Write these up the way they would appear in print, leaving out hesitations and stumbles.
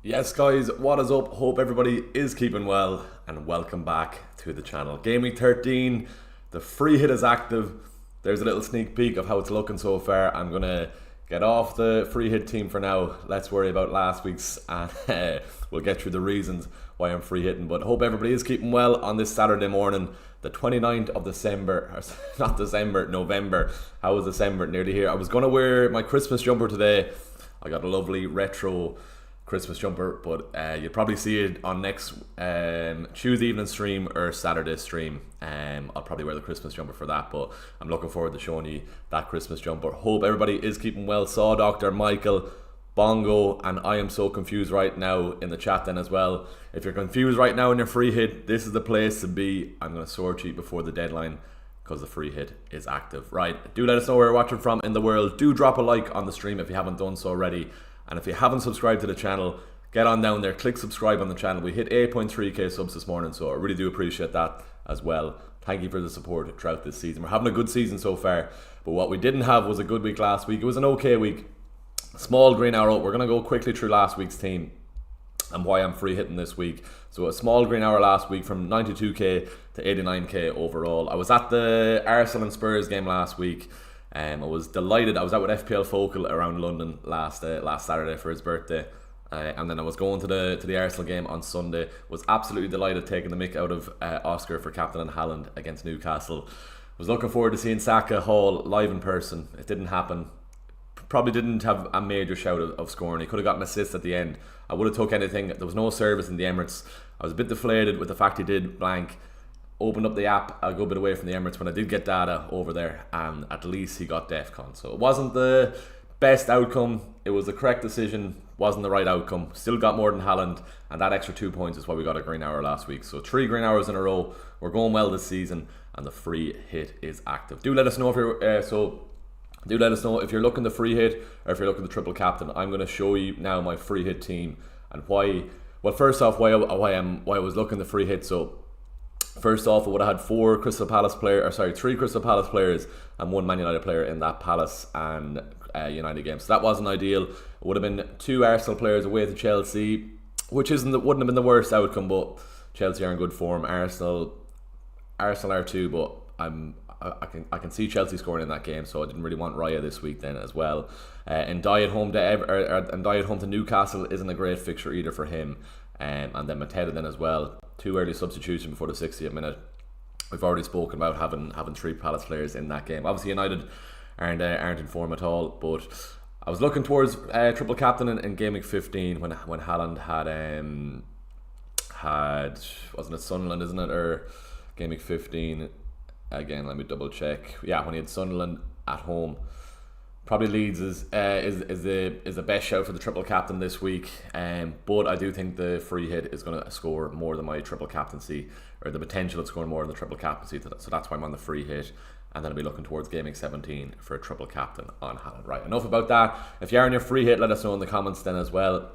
Yes guys, what is up? Hope everybody is keeping well and welcome back to the channel. Game week 13, the free hit is active. There's a little sneak peek of how it's looking so far. I'm going to get off the free hit team for now. Let's worry about last week's and we'll get through the reasons why I'm free hitting. But hope everybody is keeping well on this Saturday morning, the 29th of December, or not December, November. How was December? Nearly here. I was going to wear my Christmas jumper today. I got a lovely retro Christmas jumper, but you'll probably see it on next Tuesday evening stream or Saturday stream. I'll probably wear the Christmas jumper for that, but I'm looking forward to showing you that Christmas jumper. Hope everybody is keeping well. Saw Dr. Michael, Bongo, and I am so confused right now in the chat then as well. If you're confused right now in your free hit, this is the place to be. I'm going to sort you before the deadline because the free hit is active. Right, do let us know where you're watching from in the world. Do drop a like on the stream if you haven't done so already. And if you haven't subscribed to the channel, get on down there, click subscribe on the channel. We hit 8.3k subs this morning, so I really do appreciate that as well. Thank you for the support throughout this season. We're having a good season so far, but what we didn't have was a good week last week. It was an okay week. Small green arrow. We're going to go quickly through last week's team and why I'm free hitting this week. So a small green arrow last week from 92k to 89k overall. I was at the Arsenal and Spurs game last week. I was delighted. I was out with FPL Focal around London last Saturday for his birthday, and then I was going to the Arsenal game on Sunday. Was absolutely delighted taking the mick out of Oscar for captain and Haaland against Newcastle. Was looking forward to seeing Saka Hall live in person. It didn't happen. Probably didn't have a major shout of scoring. He could have got an assist at the end. I would have took anything. There was no service in the Emirates. I was a bit deflated with the fact he did blank. Opened up the app a good bit away from the Emirates when I did get data over there, and at least he got DEFCON. So it wasn't the best outcome. It was the correct decision, wasn't the right outcome. Still got more than Haaland, and that extra 2 points is why we got a green arrow last week. So 3 green arrows in a row. We're going well this season, and the free hit is active. Do let us know if you're do let us know if you're looking to free hit or if you're looking to triple captain. I'm going to show you now my free hit team and why. Well, first off, why I was looking to free hit. So first off, I would have had 3 Crystal Palace players and 1 Man United player in that Palace and United game. So that wasn't ideal. It would have been 2 Arsenal players away to Chelsea, which wouldn't have been the worst outcome, but Chelsea are in good form. Arsenal are too, but I can see Chelsea scoring in that game, so I didn't really want Raya this week then as well. And Die at home to Newcastle isn't a great fixture either for him. And then Mateta then as well. 2 early substitutions before the 60th minute. We've already spoken about having 3 Palace players in that game. Obviously United aren't in form at all, but I was looking towards triple captain in game week 15 when Haaland had wasn't it Sunderland, isn't it, or game week 15 again? Let me double check. Yeah, when he had Sunderland at home. Probably Leeds is the best shout for the triple captain this week, but I do think the free hit is going to score more than my triple captaincy, or the potential of scoring more than the triple captaincy, so that's why I'm on the free hit, and then I'll be looking towards gaming 17 for a triple captain on Haaland. Right, enough about that. If you are on your free hit, let us know in the comments then as well.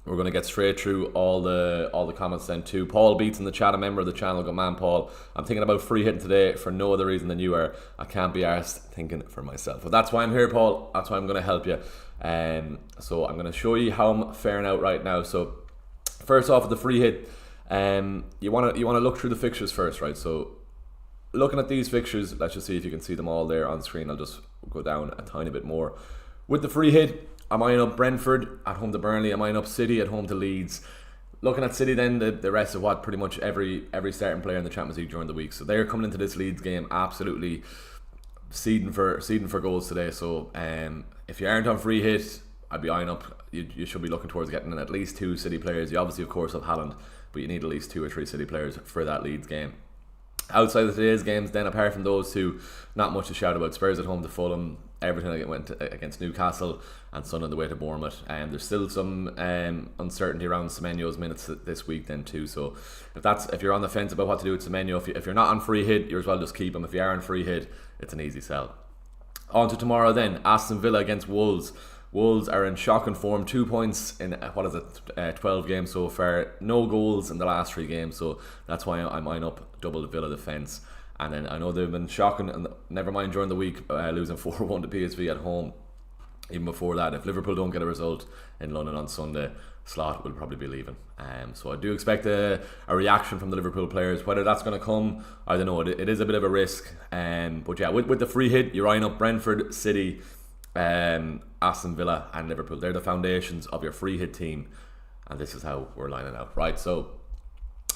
We're going to get straight through all the comments then too. Paul Beats in the chat, a member of the channel. Good man, Paul. I'm thinking about free hitting today for no other reason than you are. I can't be arsed thinking for myself. But that's why I'm here, Paul. That's why I'm going to help you. So I'm going to show you how I'm faring out right now. So first off, with the free hit, you want to look through the fixtures first, right? So looking at these fixtures, let's just see if you can see them all there on screen. I'll just go down a tiny bit more. With the free hit, I'm eyeing up Brentford at home to Burnley. I'm eyeing up City at home to Leeds. Looking at City then, the rest of what pretty much every starting player in the Champions League during the week. So they're coming into this Leeds game absolutely seeding for goals today. So if you aren't on free hit, I'd be eyeing up. You should be looking towards getting in at least 2 City players. You obviously of course have Haaland, but you need at least 2 or 3 City players for that Leeds game. Outside of today's games then, apart from those 2, not much to shout about. Spurs at home to Fulham, Everton went against Newcastle, and Sun on the way to Bournemouth. And there's still some uncertainty around Semenyo's minutes this week then too. So if you're on the fence about what to do with Semenyo, if you're not on free hit, you're as well just keep him. If you are on free hit, it's an easy sell. On to tomorrow then, Aston Villa against Wolves. Wolves are in shocking form. 2 points in 12 games so far. No goals in the last 3 games, so that's why I'm eyeing up double Villa defence. And then I know they've been shocking, and never mind during the week, losing 4-1 to PSV at home. even before that, if Liverpool don't get a result in London on Sunday, Slot will probably be leaving. So I do expect a reaction from the Liverpool players. Whether that's going to come, I don't know. It is a bit of a risk. But yeah, with the free hit, you're eyeing up Brentford, City, Aston Villa and Liverpool. They're the foundations of your free hit team. And this is how we're lining out. Right, so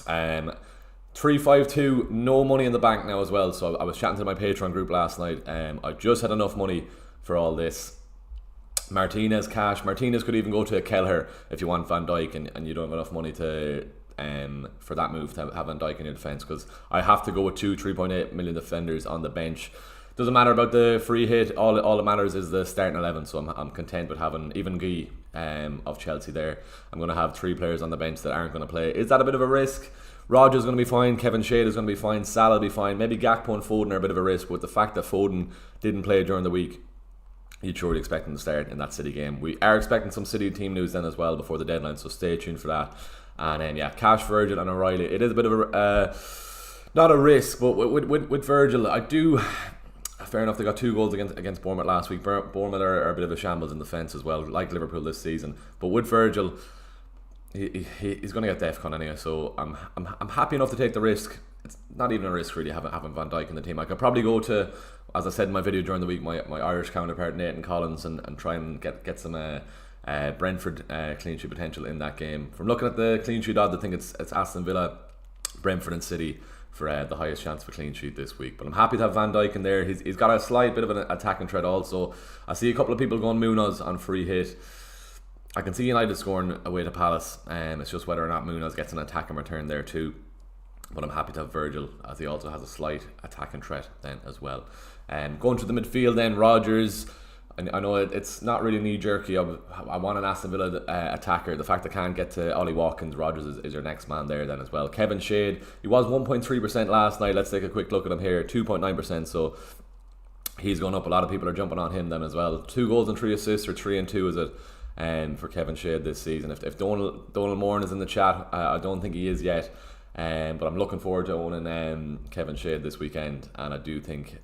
352, no money in the bank now as well. So I was chatting to my Patreon group last night. I just had enough money for all this. Martinez cash. Martinez could even go to Kelleher if you want Van Dijk and you don't have enough money to for that move to have Van Dijk in your defence, because I have to go with 3.8 million defenders on the bench. Doesn't matter about the free hit. All that matters is the starting 11. So I'm content with having even Guy of Chelsea there. I'm going to have 3 players on the bench that aren't going to play. Is that a bit of a risk? Rodgers is going to be fine. Kevin Shade is going to be fine. Salah will be fine. Maybe Gakpo and Foden are a bit of a risk, but the fact that Foden didn't play during the week, you'd surely expect him to start in that City game. We are expecting some City team news then as well before the deadline, so stay tuned for that. And yeah, Cash, Virgil and O'Reilly. It is a bit of a not a risk, but with Virgil, I do. Fair enough, they got 2 goals against Bournemouth last week. Bournemouth are a bit of a shambles in defence as well, like Liverpool this season. But with Virgil, he's going to get DEFCON anyway, so I'm happy enough to take the risk. It's not even a risk really having Van Dijk in the team. I could probably go to, as I said in my video during the week, my Irish counterpart Nathan Collins and try and get some Brentford clean sheet potential in that game. From looking at the clean sheet odds, I think it's Aston Villa, Brentford and City for the highest chance for clean sheet this week. But I'm happy to have Van Dijk in there. He's got a slight bit of an attacking threat also. I see a couple of people going Munoz on free hit. I can see United scoring away to Palace. It's just whether or not Munoz gets an attacking return there too. But I'm happy to have Virgil, as he also has a slight attacking threat then as well. Going to the midfield then, Rodgers. I know it's not really knee-jerky. I want an Aston Villa attacker. The fact I can't get to Ollie Watkins, Rodgers is your next man there then as well. Kevin Shade, he was 1.3% last night. Let's take a quick look at him here. 2.9%, so he's going up. A lot of people are jumping on him then as well. 2 goals and 3 assists, or 3 and 2 is it, for Kevin Shade this season. If Donald Moran is in the chat, I don't think he is yet. But I'm looking forward to owning Kevin Shade this weekend, and I do think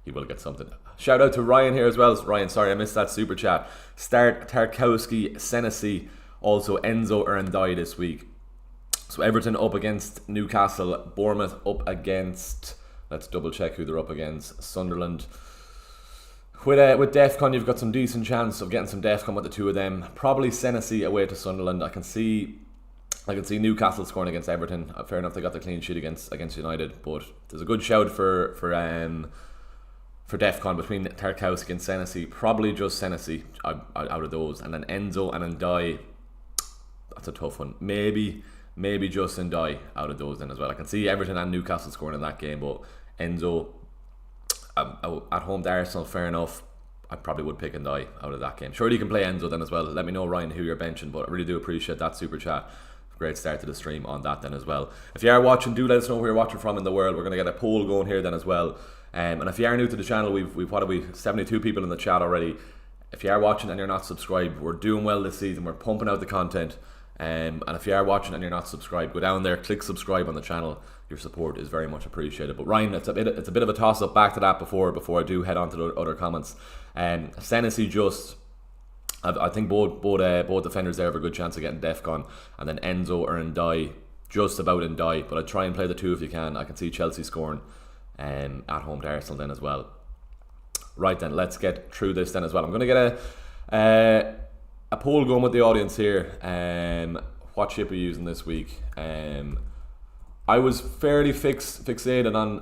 he will get something. Shout out to Ryan here as well. Ryan, sorry I missed that super chat. Start Tarkowski, Senesi, also Enzo Erndai this week. So Everton up against Newcastle, Bournemouth up against, let's double check who they're up against, Sunderland. With DEFCON, you've got some decent chance of getting some DEFCON with the 2 of them. Probably Senesi away to Sunderland. I can see Newcastle scoring against Everton. Fair enough, they got the clean sheet against United, but there's a good shout for DEFCON between Tarkowski and Senesi. Probably just Senesi out of those, and then Enzo and Ndai. That's a tough one. Maybe just Ndai out of those then as well. I can see Everton and Newcastle scoring in that game, but Enzo at home to Arsenal, fair enough. I probably would pick Ndai out of that game. Surely you can play Enzo then as well. Let me know, Ryan, who you're benching, but I really do appreciate that super chat. Great start to the stream on that then as well. If you are watching, do let us know where you're watching from in the world. We're going to get a poll going here then as well. And if you are new to the channel, we've 72 people in the chat already. If you are watching and you're not subscribed, we're doing well this season. We're pumping out the content. And if you are watching and you're not subscribed, go down there, click subscribe on the channel. Your support is very much appreciated. But Ryan, it's a bit of a toss up. Back to that before I do head on to the other comments. Senesi just, I think both defenders there have a good chance of getting DEFCON, and then Enzo or Ndai, just about Ndai. But I'd try and play the 2 if you can. I can see Chelsea scoring at home to Arsenal then as well. Right then, let's get through this then as well. I'm going to get a poll going with the audience here. What chip are you using this week? I was fairly fixated on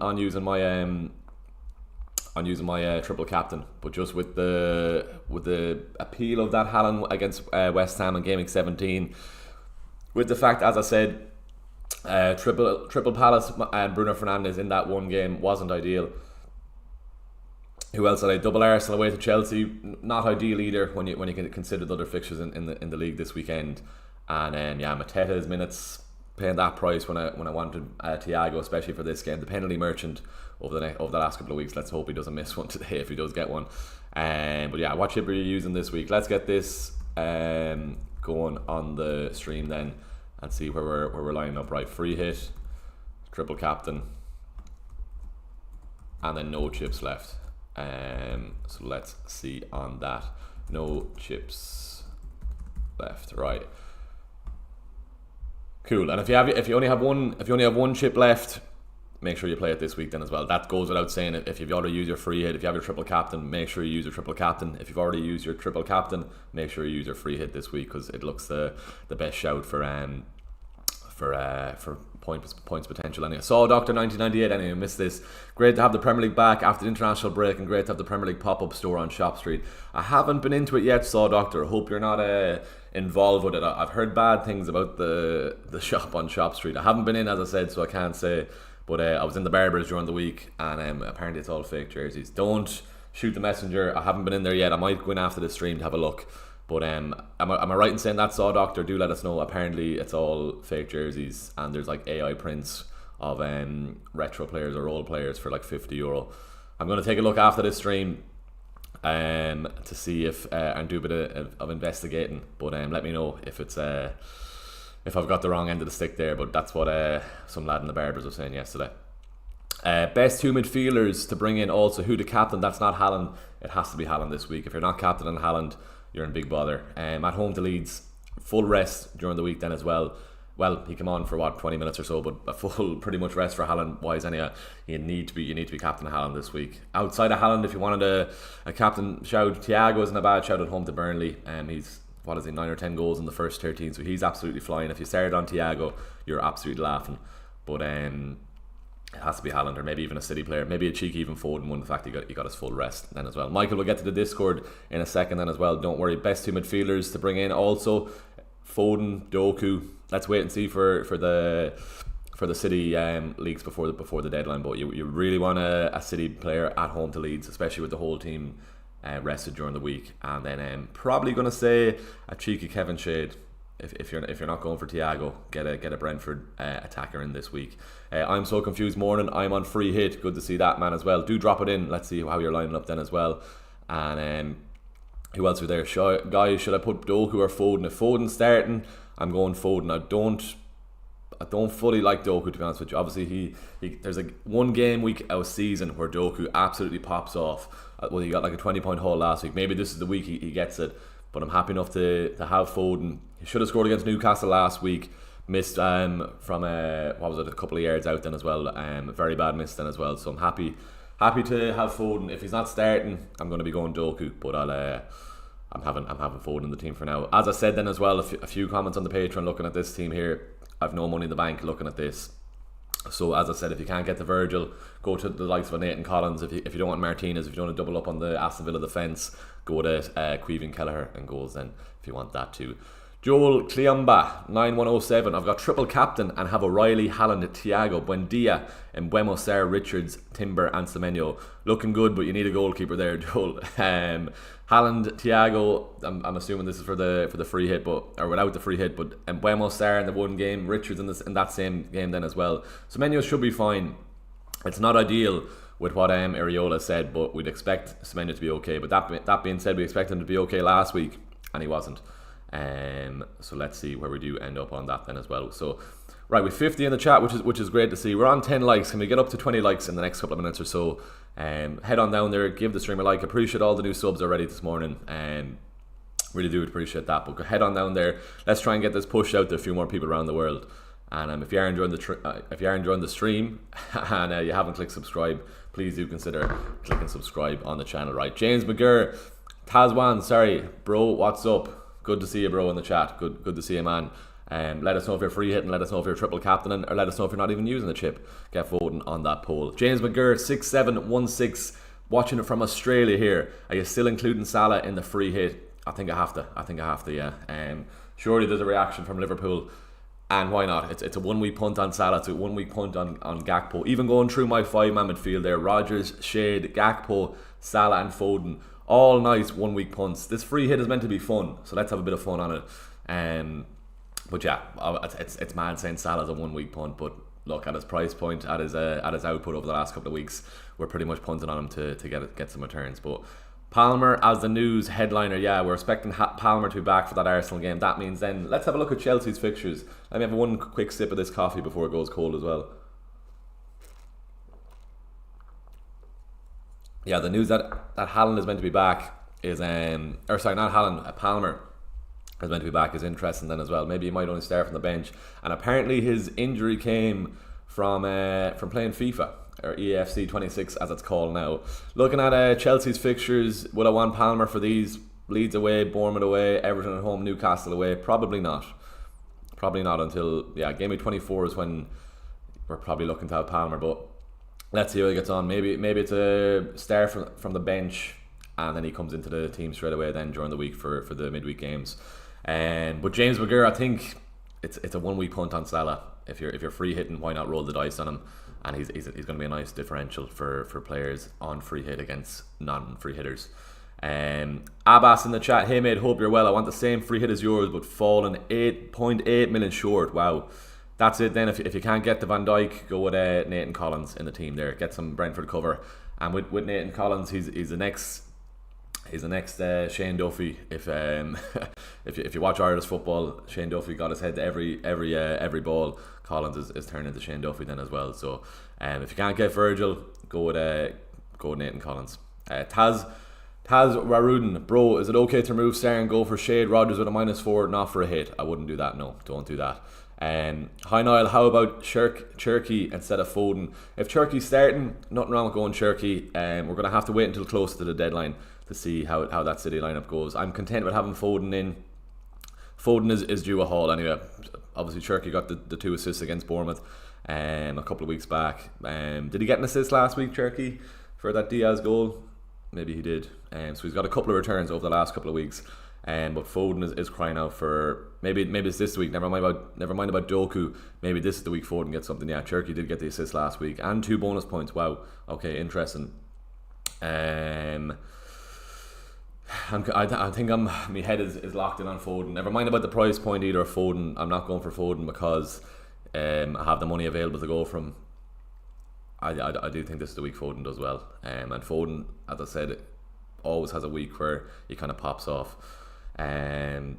using my triple captain, but just with the appeal of that Haaland against West Ham in Gaming 17, with the fact, as I said, triple Palace and Bruno Fernandes in that one game wasn't ideal. Who else had I? Double Arsenal away to Chelsea, not ideal either when you can consider the other fixtures in the league this weekend. And Mateta's minutes, paying that price when I wanted Thiago, especially for this game. The penalty merchant over the last couple of weeks. Let's hope he doesn't miss one today if he does get one. But yeah, what chip are you using this week? Let's get this going on the stream then and see where we're lining up. Right, free hit, triple captain, and then no chips left. So let's see on that. No chips left, right? Cool. And if you only have one chip left, make sure you play it this week then as well. That goes without saying. If you've already used your free hit, if you have your triple captain, make sure you use your triple captain. If you've already used your triple captain, make sure you use your free hit this week, because it looks the best shout for points potential. Anyway, Saw Doctor 1998. Anyway, missed this. Great to have the Premier League back after the international break, and great to have the Premier League pop-up store on Shop Street. I haven't been into it yet, Saw Doctor. Hope you're not involved with it. I've heard bad things about the shop on Shop Street. I haven't been in, as I said, so I can't say. But I was in the Barbers during the week, and apparently it's all fake jerseys. Don't shoot the messenger. I haven't been in there yet. I might go in after the stream to have a look. But am I right in saying that, Saw Doctor? Do let us know. Apparently it's all fake jerseys, and there's like AI prints of retro players or role players for like €50. I'm going to take a look after this stream to see if and do a bit of investigating. But let me know if it's if I've got the wrong end of the stick there. But that's what some lad in the Barbers was saying yesterday. Best two midfielders to bring in also. Who to captain? That's not Haaland. It has to be Haaland this week. If you're not captaining Haaland, you're in big bother. At home to Leeds, full rest during the week then as well. Well, he came on for 20 minutes or so, but a full pretty much rest for Haaland wise anyhow. You need to be captain of Haaland this week. Outside of Haaland, if you wanted a captain shout, Thiago isn't a bad shout at home to Burnley. He's 9 or 10 goals in the first 13, so he's absolutely flying. If you started on Thiago, you're absolutely laughing. But it has to be Haaland, or maybe even a City player, maybe a cheeky even Foden one. The fact he got his full rest then as well. Michael will get to the Discord in a second then as well. Don't worry. Best two midfielders to bring in also Foden, Doku. Let's wait and see for the City leagues before the deadline. But you really want a City player at home to Leeds, especially with the whole team rested during the week. And then probably going to say a cheeky Kevin Shade. If you're not going for Thiago, get a Brentford attacker in this week. I'm so confused morning. I'm on free hit. Good to see that, man, as well. Do drop it in. Let's see how you're lining up then as well. And who else are there? Guys, should I put Doku or Foden? If Foden's starting, I'm going Foden. I don't fully like Doku, to be honest with you. Obviously, he there's a one game week out season where Doku absolutely pops off. Well, he got like a 20-point haul last week. Maybe this is the week he gets it. But I'm happy enough to have Foden. He should have scored against Newcastle last week. Missed from a couple of yards out then as well. Very bad miss then as well. So I'm happy to have Foden. If he's not starting, I'm going to be going Doku. But I'm having Foden in the team for now. As I said then as well, a few comments on the Patreon looking at this team here. I've no money in the bank looking at this. So as I said, if you can't get to Virgil, go to the likes of Nathan Collins. If you don't want Martinez, if you don't want to double up on the Aston Villa defence, go to Queven Kelleher and goals then if you want that too. Joel Cleomba 9107. I've got triple captain and have O'Reilly, Haaland, Thiago, Buendia, and Mbeumo, Sarr, Richards, Timber, and Semenyo. Looking good, but you need a goalkeeper there, Joel. Haaland, Thiago. I'm assuming this is for the free hit, or without the free hit. But Mbeumo, Sarr in the one game, Richards in that same game then as well. Semenyo should be fine. It's not ideal with what Areola said, but we'd expect Semenyo to be okay. But that being said, we expect him to be okay last week, and he wasn't. So let's see where we do end up on that then as well. So right, with 50 in the chat, which is great to see. We're on 10 likes. Can we get up to 20 likes in the next couple of minutes or so? Head on down there, give the stream a like. Appreciate all the new subs already this morning. Really do appreciate that. But head on down there. Let's try and get this pushed out to a few more people around the world. And if you are enjoying the stream and you haven't clicked subscribe, please do consider clicking subscribe on the channel. Right, James McGurr, Tazwan, sorry, bro, what's up? Good to see you, bro, in the chat. Good to see you, man. Let us know if you're free hitting, let us know if you're triple captaining, or let us know if you're not even using the chip. Get voting on that poll. James McGurr 6716, watching it from Australia here. Are you still including Salah in the free hit? I think I have to, yeah. Surely there's a reaction from Liverpool. And why not? It's a 1 week punt on Salah. It's a 1 week punt on Gakpo. Even going through my 5-man midfield there, Rodgers, Shade, Gakpo, Salah and Foden. All nice 1 week punts. This free hit is meant to be fun, so let's have a bit of fun on it. But yeah, it's mad saying Salah's a 1 week punt, but look at his price point, at his output over the last couple of weeks, we're pretty much punting on him to get some returns. But Palmer as the news headliner, yeah, we're expecting Palmer to be back for that Arsenal game. That means then let's have a look at Chelsea's fixtures. Let me have one quick sip of this coffee before it goes cold as well. yeah, the news that Haaland is meant to be back is or sorry, not Haaland, Palmer is meant to be back is interesting then as well. Maybe he might only start from the bench. And apparently his injury came from playing FIFA, or EFC 26 as it's called now. Looking at Chelsea's fixtures, would I want Palmer for these? Leeds away, Bournemouth away, Everton at home, Newcastle away? Probably not. Probably not until game week 24 is when we're probably looking to have Palmer. But let's see how he gets on. Maybe it's a start from the bench, and then he comes into the team straight away then during the week for the midweek games. But James Maguire, I think it's a 1 week punt on Salah. If you're free hitting, why not roll the dice on him? And he's going to be a nice differential for players on free hit against non-free hitters. Abbas in the chat, hey mate, hope you're well. I want the same free hit as yours, but fallen 8.8 million short. Wow, that's it then. If you can't get the Van Dijk, go with Nathan Collins in the team there. Get some Brentford cover, and with Nathan Collins, he's the next Shane Duffy. If if you watch Irish football, Shane Duffy got his head to every ball. Collins is turning into Shane Duffy then as well. So if you can't get Virgil, go with Nathan Collins. Taz Raruden, bro, is it okay to remove Sarr and go for Shade Rodgers with a -4, not for a hit? I wouldn't do that. No, don't do that. Hi Niall, how about Cherky instead of Foden? If Cherky's starting, nothing wrong with going Cherky. We're going to have to wait until close to the deadline to see how that City lineup goes. I'm content with having Foden in. Foden is due a haul anyway. Obviously Cherky got the 2 assists against Bournemouth a couple of weeks back. Did he get an assist last week, Cherky, for that Diaz goal? Maybe he did. So he's got a couple of returns over the last couple of weeks. But Foden is crying out for maybe it's this week. Never mind about Doku. Maybe this is the week Foden gets something. Yeah, Cherky did get the assist last week and 2 bonus points. Wow. Okay, interesting. I think my head is locked in on Foden. Never mind about the price point either of Foden. I'm not going for Foden because I have the money available to go from. I do think this is the week Foden does well. And Foden, as I said, always has a week where he kind of pops off. Right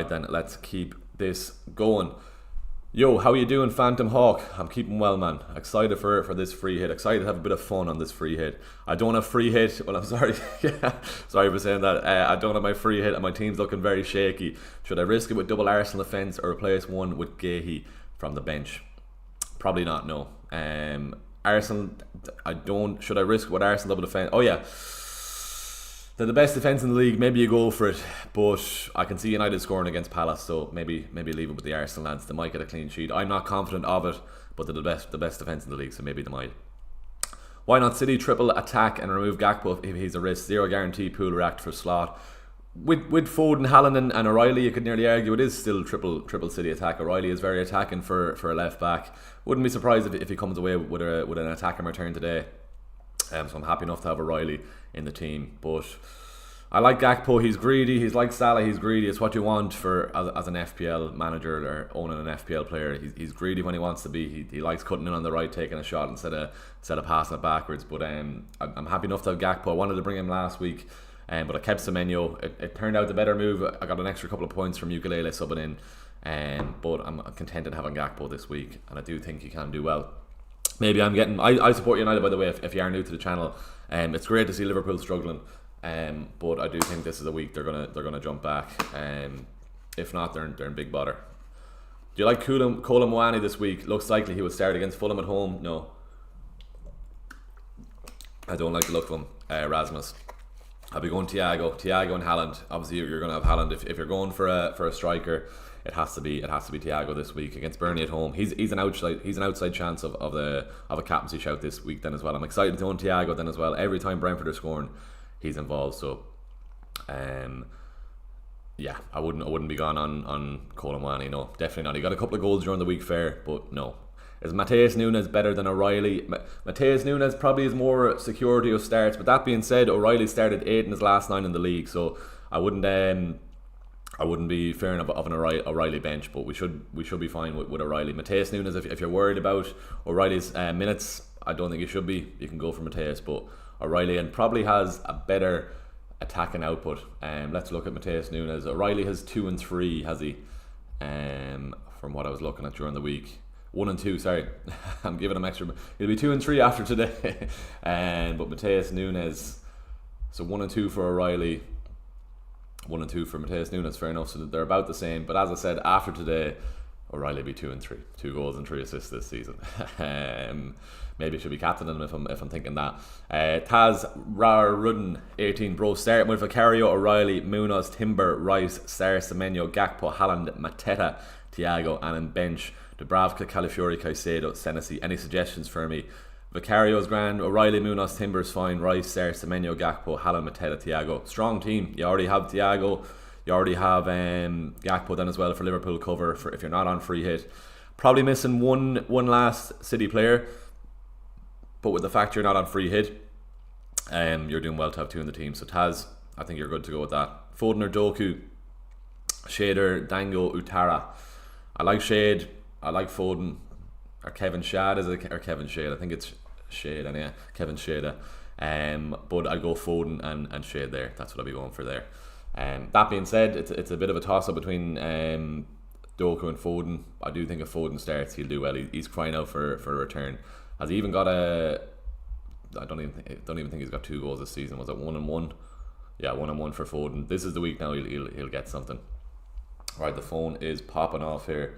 then, let's keep this going. Yo, how you doing, Phantom Hawk? I'm keeping well, man. Excited for this free hit. Excited to have a bit of fun on this free hit. I don't have free hit. Well, I'm sorry. Sorry for saying that. I don't have my free hit and my team's looking very shaky. Should I risk it with double Arsenal defence or replace one with Gahey from the bench? Probably not, no. Arsenal, should I risk with Arsenal double defence? Oh yeah. They're the best defence in the league. Maybe you go for it, but I can see United scoring against Palace, so maybe leave it with the Arsenal lads. They might get a clean sheet. I'm not confident of it, but they're the best defence in the league, so maybe they might. Why not City triple attack and remove Gakpo if he's a risk? Zero guarantee pool react for slot. With Foden, Haaland and O'Reilly, you could nearly argue it is still triple City attack. O'Reilly is very attacking for a left back. Wouldn't be surprised if he comes away with an attacking return today. So I'm happy enough to have O'Reilly in the team, but I like Gakpo. He's greedy. He's like Salah. He's greedy. It's what you want as an FPL manager or owning an FPL player. He's greedy when he wants to be. He likes cutting in on the right, taking a shot instead of passing it backwards. But I'm happy enough to have Gakpo. I wanted to bring him last week, but I kept Semenyo. It turned out the better move. I got an extra couple of points from Ukulele subbing in, but I'm contented having Gakpo this week, and I do think he can do well. Maybe I support United, by the way, if you are new to the channel. It's great to see Liverpool struggling, but I do think this is a week they're gonna jump back. If not, they're in big bother. Do you like Kolo Muani this week? Looks likely he would start against Fulham at home. No, I don't like the look of him. Rasmus, I'll be going Thiago and Haaland. Obviously, you're gonna have Haaland if you're going for a striker. It has to be Thiago this week against Burnley at home. He's an outside chance of a captaincy shout this week then as well. I'm excited to own Thiago then as well. Every time Brentford are scoring, he's involved. So, yeah, I wouldn't be gone on Kolo Muani. No, definitely not. He got a couple of goals during the week, fair, but no. Is Mateus Nunes better than O'Reilly? Mateus Nunes probably has more security of starts. But that being said, O'Reilly started 8 in his last 9 in the league, so I wouldn't be fearing of an O'Reilly bench, but we should be fine with O'Reilly. Mateus Nunes, if you're worried about O'Reilly's minutes, I don't think you should be. You can go for Mateus, but O'Reilly and probably has a better attacking output. Let's look at Mateus Nunes. O'Reilly has 2 and 3, has he? From what I was looking at during the week. 1 and 2, sorry. I'm giving him extra. He'll be 2 and 3 after today. But Mateus Nunes, so 1 and 2 for O'Reilly, 1 and 2 for Mateus Nunes, fair enough. So they're about the same. But as I said, after today, O'Reilly will be 2 and 3. 2 goals and 3 assists this season. Maybe I should be captaining him if I'm thinking that. Taz Rarudden 18, bro. Starting with Vicario, O'Reilly, Munoz, Timber, Rice, Sar, Semenyo, Gakpo, Haaland, Mateta, Thiago, and in bench Dubravka, Calafiori, Caicedo, Senesi. Any suggestions for me? Vicario's grand, O'Reilly, Munoz, Timber's fine, Rice, Sar, Semenyo, Gakpo, Haaland, Mateta, Thiago. Strong team. You already have Thiago. You already have Gakpo then as well for Liverpool cover for if you're not on free hit. Probably missing one last City player, but with the fact you're not on free hit, you're doing well to have 2 in the team. So Taz, I think you're good to go with that. Foden or Doku, Shader, Dango, Utara. I like Shade. I like Foden. Or Kevin Shad or Kevin Shade. I think it's Shade anyway. Kevin Shade. But I'd go Foden and Shade there. That's what I'll be going for there. That being said, it's a bit of a toss-up between Doku and Foden. I do think if Foden starts, he'll do well. He's crying out for a return. Has he even got I don't even think he's got 2 goals this season. Was it 1 and 1? Yeah, 1 and 1 for Foden. This is the week now he'll get something. Right, the phone is popping off here.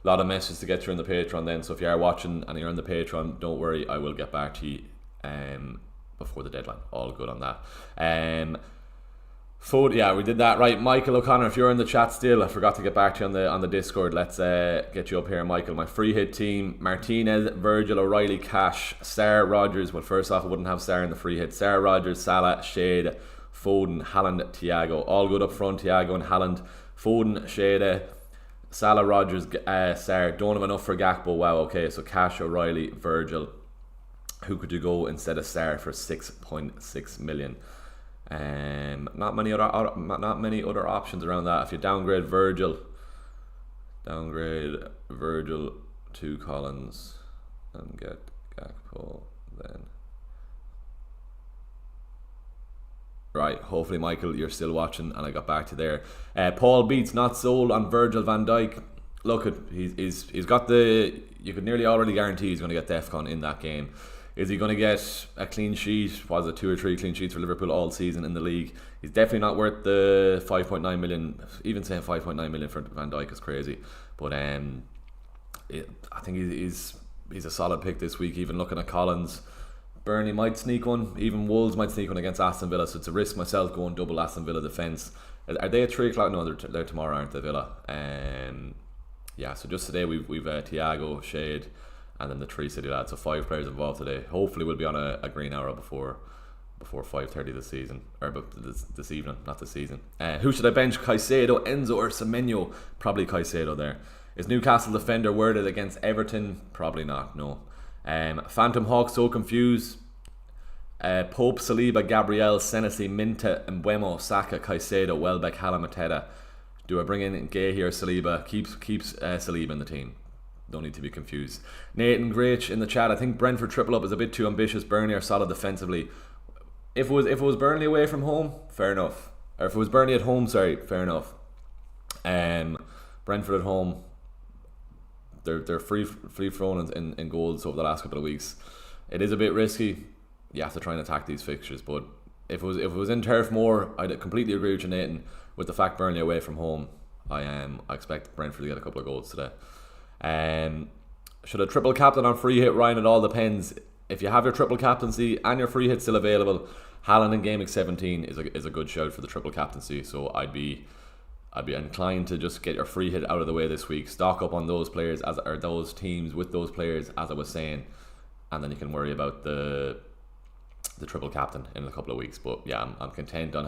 A lot of messages to get through in the Patreon then. So if you are watching and you're on the Patreon, don't worry, I will get back to you before the deadline. All good on that. Food, yeah, we did that. Right, Michael O'Connor, if you're in the chat still, I forgot to get back to you on the Discord. Let's get you up here, Michael. My free hit team: Martinez, Virgil, O'Reilly, Cash, Sarr, Rogers. Well, first off, I wouldn't have Sarr in the free hit. Sarr, Rogers, Salah, Shade, Foden, Haaland, Thiago. All good up front, Thiago and Haaland. Foden, Shade, Salah, Rogers, Sarr. Don't have enough for Gakpo. Wow, okay, so Cash, O'Reilly, Virgil. Who could you go instead of Sarr for 6.6 million? Not many other options around that. If you downgrade Virgil to Collins and get Gakpo, then right. Hopefully, Michael, you're still watching, and I got back to there. Paul Beats not sold on Virgil van Dijk. Look, he's got the. You could nearly already guarantee he's going to get DEFCON in that game. Is he going to get a clean sheet? Was it 2 or 3 clean sheets for Liverpool all season in the league? He's definitely not worth the 5.9 million. Even saying 5.9 million for Van Dijk is crazy. But I think he's a solid pick this week. Even looking at Collins, Burnley might sneak one. Even Wolves might sneak one against Aston Villa. So it's a risk myself going double Aston Villa defence. Are they at 3 o'clock? No, they're tomorrow, aren't they, Villa? Yeah. So just today we've Thiago, Shade, and then the 3 City lads. So 5 players involved today. Hopefully we'll be on a green arrow before 5:30 this season, or this evening, not this season. Who should I bench? Caicedo, Enzo, or Semenyo? Probably Caicedo there. Is Newcastle defender worded against Everton? Probably not. No. Phantom Hawk so confused. Pope, Saliba, Gabriel, Senesi, Minta, Mbuemo, Saka, Caicedo, Welbeck, Haaland, Do I bring in Gay here? Saliba keeps Saliba in the team. Don't need to be confused. Nathan Grach in the chat. I think Brentford triple up is a bit too ambitious. Burnley are solid defensively. If it was Burnley away from home, fair enough. Or if it was Burnley at home, sorry, fair enough. Brentford at home, they're free thrown in goals over the last couple of weeks. It is a bit risky. You have to try and attack these fixtures, but if it was in Turf Moor, I'd completely agree with you, Nathan. With the fact Burnley away from home, I expect Brentford to get a couple of goals today. Should a triple captain on free hit? Ryan, it all depends. If you have your triple captaincy and your free hit still available, Haaland in Game Week 17 is a good shout for the triple captaincy. So I'd be inclined to just get your free hit out of the way this week. Stock up on those players or those teams with those players, as I was saying, and then you can worry about the triple captain in a couple of weeks. But yeah, I'm content on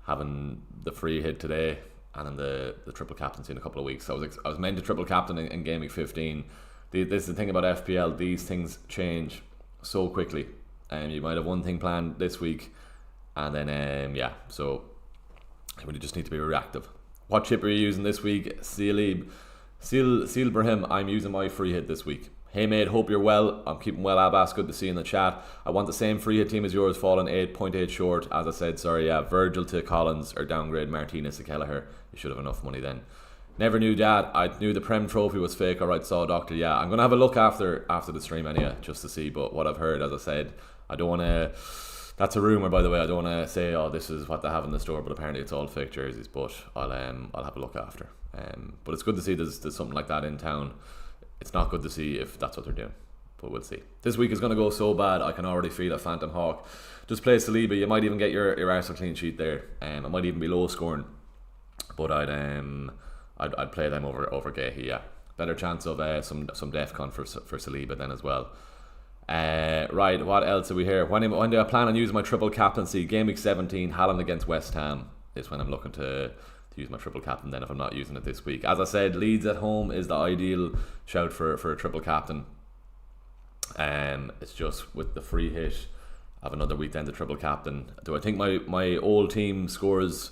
having the free hit today and then the triple captaincy in a couple of weeks. So I was meant to triple captain in Game Week 15. This is the thing about FPL, these things change so quickly, and you might have one thing planned this week, and then so you really just need to be reactive. What chip are you using this week? Sealbrahim, I'm using my free hit this week. Hey mate, hope you're well. I'm keeping well, Abbas. Good to see you in the chat. I want the same free hit team as yours, falling 8.8 short. As I said, sorry, yeah. Virgil to Collins or downgrade Martinez to Kelleher. You should have enough money then. Never knew that. I knew the Prem Trophy was fake. Alright, saw doctor. Yeah, I'm gonna have a look after the stream anyway, just to see. But what I've heard, as I said, I don't want to. That's a rumor, by the way. I don't want to say, oh, this is what they have in the store, but apparently it's all fake jerseys. But I'll have a look after. But it's good to see there's something like that in town. It's not good to see if that's what they're doing, but we'll see. This week is going to go so bad. I can already feel it. Phantom Hawk. Just play Saliba. You might even get your Arsenal clean sheet there. I might even be low scoring, but I'd play them over Gahey. Yeah, better chance of some DEFCON for Saliba then as well. Right, what else are we here? When do I plan on using my triple captaincy? Game week 17, Haaland against West Ham is when I'm looking to use my triple captain then, if I'm not using it this week. As I said, Leeds at home is the ideal shout for a triple captain. It's just with the free hit, I have another week then to triple captain. Do I think my old team scores?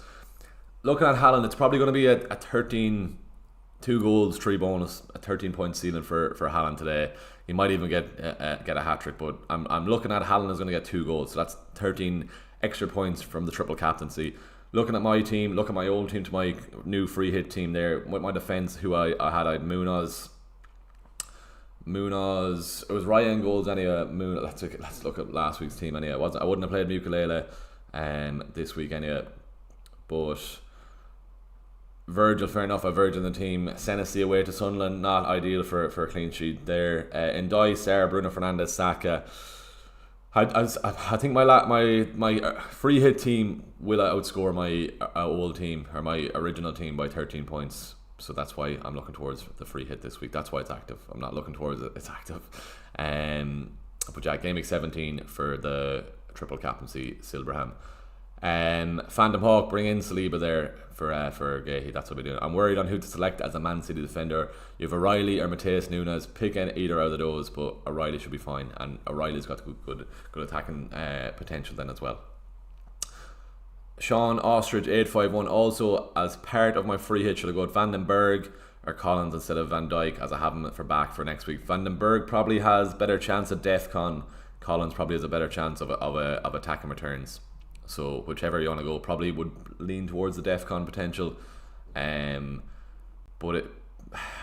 Looking at Haaland, it's probably going to be a 13, 2 goals, 3 bonus, a 13-point ceiling for Haaland today. He might even get a hat-trick, but I'm looking at Haaland is going to get 2 goals, so that's 13 extra points from the triple captaincy. Looking at my team, look at my old team to my new free hit team there. With my defence, who I had Munoz. It was Ryan goals anyway. Let's look at last week's team anyway. I wouldn't have played Mukulele this week anyway, but Virgil, fair enough. I Virgil in the team. Senesi away to Sunderland, not ideal for a clean sheet there. Ndai, Sarah, Bruno Fernandes, Saka. I think my free hit team will outscore my old team or my original team by 13 points. So that's why I'm looking towards the free hit this week. That's why it's active. I'm not looking towards it. It's active. But yeah, game week 17 for the triple captaincy, Silverham. Phantom Hawk, bring in Saliba there for Gahey. That's what we're doing. I'm worried on who to select as a Man City defender. You have O'Reilly or Mateus Nunes. Pick either out of those, but O'Reilly should be fine, and O'Reilly's got good attacking potential then as well. Sean Ostrich 851. Also, as part of my free hit, should I go with Van den Berg or Collins instead of Van Dijk, as I have him for back for next week? Van den Berg probably has better chance of DEFCON. Collins probably has a better chance of attacking returns. So whichever you want to go, probably would lean towards the DEFCON potential. But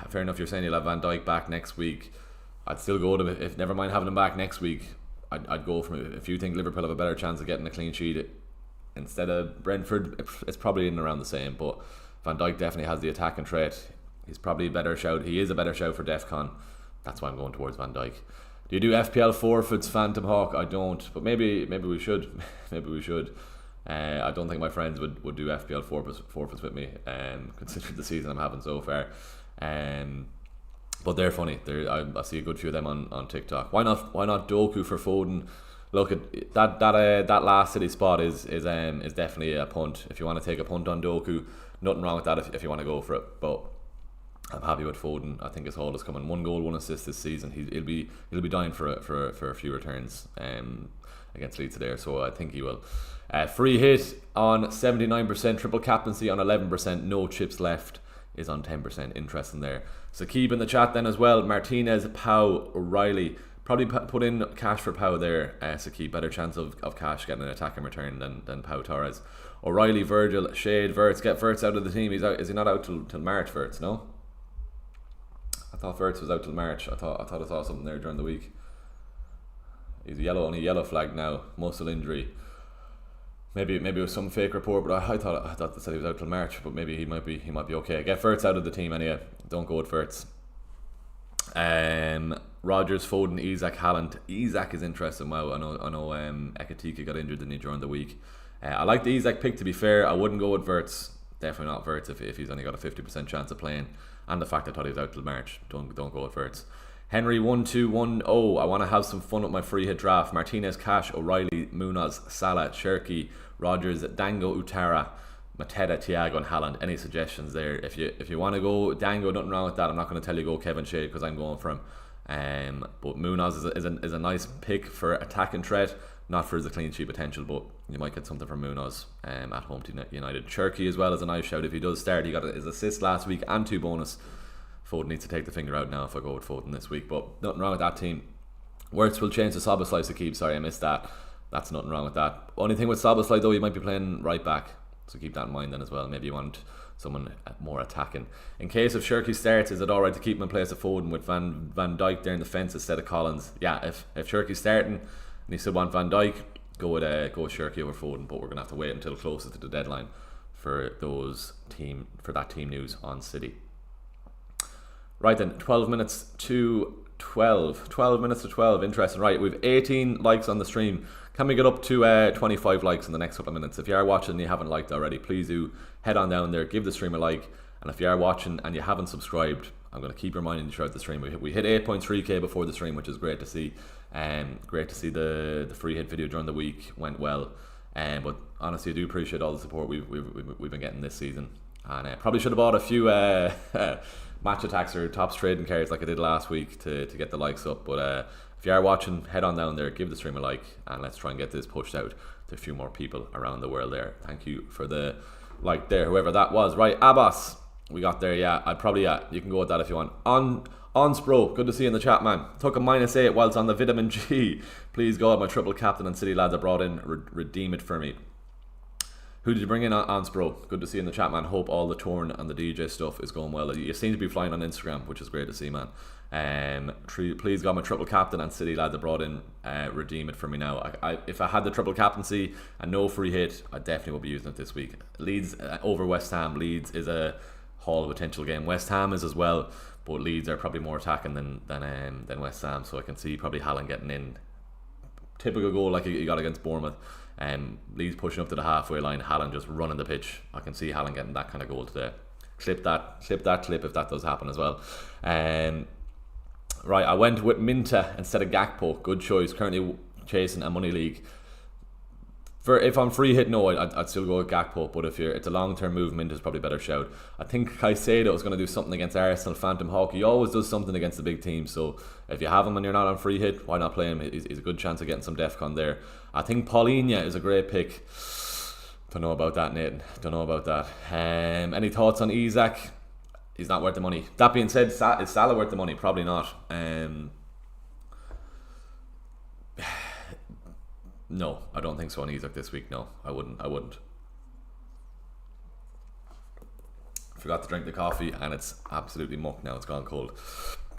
fair enough, you're saying you'll have Van Dijk back next week. I'd still go to him. If never mind having him back next week, I'd go from it. If you think Liverpool have a better chance of getting a clean sheet instead of Brentford, it's probably in around the same. But Van Dijk definitely has the attacking trait. He's probably a better shout. He is a better shout for DEFCON. That's why I'm going towards Van Dijk. Do you do FPL forfeits, Phantom Hawk? I don't, but maybe we should. Maybe we should. I don't think my friends would do FPL forfeits with me, considering the season I'm having so far. But they're funny. I see a good few of them on TikTok. Why not Doku for Foden? Look at that last City spot is definitely a punt. If you want to take a punt on Doku, nothing wrong with that if you want to go for it. But I'm happy with Foden. I think his haul is coming. 1 goal, 1 assist this season. He'll be dying for a few returns against Leeds there. So I think he will. Free hit on 79%, triple captaincy on 11%, no chips left is on 10%. Interesting there. So keep in the chat then as well. Martinez, Pau, O'Reilly. Probably put in cash for Pau there. So keep better chance of cash getting an attacking return than Pau Torres. O'Reilly, Virgil, Shade, Verts. Get Verts out of the team. Is he not out till March? Verts, no. I thought Verts was out till March. I thought I saw something there during the week. He's only yellow flagged now. Muscle injury. Maybe it was some fake report, but I thought they said he was out till March. But maybe he might be okay. Get Verts out of the team anyway. Don't go with Verts. Rodgers, Foden, Isak, Haaland. Isak is interesting. Wow, I know. Ekatike got injured during the week. I like the Isak pick. To be fair, I wouldn't go with Verts. Definitely not Verts if he's only got a 50% chance of playing. And the fact I thought he was out till March. Don't go with Verts. Henry 1210. I want to have some fun with my free hit draft. Martinez, Cash, O'Reilly, Munoz, Salah, Cherky, Rodgers, Dango, Utara, Mateta, Thiago and Haaland. Any suggestions there? If you want to go Dango, nothing wrong with that. I'm not going to tell you go Kevin Shade because I'm going for him. But Munoz is a nice pick for attacking threat, not for the clean sheet potential, but you might get something from Munoz at home to United. Cherky as well as a nice shout. If he does start, he got his assist last week and 2 bonus. Foden needs to take the finger out now if I go with Foden this week, but nothing wrong with that team. Wirtz will change to Szoboszlai to keep. Sorry, I missed that. That's nothing wrong with that. Only thing with Szoboszlai though, you might be playing right back, so keep that in mind then as well. Maybe you want someone more attacking. In case if Shirky starts, is it alright to keep him in place of Foden with Van Dijk there in defence instead of Collins? Yeah, if Shirky's starting and you still want Van Dijk, go with Shirky over Foden, but we're gonna have to wait until closer to the deadline for that team news on City. Right then, 12 minutes to 12. 12 minutes to 12. Interesting. Right, we've 18 likes on the stream. Can we get up to 25 likes in the next couple of minutes? If you are watching and you haven't liked already, please do head on down there, give the stream a like. And if you are watching and you haven't subscribed, I'm going to keep reminding you throughout the stream. We hit 8.3k before the stream, which is great to see. Great to see the free hit video during the week went well. But honestly, I do appreciate all the support we've been getting this season. And probably should have bought a few match attacks or tops trading cards like I did last week to get the likes up. But if you are watching, head on down there, give the stream a like, and let's try and get this pushed out to a few more people around the world there. Thank you for the like there, whoever that was. Right, Abbas, we got there. Yeah, I'd probably, you can go with that if you want. On Spro, good to see you in the chat, man. Took a -8 whilst on the vitamin G. Please God, my triple captain and City lads I brought in, redeem it for me. Who did you bring in on Spro? Good to see you in the chat, man. Hope all the touring and the DJ stuff is going well. You seem to be flying on Instagram, which is great to see, man. Please God, my triple captain and City lads I brought in, redeem it for me now. If I had the triple captaincy and no free hit, I definitely would be using it this week. Leeds over West Ham. Leeds is a haul potential game. West Ham is as well, but Leeds are probably more attacking than West Ham, so I can see probably Haaland getting in. Typical goal like you got against Bournemouth. Leeds pushing up to the halfway line, Haaland just running the pitch. I can see Haaland getting that kind of goal today. Clip that clip if that does happen as well. Right, I went with Minta instead of Gakpo. Good choice. Currently chasing a money league. If I'm free hit, no, I'd still go with Gakpo. But if it's a long-term move, Minta's probably a better shout. I think Caicedo is going to do something against Arsenal. Phantom Hawk, he always does something against the big teams. So if you have him and you're not on free hit, why not play him? He's a good chance of getting some defcon there. I think Paulinho is a great pick. Don't know about that, Nathan. Don't know about that. Any thoughts on Isak? He's not worth the money. That being said, is Salah worth the money? Probably not. No, I don't think so on Isak this week. No, I wouldn't. Forgot to drink the coffee and it's absolutely muck now. It's gone cold.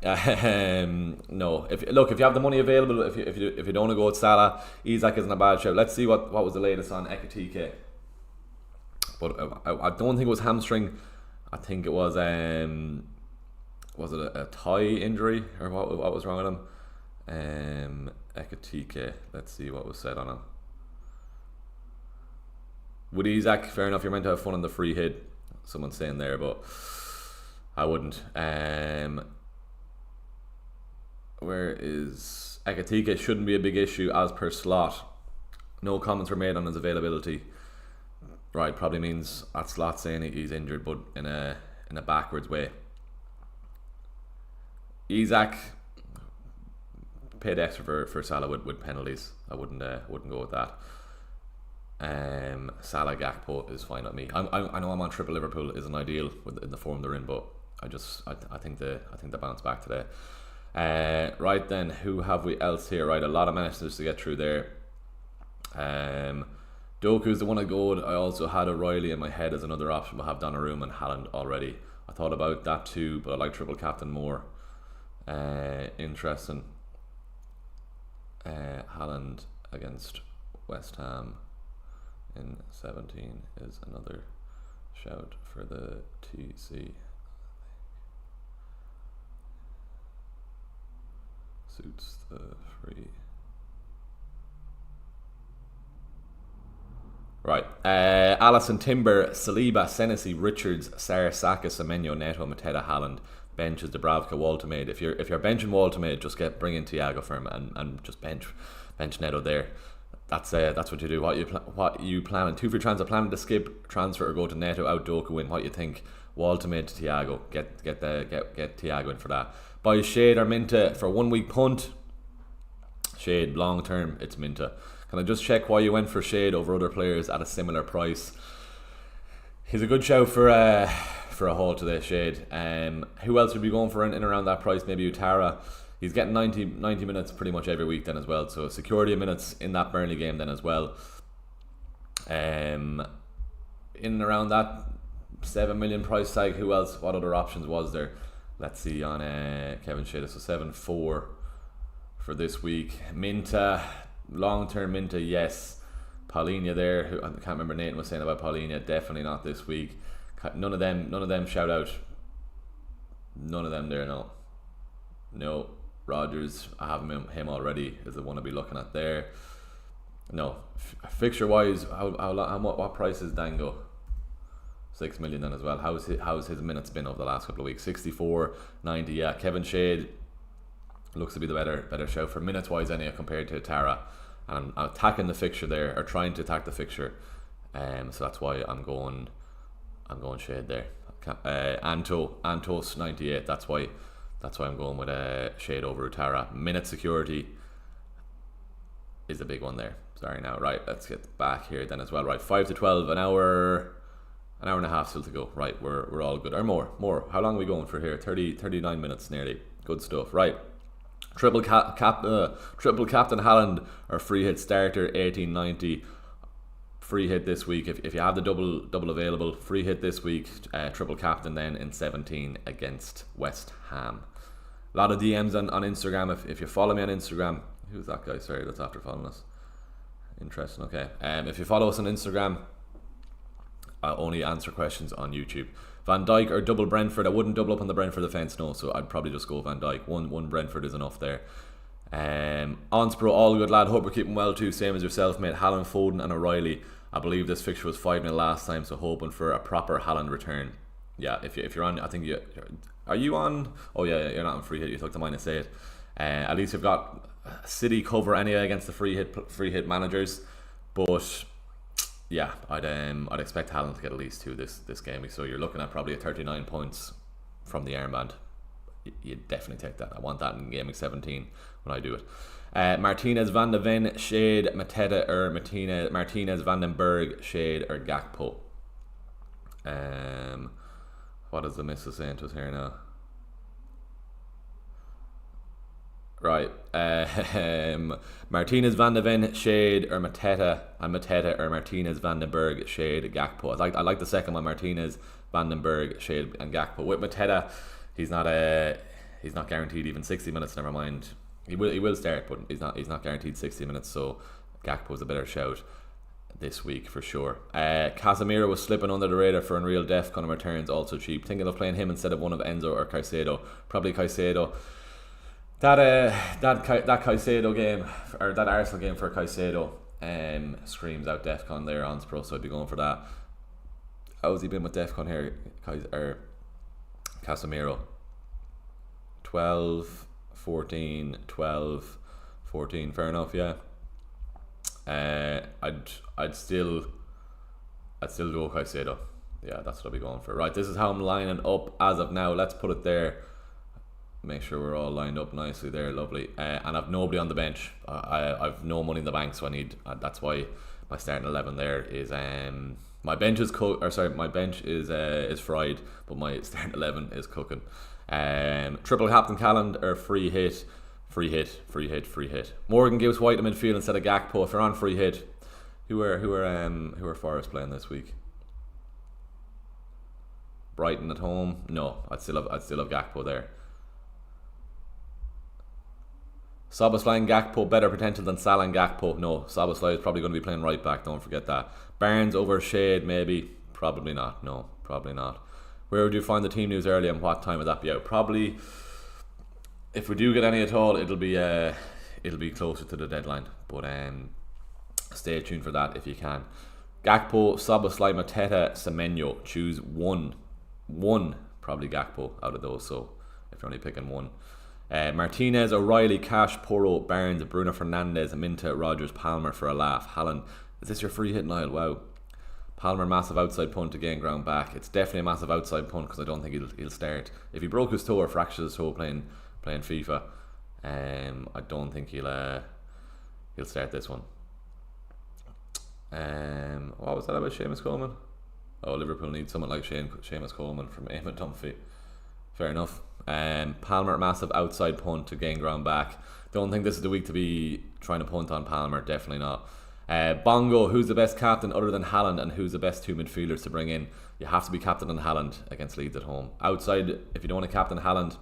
No, if you have the money available, if you don't want to go with Salah, Isak isn't a bad shout. Let's see what was the latest on Ekitike. But I don't think it was hamstring. I think it was it a thigh injury or what was wrong with him? Ekitike. Let's see what was said on him. With Isak, fair enough, you're meant to have fun on the free hit. Someone's saying there, but I wouldn't. Where is Ekitike? Shouldn't be a big issue as per slot. No comments were made on his availability. Right, probably means at slot saying he's injured, but in a backwards way. Isak paid extra for Salah with penalties. I wouldn't go with that. Salah Gakpo is fine with me. I know I'm on triple Liverpool isn't ideal in the form they're in, but I think they bounce back today. Right then, who have we else here? Right, a lot of messages to get through there. Doku's the one I go with. I also had O'Reilly in my head as another option, but have Donnarumma and Haaland already. I thought about that too, but I like triple captain more. Interesting. Haaland against West Ham in 17 is another shout for the TC. Suits the free. Right. Alisson, Timber, Saliba, Senesi, Richards, Sarr, Saka, Semenyo, Neto, Mateta, Haaland. Bench is Dubravka, Waltermaid. If you're benching Waltermaid, just bring in Thiago for him and just bench Neto there. That's what you do. What you planning? 2 free transfer. Planning to skip transfer or go to Neto out Doku in. What you think? Waltermaid to Thiago. Get Thiago in for that. Buy Shade or Minta for 1 week punt. Shade long term. It's Minta. Can I just check why you went for Shade over other players at a similar price? He's a good shout for a haul today, Shade. Who else would be going for in around that price? Maybe Utara. He's getting 90 minutes pretty much every week then as well. So security of minutes in that Burnley game then as well. In and around that 7 million price tag. Who else? What other options was there? Let's see on Kevin Shea. So 7-4 for this week. Minta, long term Minta, yes. Paulinia there. Who I can't remember Nathan was saying about Paulinia. Definitely not this week. None of them shout out. None of them there. No. Rogers, I have him already. Is the one I'll be looking at there. No. Fixture wise, what price is Dango? 6 million then as well. How's his minutes been over the last couple of weeks? 64, 90. Yeah, Kevin Shade looks to be the better shout for minutes wise anyway compared to Tara. And I'm attacking the fixture there, or trying to attack the fixture. So that's why I'm going Shade there. Antos 98. That's why I'm going with Shade over Tara. Minute security is a big one there. Sorry now. Right, let's get back here then as well. Right, 5 to 12, an hour and a half still to go. Right, we're all good. Or more. How long are we going for here? 39 minutes nearly. Good stuff. Right. Triple captain Haaland or free hit starter 1890. Free hit this week if you have the double available. Free hit this week. Triple captain then in 17 against West Ham. A lot of DMs on Instagram. If you follow me on Instagram, who's that guy? Sorry, that's after following us. Interesting. Okay. If you follow us on Instagram, I only answer questions on YouTube. Van Dijk or double Brentford. I wouldn't double up on the Brentford defence, no, so I'd probably just go Van Dijk. One Brentford is enough there. Onspro, all good lad. Hope we're keeping well too. Same as yourself, mate. Haaland, Foden and O'Reilly. I believe this fixture was 5-0 last time, so hoping for a proper Haaland return. Yeah, if you're on, I think are you on? Oh yeah, you're not on free hit. You took the -8. At least you've got City cover anyway against the free hit managers, but. Yeah, I'd expect Haaland to get at least 2 this game. So you're looking at probably a 39 points from the armband. You'd definitely take that. I want that in game week 17 when I do it. Martinez, Van de Ven, Shade, Mateta or Martinez, Van den Berg, Shade or Gakpo. What is the missus saying to us here now? Right, Martinez, Van de Ven, Shade or Mateta, and Mateta or Martinez, Van den Berg, Shade, Gakpo. I like the second one, Martinez, Van den Berg, Shade and Gakpo. With Mateta, he's not guaranteed even 60 minutes. Never mind, he will start, but he's not guaranteed 60 minutes. So Gakpo's a better shout this week for sure. Casemiro was slipping under the radar for Unreal Defcon returns, also cheap. Thinking of playing him instead of one of Enzo or Caicedo. Probably Caicedo. That Caicedo game, or that Arsenal game for Caicedo, screams out Defcon there on Pro, so I'd be going for that. How's he been with Defcon here? Casemiro. 12, 14, 12, 14, fair enough, yeah. I'd still go Caicedo. Yeah, that's what I'll be going for. Right, this is how I'm lining up as of now. Let's put it there. Make sure we're all lined up nicely there, lovely. And I've nobody on the bench. I've no money in the bank, so I need. That's why my starting 11 there is. My bench is my bench is fried, but my starting 11 is cooking. Triple captain Calland or free hit. Morgan gives White in midfield instead of Gakpo. If you're on free hit, who are Forest playing this week? Brighton at home. No, I'd still have Gakpo there. Szoboszlai and Gakpo, better potential than Salah and Gakpo. No, Szoboszlai is probably going to be playing right back, don't forget that. Barnes over Shade, maybe. Probably not. No, probably not. Where would you find the team news early and what time would that be out? Probably, if we do get any at all, it'll be closer to the deadline. But stay tuned for that if you can. Gakpo, Szoboszlai, Mateta, Semenyo. Choose one. Probably Gakpo out of those, so if you're only picking one. Martinez, O'Reilly, Cash, Porro, Barnes, Bruno Fernandes, Minta, Rogers, Palmer for a laugh. Haaland, is this your free hit, Niall? Wow. Palmer, massive outside punt to gain ground back. It's definitely a massive outside punt because I don't think he'll start. If he broke his toe or fractured his toe playing FIFA, I don't think he'll start this one. What was that about Seamus Coleman? Oh, Liverpool needs someone like Seamus Coleman from Eamon Dunphy. Fair enough. Palmer, massive outside punt to gain ground back. Don't think this is the week to be trying to punt on Palmer. Definitely not. Bongo, who's the best captain other than Haaland, and who's the best two midfielders to bring in? You have to be captain on Haaland against Leeds at home. Outside, if you don't want to captain Haaland,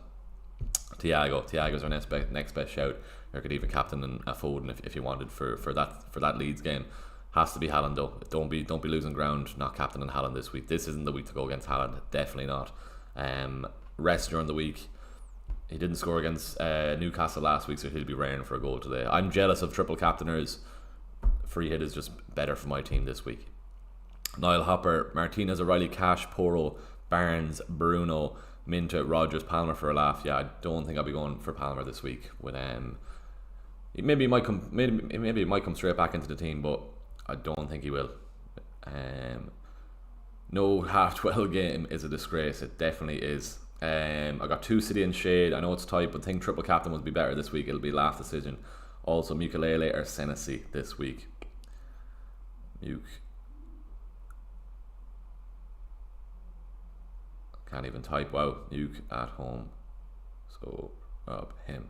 Thiago's our next best shout. Or could even captain a Foden if you wanted for that Leeds game. Has to be Haaland though. Don't be losing ground not captaining Haaland this week. This isn't the week to go against Haaland. Definitely not. Rest during the week. He didn't score against Newcastle last week, so he'll be raring for a goal today. I'm jealous of triple captainers. Free hit is just better for my team this week. Niall Hopper, Martinez, O'Reilly, Cash, Poro, Barnes, Bruno, Minta, Rogers, Palmer for a laugh. Yeah, I don't think I'll be going for Palmer this week. With maybe he might come straight back into the team, but I don't think he will. No half-12 game is a disgrace. It definitely is. I got 2 City and Shade. I know it's tight, but think triple captain would be better this week. It'll be laugh decision. Also, Mukalele or Senesi this week. Can't even type. Wow, Nuke at home. So up him.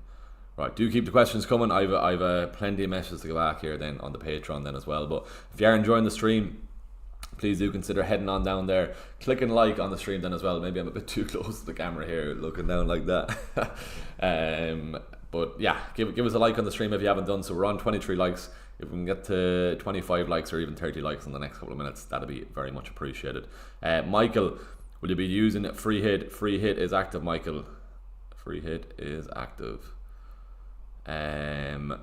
Right, do keep the questions coming. I've plenty of messages to go back here then on the Patreon then as well. But if you are enjoying the stream, please do consider heading on down there, clicking like on the stream then as well. Maybe I'm a bit too close to the camera here, looking down like that. But yeah, give us a like on the stream if you haven't done so. We're on 23 likes. If we can get to 25 likes or even 30 likes in the next couple of minutes, that'll be very much appreciated. Michael, will you be using free hit? Free hit is active, Michael. Free hit is active. Alison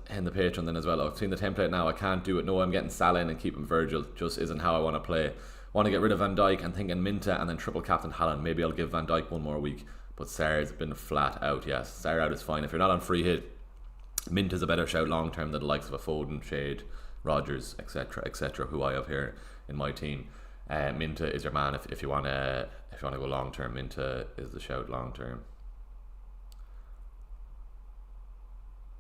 in the Patreon then as well. I've seen the template now. I can't do it. No, I'm getting Salah in and keeping Virgil. Just isn't how I want to play. Want to get rid of Van Dijk and thinking Minta and then triple captain Haaland. Maybe I'll give Van Dijk one more week. But Sarr's been flat out. Yes, Sarr out is fine. If you're not on free hit, Minta's a better shout long term than the likes of a Foden, Shade, Rogers, etc. Who I have here in my team. Minta is your man if you want to go long term. Minta is the shout long term.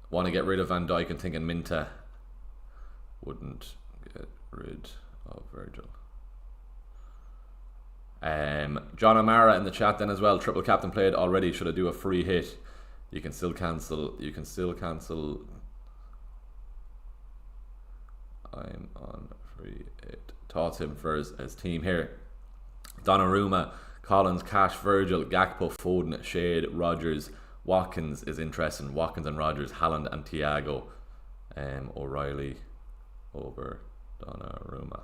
Want to get rid of Van Dijk and thinking Minta. Wouldn't get rid of Virgil. John O'Mara in the chat then as well. Triple captain played already. Should I do a free hit? You can still cancel. I'm on free hit. Taught him for his team here. Donnarumma, Collins, Cash, Virgil, Gakpo, Foden, Shade, Rogers, Watkins is interesting. Watkins and Rogers, Haaland and Thiago. O'Reilly over Donnarumma.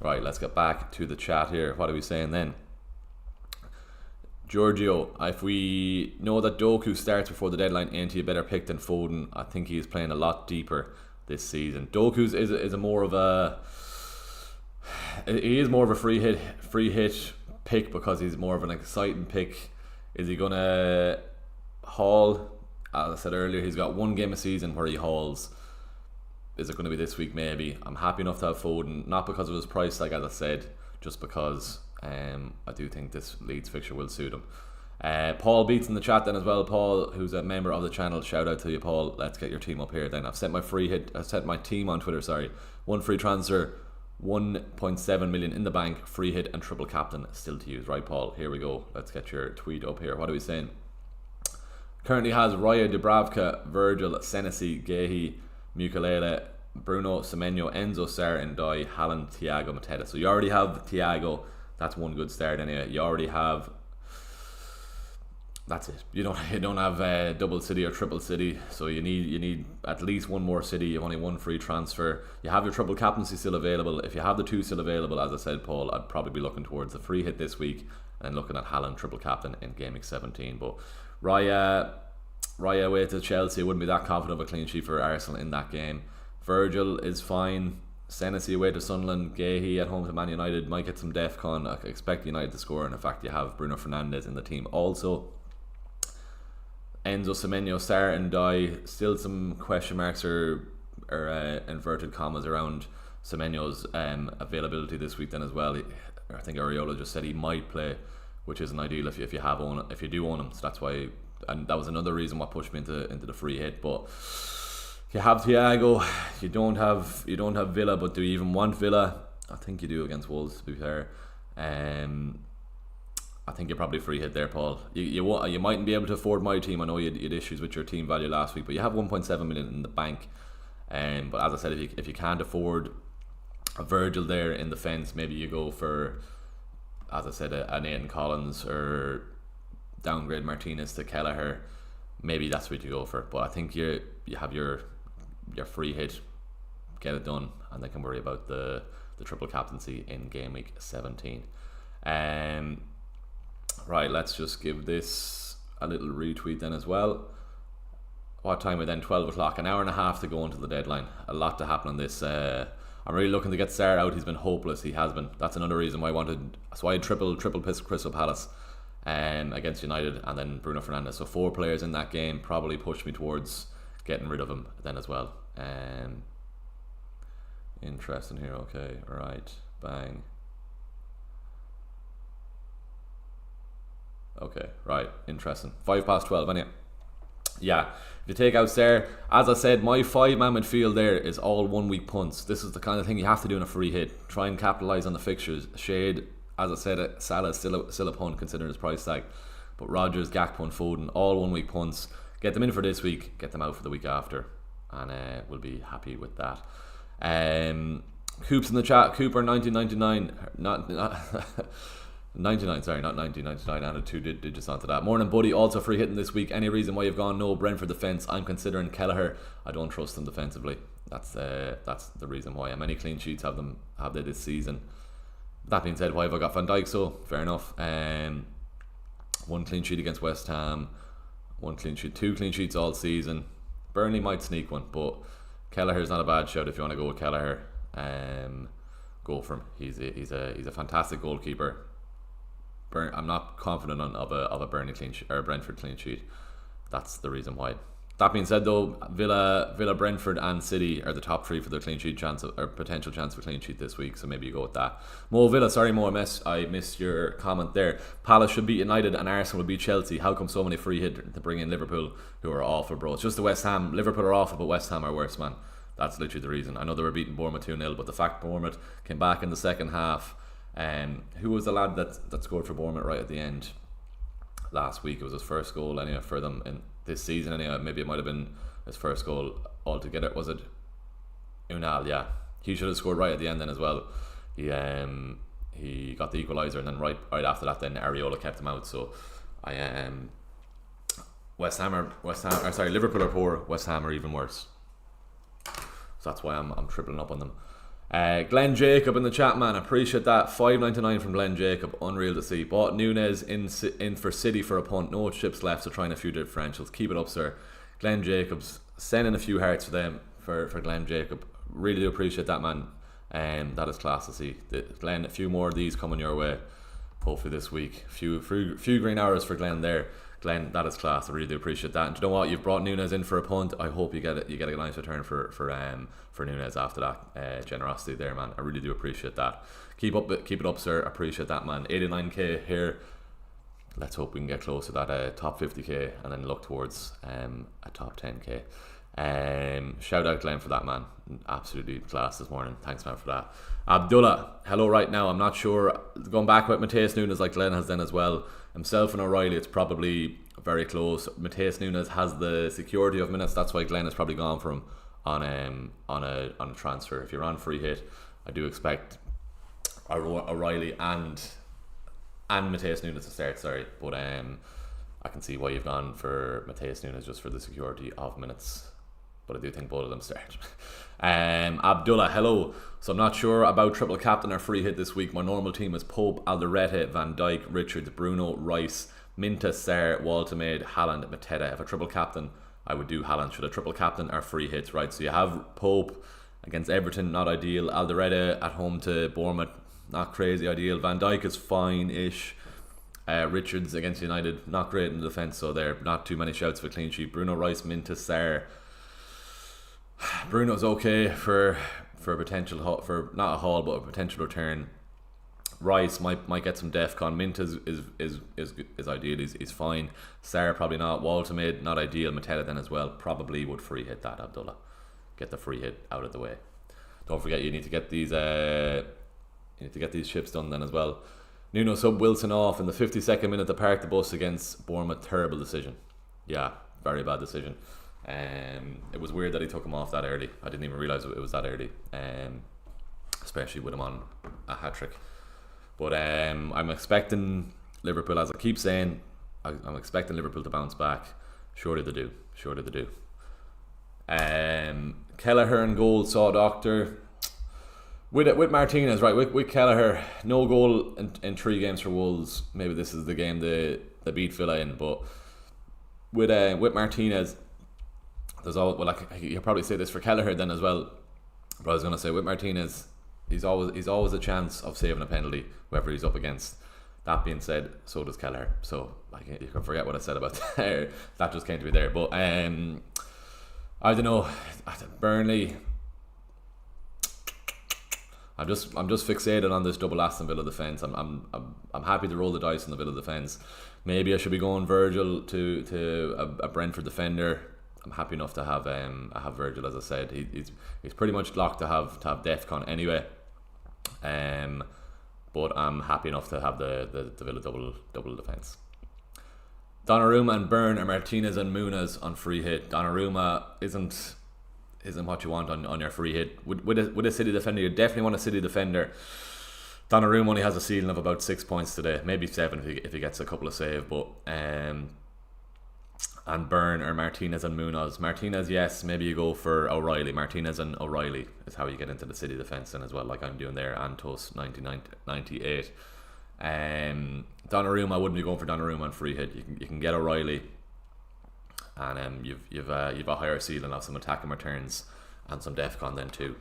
Right, let's get back to the chat here. What are we saying then? Giorgio, if we know that Doku starts before the deadline, ain't he a better pick than Foden? I think he is playing a lot deeper this season. Doku's is a more of a free hit pick because he's more of an exciting pick. Is he gonna haul? As I said earlier, he's got one game a season where he hauls. Is it going to be this week? Maybe. I'm happy enough to have Foden, not because of his price, like as I said, just because I do think this Leeds fixture will suit him. Paul Beats in the chat then as well. Paul, who's a member of the channel, shout out to you, Paul. Let's get your team up here then. I've set my team on Twitter. Sorry, one free transfer, 1.7 million in the bank, free hit and triple captain still to use. Right, Paul? Here we go. Let's get your tweet up here. What are we saying? Currently has Raya, Dubravka, Virgil, Senesi, Gehi, Mukalele, Bruno, Semenyo, Enzo, Sarr, and Dai, Haaland, Thiago, Mateta. So you already have Thiago. That's one good start anyway. You already have. That's it. You don't have double City or triple City. So you need at least one more City. You have only one free transfer. You have your triple captaincy still available. If you have the two still available, as I said, Paul, I'd probably be looking towards the free hit this week and looking at Haaland triple captain in game week 17. But Raya away to Chelsea, wouldn't be that confident of a clean sheet for Arsenal in that game. Virgil is fine. Senesi away to Sunderland. Gehi at home to Man United. Might get some DEFCON. I expect United to score, and in fact you have Bruno Fernandes in the team also. Enzo, Semenyo, Sarr and Dai. Still some question marks or inverted commas around Semenyo's availability this week then as well. I think Areola just said he might play, which isn't ideal if you do own him. So that's why, and that was another reason what pushed me into the free hit. But you have Thiago, you don't have Villa, but do you even want Villa? I think you do against Wolves, to be fair. I think you're probably free hit there, Paul. You mightn't be able to afford my team. I know you had issues with your team value last week, but you have 1.7 million in the bank. But as I said, if you can't afford a Virgil there in the fence, maybe you go for, as I said, a Nathan Collins, or downgrade Martinez to Kelleher. Maybe that's what you go for. But I think you have your free hit, get it done, and then can worry about the triple captaincy in game week 17. Right, let's just give this a little retweet then as well. What time are we then? 12 o'clock. An hour and a half to go until the deadline. A lot to happen on this. I'm really looking to get Sarr out. He's been hopeless. He has been. That's another reason why I had triple Crystal Palace against United, and then Bruno Fernandes. So 4 players in that game probably pushed me towards getting rid of him then as well. Interesting here. Okay, right, bang. Okay, right, interesting. 12 anyway. Yeah, if you take out Sarr, as I said, my 5-man midfield there is all 1 week punts. This is the kind of thing you have to do in a free hit. Try and capitalise on the fixtures. Shade, as I said, Salah is still a punt considering his price tag. But Rodgers, Gakpo and Foden, all 1 week punts. Get them in for this week, get them out for the week after. And we'll be happy with that. Coops in the chat, Cooper 1999, not 99, sorry, not 1999, added 2 digits onto that. Morning buddy, also free hitting this week. Any reason why you've gone no Brentford defence? I'm considering Kelleher. I don't trust them defensively. That's the reason why. How many clean sheets have they this season? That being said, why have I got Van Dijk? So fair enough. 1 clean sheet against West Ham, 1 clean sheet, 2 clean sheets all season. Burnley might sneak one, but Kelleher's not a bad shout if you want to go with Kelleher. Go for him. He's a fantastic goalkeeper. I'm not confident of a Burnley clean sheet or a Brentford clean sheet. That's the reason why. That being said, though, Villa, Brentford, and City are the top 3 for their clean sheet chance or potential chance for clean sheet this week. So maybe you go with that. Mo Villa, sorry Mo, I missed your comment there. Palace should beat United and Arsenal will beat Chelsea. How come so many free hit to bring in Liverpool, who are awful, bro? It's just the West Ham. Liverpool are awful, but West Ham are worse, man. That's literally the reason. I know they were beating Bournemouth 2-0, but the fact Bournemouth came back in the second half. Who was the lad that scored for Bournemouth right at the end last week? It was his first goal anyway for them in this season anyway. Maybe it might have been his first goal altogether. Was it Unal? Yeah, he should have scored right at the end then as well. He got the equaliser, and then right after that then Areola kept him out. So Liverpool are poor, West Ham are even worse. So that's why I'm tripling up on them. Glenn Jacob in the chat, man, appreciate that. $5.99 from Glenn Jacob, unreal to see. Bought Nunez in for City for a punt, no chips left, so trying a few differentials. Keep it up, sir. Glenn Jacobs, sending a few hearts for them for Glenn Jacob. Really do appreciate that, man. That is class to see. Glenn, a few more of these coming your way, hopefully this week. Few green arrows for Glenn there. Glenn, that is class. I really do appreciate that. And do you know what? You've brought Nunez in for a punt. I hope you get a nice return for Nunez after that. Generosity there, man. I really do appreciate that. Keep it up, sir. Appreciate that, man. 89k here. Let's hope we can get close to that top 50k and then look towards a top 10k. Shout out Glenn for that, man. Absolutely class this morning. Thanks, man, for that. Abdullah, hello right now. I'm not sure. Going back with Matheus Nunes like Glenn has done as well. Himself and O'Reilly, it's probably very close. Matheus Nunes has the security of minutes. That's why Glenn has probably gone for him on a transfer. If you're on free hit, I do expect O'Reilly and Matheus Nunes to start. Sorry, but I can see why you've gone for Matheus Nunes just for the security of minutes. But I do think both of them start. Abdullah, hello. So I'm not sure about triple captain or free hit this week. My normal team is Pope, Alderete, Van Dijk, Richards, Bruno, Rice, Minta, Sarr, Waltermaid, Haaland, Mateta. If a triple captain, I would do Haaland. Should a triple captain or free hits, right? So you have Pope against Everton, not ideal. Alderete at home to Bournemouth, not crazy ideal. Van Dijk is fine-ish. Richards against United, not great in the defence, so there not too many shouts for clean sheet. Bruno, Rice, Minta, Sarr. Bruno's okay for a potential for not a haul but a potential return. Rice might get some defcon. Mint is ideal. He's fine. Sarr probably not. Waltermaid not ideal. Mateta then as well. Probably would free hit that. Abdullah, get the free hit out of the way. Don't forget you need to get these ships done then as well. Nuno sub Wilson off in the 52nd minute to park the bus against Bournemouth. Terrible decision. Yeah, very bad decision. It was weird that he took him off that early. I didn't even realise it was that early. Especially with him on a hat-trick. But I'm expecting Liverpool, as I keep saying, I'm expecting Liverpool to bounce back. Surely they do. Kelleher in goal, saw doctor. With Martinez, right, with Kelleher, no goal in 3 games for Wolves. Maybe this is the game they beat Villa in, but with Martinez, there's all, well, you'll probably say this for Kelleher then as well, but I was going to say with Martinez, he's always a chance of saving a penalty, whoever he's up against. That being said, so does Kelleher. So you can forget what I said about that. That just came to be there. But I don't know, Burnley. I'm just fixated on this double Aston Villa defence. I'm happy to roll the dice on the Villa defence. Maybe I should be going Virgil to a Brentford defender. I'm happy enough to have Virgil, as I said. He's pretty much locked to have Defcon anyway. But I'm happy enough to have the Villa double defence. Donnarumma and Byrne or Martinez and Muniz on free hit. Donnarumma isn't what you want on your free hit. With a City defender, you definitely want a City defender. Donnarumma only has a ceiling of about 6 points today, maybe 7 if he gets a couple of saves. But and Byrne or Martinez and Muniz. Martinez, yes, maybe you go for O'Reilly. Martinez and O'Reilly is how you get into the City defence then as well, like I'm doing there. Antos 98. Donnarumma, I wouldn't be going for Donnarumma on free hit. You can get O'Reilly, and you've a higher ceiling of some attacking returns and some Defcon then too.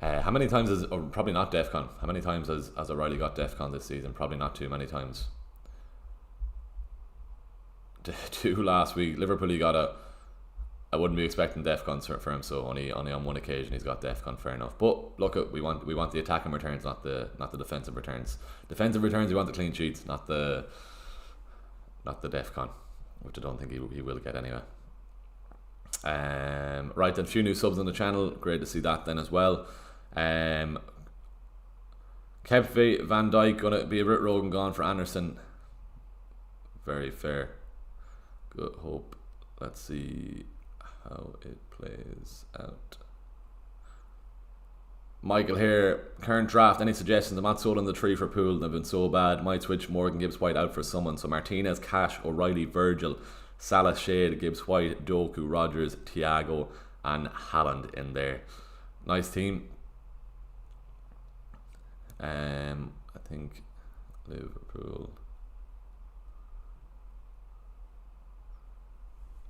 How many times has, or probably not Defcon, how many times has O'Reilly got Defcon this season? Probably not too many times. 2 last week. Liverpool, he got I wouldn't be expecting Defcon for him, so only on 1 occasion he's got Defcon, fair enough. But look, we want the attacking returns, not the defensive returns. Defensive returns, we want the clean sheets, not the Defcon, which I don't think he will get anyway. Right then, a few new subs on the channel, great to see that then as well. Kepve, Van Dijk gonna be a bit rogue and gone for Anderson. Very fair. Good hope. Let's see how it plays out. Michael here. Current draft. Any suggestions? I'm not sold on the 3 for Pool. They've been so bad. Might switch Morgan Gibbs White out for someone. So Martinez, Cash, O'Reilly, Virgil, Salah, Shade, Gibbs White, Doku, Rodgers, Thiago, and Haaland in there. Nice team. I think Liverpool.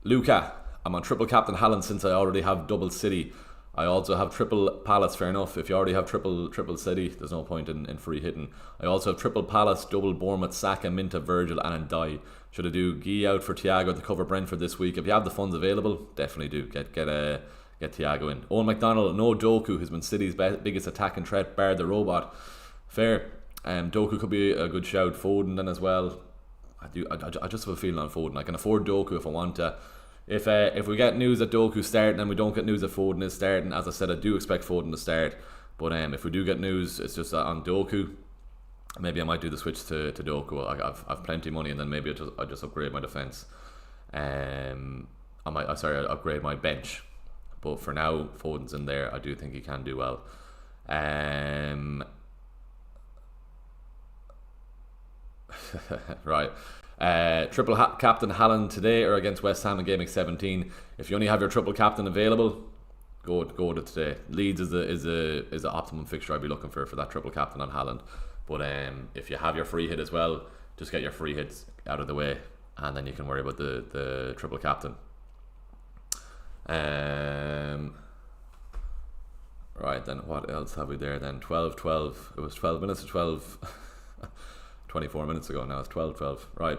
Luca, I'm on triple captain Haaland since I already have double City. I also have triple Palace, fair enough. If you already have triple City, there's no point in free hitting. I also have triple Palace, double Bournemouth, Saka, Minta, Virgil, and Ndai. Should I do Guy out for Thiago to cover Brentford this week? If you have the funds available, definitely do. Get Thiago in. Owen McDonald, no Doku, who's been City's biggest attacking threat, bar the robot. Fair. Doku could be a good shout. Foden then as well. I just have a feeling on Foden. I can afford Doku if I want to. If we get news that Doku's starting and we don't get news that Foden is starting, as I said, I do expect Foden to start. But if we do get news, it's just on Doku. Maybe I might do the switch to Doku. I've plenty of money, and then maybe I just upgrade my defence. I'll upgrade my bench. But for now, Foden's in there. I do think he can do well. Right. Triple captain Haaland today or against West Ham in Game Week 17. If you only have your triple captain available, go to today. Leeds is the optimum fixture I'd be looking for that triple captain on Haaland. But if you have your free hit as well, just get your free hits out of the way, and then you can worry about the triple captain. Right then, what else have we there then? 12. It was 12 minutes to 12. 24 minutes ago. Now it's 12. Right.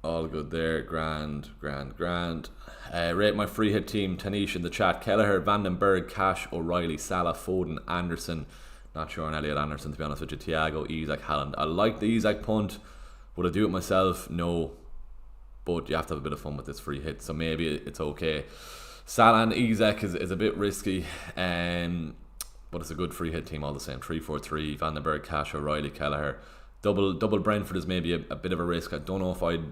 All good there. Grand. Rate my free hit team. Tanish in the chat. Kelleher, Vandenberg, Cash, O'Reilly, Salah, Foden, Anderson. Not sure on Elliot Anderson, to be honest with you. Thiago, Isak, Haaland. I like the Isak punt. Would I do it myself? No. But you have to have a bit of fun with this free hit, so maybe it's okay. Salah and Isak is a bit risky. But it's a good free hit team all the same. 3-4-3, Van den Berg, Cash, O'Reilly, Kelleher. Double Brentford is maybe a bit of a risk. I don't know if I'd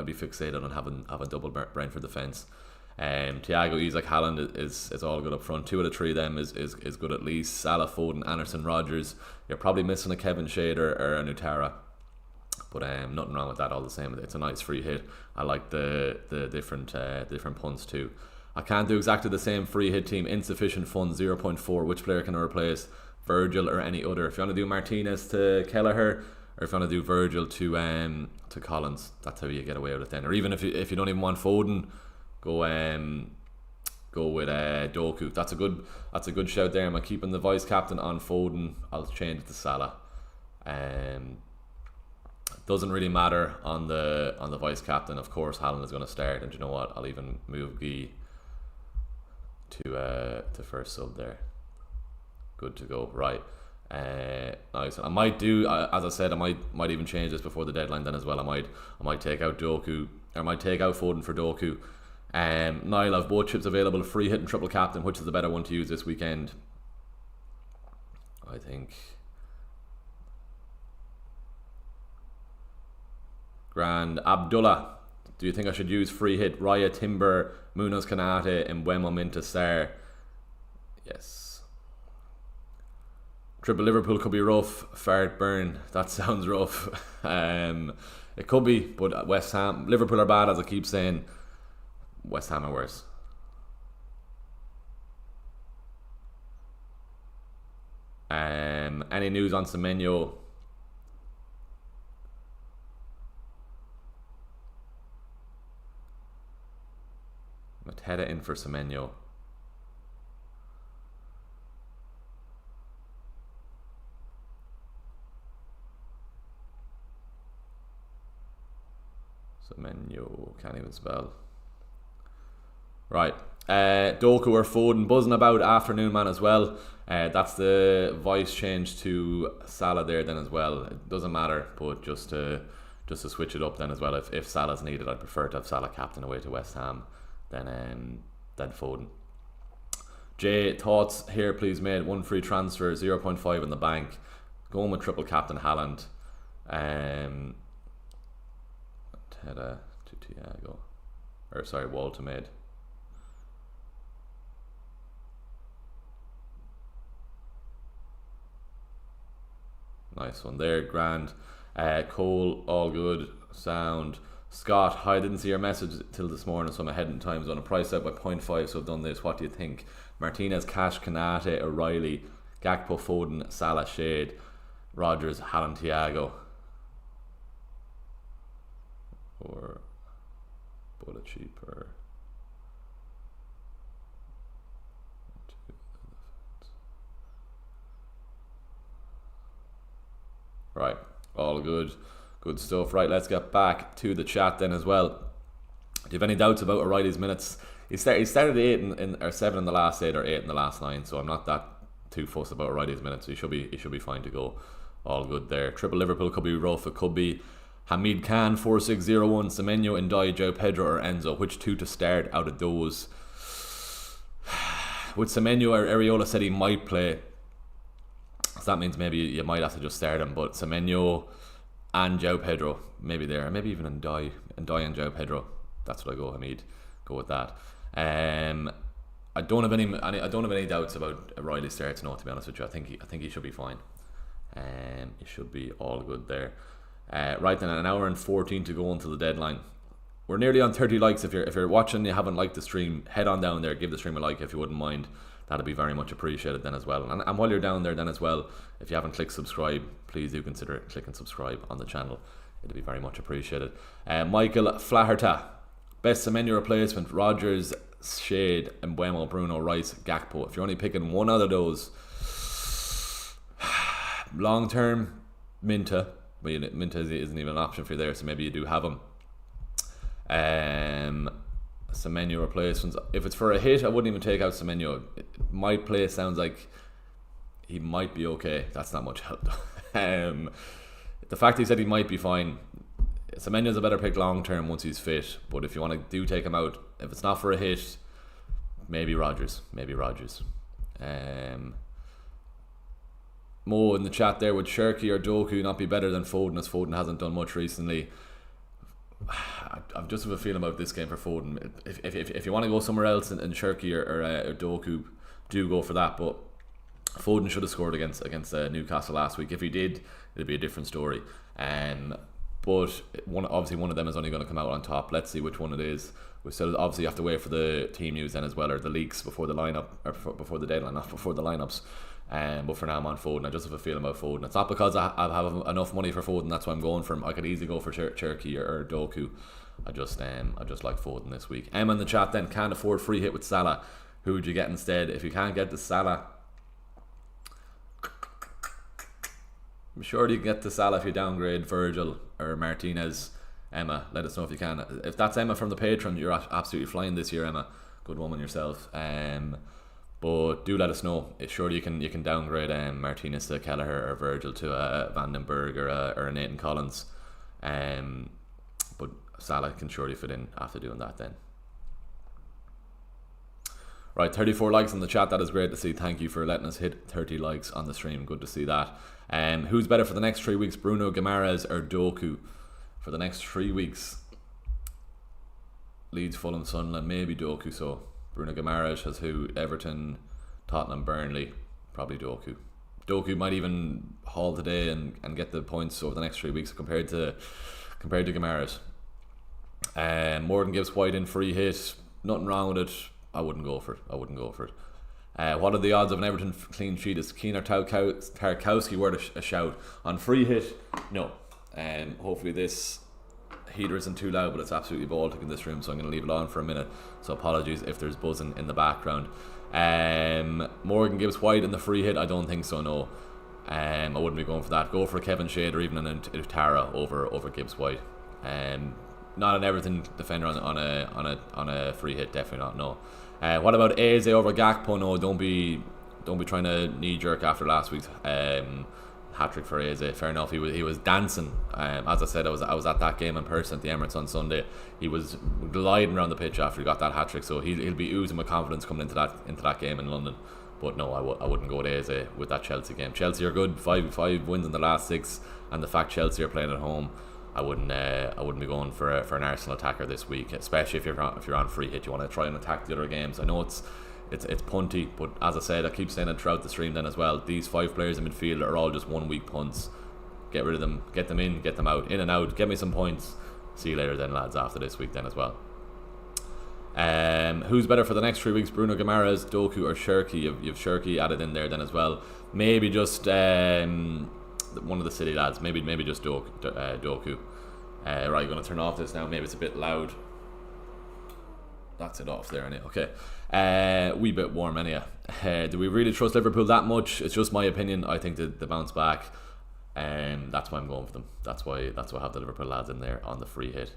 be fixated on having double Brentford defence. Thiago, Isak, Haaland is all good up front. 2 out of 3 of them is good at least. Salah, Foden, Anderson, Rodgers. You're probably missing a Kevin Shade or a Nutara, but nothing wrong with that all the same. It's a nice free hit. I like the different punts too. I can't do exactly the same free hit team. Insufficient funds, 0.4. Which player can I replace? Virgil or any other? If you want to do Martinez to Kelleher, or if you want to do Virgil to Collins, that's how you get away with it then. Or even if you don't even want Foden, go with Doku. That's a good shout there. Am I keeping the vice captain on Foden? I'll change it to Salah. Doesn't really matter on the vice captain. Of course, Haaland is going to start, and you know what? I'll even move Guy to first sub there. Good to go. Right. Nice. I might do, as I said, I might even change this before the deadline then as well. I might take out Doku, or I might take out Foden for Doku. Niall, I've both chips available, free hit and triple captain. Which is the better one to use this weekend? I think Grand Abdullah, do you think I should use free hit Raya, Timber, Munoz, Kanate, and Mbeumo, Minta, Sar? Yes. Triple Liverpool could be rough. Fart burn. That sounds rough. It could be, but West Ham, Liverpool are bad, as I keep saying. West Ham are worse. Any news on Semenyo? Mateta in for Semenyo. Semenyo, can't even spell. Right, Doku or Foden buzzing about afternoon man as well. That's the voice change to Salah there then as well. It doesn't matter, but just to switch it up then as well. If Salah's needed, I'd prefer to have Salah captain away to West Ham than Foden. Jay, thoughts here please mate. 1 free transfer, 0.5 in the bank. Going with triple captain Haaland. Teta to Thiago, or sorry, Walter made. Nice one there, grand. Cole, all good, sound. Scott, hi, I didn't see your message till this morning, so I'm ahead in time zone. A price out by 0.5, so I've done this. What do you think? Martinez, Cash, Kanate, O'Reilly, Gakpo, Foden, Salah, Shade, Rodgers, Haaland, Thiago. Or bullet cheaper. Right, all good stuff. Right, let's get back to the chat then as well. Do you have any doubts about O'Reilly's minutes? He started 8 or 7 in the last 8 or 8 in the last 9, so I'm not that too fussed about O'Reilly's minutes. He should be fine to go. All good there. Triple Liverpool could be rough. It could be Hamid Khan, 4601, Semenyo, Ndai, Joe Pedro or Enzo. Which 2 to start out of those? With Semenyo, Areola said he might play, so that means maybe you might have to just start him. But Semenyo and Joe Pedro, maybe there, maybe even Ndai and Joe Pedro. That's what I go. Hamid, go with that. I don't have any doubts about O'Reilly starts. No, to be honest with you, I think he should be fine. He should be all good there. Right then, an hour and 14 to go until the deadline. We're nearly on 30 likes. If you're watching and you haven't liked the stream, head on down there, give the stream a like if you wouldn't mind. That'd be very much appreciated then as well. And while you're down there then as well, if you haven't clicked subscribe, please do consider clicking subscribe on the channel. It'd be very much appreciated. Michael Flaherty, best Semenyo replacement: Rodgers, Shade, Mbeumo, Bruno, Rice, Gakpo. If you're only picking one out of those, long term, Minta. Well, Minta isn't even an option for you there, so maybe you do have him. Semenyo replacements. If it's for a hit, I wouldn't even take out Semenyo. My play sounds like he might be okay. That's not much help. The fact he said he might be fine. Semenyo's a better pick long term once he's fit. But if you want to take him out, if it's not for a hit, maybe Rodgers. Mo in the chat there, would Cherky or Doku not be better than Foden, as Foden hasn't done much recently? I've just have a feeling about this game for Foden. If you want to go somewhere else in Cherky or Doku, do go for that. But Foden should have scored against Newcastle last week. If he did, it'd be a different story. But obviously one of them is only going to come out on top. Let's see which one it is. We still obviously have to wait for the team news then as well, or the leaks before the lineup, or before the deadline, not before the lineups. But for now I'm on Foden. I just have a feeling about Foden. It's not because I have enough money for Foden, that's why I'm going for him. I could easily go for Cherky or Doku. I just like Foden this week. Emma in the chat then, can't afford free hit with Salah. Who would you get instead? If you can't get the Salah, I'm sure you can get to Salah if you downgrade Virgil or Martinez. Emma, let us know if you can. If that's Emma from the Patreon, you're absolutely flying this year, Emma. Good woman yourself. But do let us know. Surely you can downgrade Martinez to Kelleher or Virgil to Van den Berg or a Nathan Collins. But Salah can surely fit in after doing that then. Right, 34 likes in the chat. That is great to see. Thank you for letting us hit 30 likes on the stream. Good to see that. Who's better for the next 3 weeks, Bruno Guimaraes or Doku? For the next 3 weeks, Leeds, Fulham, Sunderland, maybe Doku. So Bruno Guimaraes has who? Everton, Tottenham, Burnley. Probably Doku. Doku might even haul today and get the points over the next 3 weeks compared to Guimaraes. Morgan gives White in free hit. Nothing wrong with it. I wouldn't go for it. What are the odds of an Everton clean sheet? Is Keane or Tarkowski worth a shout? On free hit, no. Hopefully this heater isn't too loud, but it's absolutely Baltic in this room, so I'm going to leave it on for a minute. So apologies if there's buzzing in the background. Morgan gives White in the free hit. I don't think so, no. I wouldn't be going for that. Go for Kevin Shade or even an Utara over Gibbs White. Not an Everton defender on a free hit, definitely not, no. What about Eze over Gakpo? No, don't be trying to knee jerk after last week's hat-trick for Eze. Fair enough, he was dancing. As I said, I was at that game in person at the Emirates on Sunday. He was gliding around the pitch after he got that hat-trick, so he'll be oozing with confidence coming into that game in London. But no, I wouldn't go to Eze with that Chelsea game. Chelsea are good, 5 wins in the last 6, and the fact Chelsea are playing at home, I wouldn't be going for an Arsenal attacker this week, especially if you're on free hit. You want to try and attack the other games. I know it's punty, but as I said, I keep saying it throughout the stream then as well. These 5 players in midfield are all just 1 week punts. Get rid of them, get them in, get them out, in and out. Get me some points. See you later then, lads, after this week then as well. Who's better for the next 3 weeks? Bruno Guimaraes, Doku or Cherky? You've Cherky added in there then as well. Maybe just one of the City lads. Maybe just Doku. Right, I'm going to turn off this now. Maybe it's a bit loud. That's it off there anyway. Okay. Wee bit warm anyhow. Do we really trust Liverpool that much? It's just my opinion. I think that they bounce back. That's why I'm going for them. That's why I have the Liverpool lads in there on the free hit.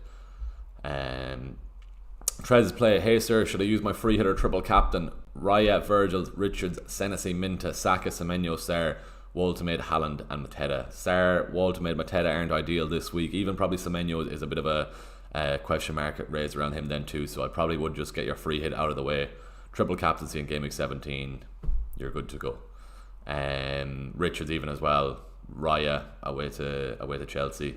Trez play. Hey sir, should I use my free hit or triple captain? Raya, Virgil, Richards, Senesi, Minta, Saka, Semenyo, Sarr, Waltermaid, Haaland and Mateta. Sarr, Waltermaid, Mateta aren't ideal this week. Even probably Semenyo is a bit of a question mark raised around him then too. So I probably would just get your free hit out of the way. Triple captaincy in game week 17. You're good to go. Richards even as well. Raya away to Chelsea.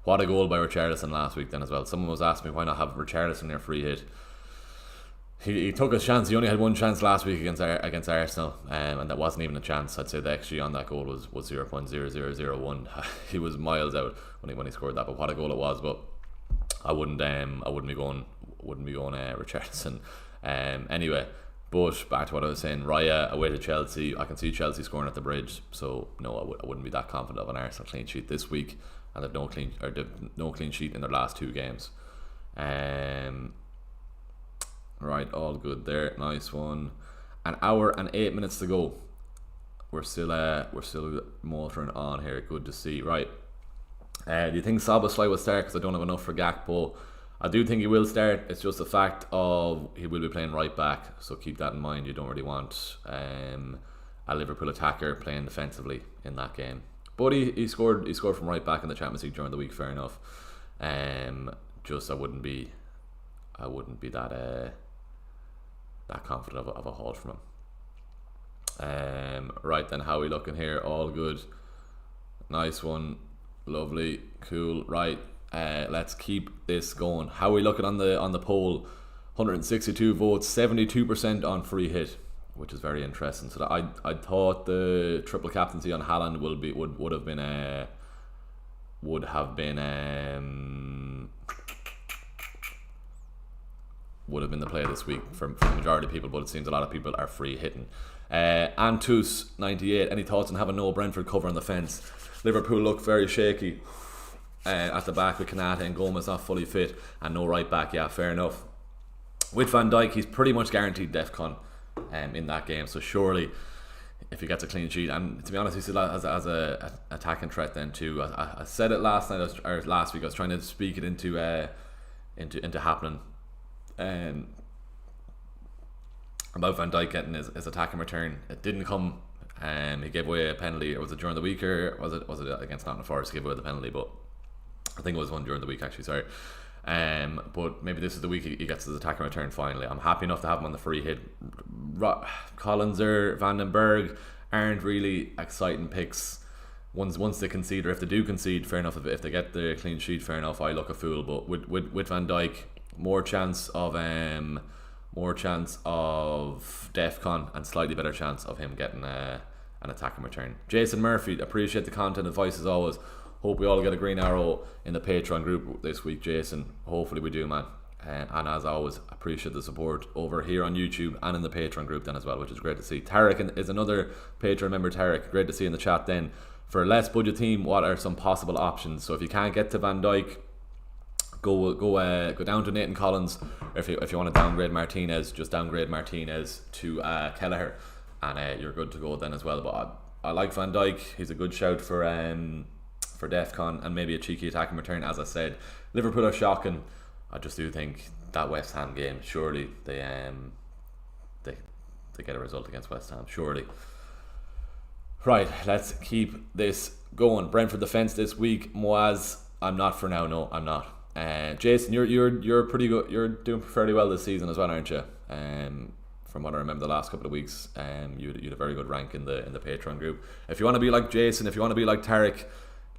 What a goal by Richarlison last week then as well. Someone was asking me why not have Richarlison in their free hit. He took his chance. He only had 1 chance last week against Arsenal, and that wasn't even a chance. I'd say the XG on that goal was 0.0001. He was miles out when he scored that. But what a goal it was. But I wouldn't be going Richarlison. Anyway, but back to what I was saying. Raya away to Chelsea. I can see Chelsea scoring at the Bridge. So no, I wouldn't be that confident of an Arsenal clean sheet this week. And they've no clean sheet in their last 2 games. Right, all good there. Nice one. An hour and 8 minutes to go. We're still motoring on here. Good to see. Right. Do you think Szoboszlai will start? Because I don't have enough for Gakpo. I do think he will start. It's just the fact of he will be playing right back. So keep that in mind. You don't really want a Liverpool attacker playing defensively in that game. But he scored from right back in the Champions League during the week. Fair enough. Just I wouldn't be that confident of a haul from Right then, how we looking here? All good. Nice one. Lovely. Cool. Right. Let's keep this going. How are we looking on the poll? 162 votes, 72% on free hit, which is very interesting. So that I thought the triple captaincy on Haaland would have been the play this week for the majority of people, but it seems a lot of people are free hitting. Antus 98. Any thoughts on having no Brentford cover on the fence? Liverpool look very shaky at the back with Kanata and Gomez not fully fit and no right back. Yeah, fair enough. With Van Dijk, he's pretty much guaranteed DEFCON in that game. So surely, if he gets a clean sheet, and to be honest, he still has a attacking threat then too. I said it last week. I was trying to speak it into happening. About Van Dijk getting his attacking return. It didn't come. He gave away a penalty, or was it during the week, or was it against Nottingham Forest? He gave away the penalty, but I think it was one during the week actually. Sorry. But maybe this is the week he gets his attacking return finally. I'm happy enough to have him on the free hit. Collins or Vandenberg aren't really exciting picks. Once they concede, or if they do concede, fair enough. If they get the clean sheet, fair enough. I look a fool. But with Van Dijk, more chance of DEFCON and slightly better chance of him getting an attacking return. Jason Murphy, appreciate the content advice as always. Hope we all get a green arrow in the Patreon group this week, Jason. Hopefully we do, man. And as always, appreciate the support over here on YouTube and in the Patreon group then as well, which is great to see. Tarek is another Patreon member. Tarek, great to see in the chat then. For a less budget team, what are some possible options? So if you can't get to Van Dijk, go down to Nathan Collins. Or if you want to downgrade Martinez, just downgrade Martinez to Kelleher, and you're good to go then as well. But I like Van Dijk. He's a good shout for DEFCON and maybe a cheeky attacking return. As I said, Liverpool are shocking. I just do think that West Ham game, surely they get a result against West Ham, surely. Right, let's keep this going. Brentford defence this week. Moaz, I'm not for now. No, I'm not. Jason, you're pretty good. You're doing fairly well this season as well, aren't you? From what I remember the last couple of weeks, you had a very good rank in the Patreon group. If you want to be like Jason, if you want to be like Tarek,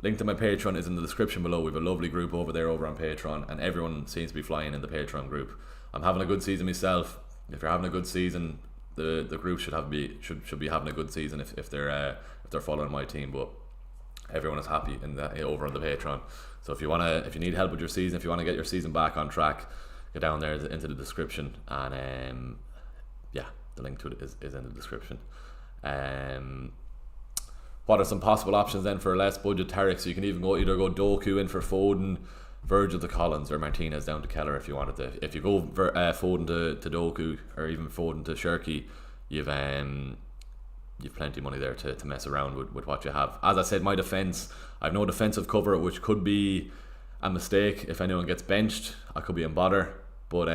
link to my Patreon is in the description below. We have a lovely group over there over on Patreon, and everyone seems to be flying in the Patreon group. I'm having a good season myself. If you're having a good season, the group should be having a good season if they're following my team. But everyone is happy over on the Patreon. So if you need help with your season, if you want to get your season back on track, go down there into the description, and the link to it is in the description. What are some possible options then for a less budget Tarek? So you can either go Doku in for Foden, Virgil to Collins, or Martinez down to Keller if you wanted to. If you go Foden to Doku, or even Foden to Shirky, you've plenty of money there to mess around with what you have. As I said, my defence, I have no defensive cover, which could be a mistake. If anyone gets benched, I could be in bother. But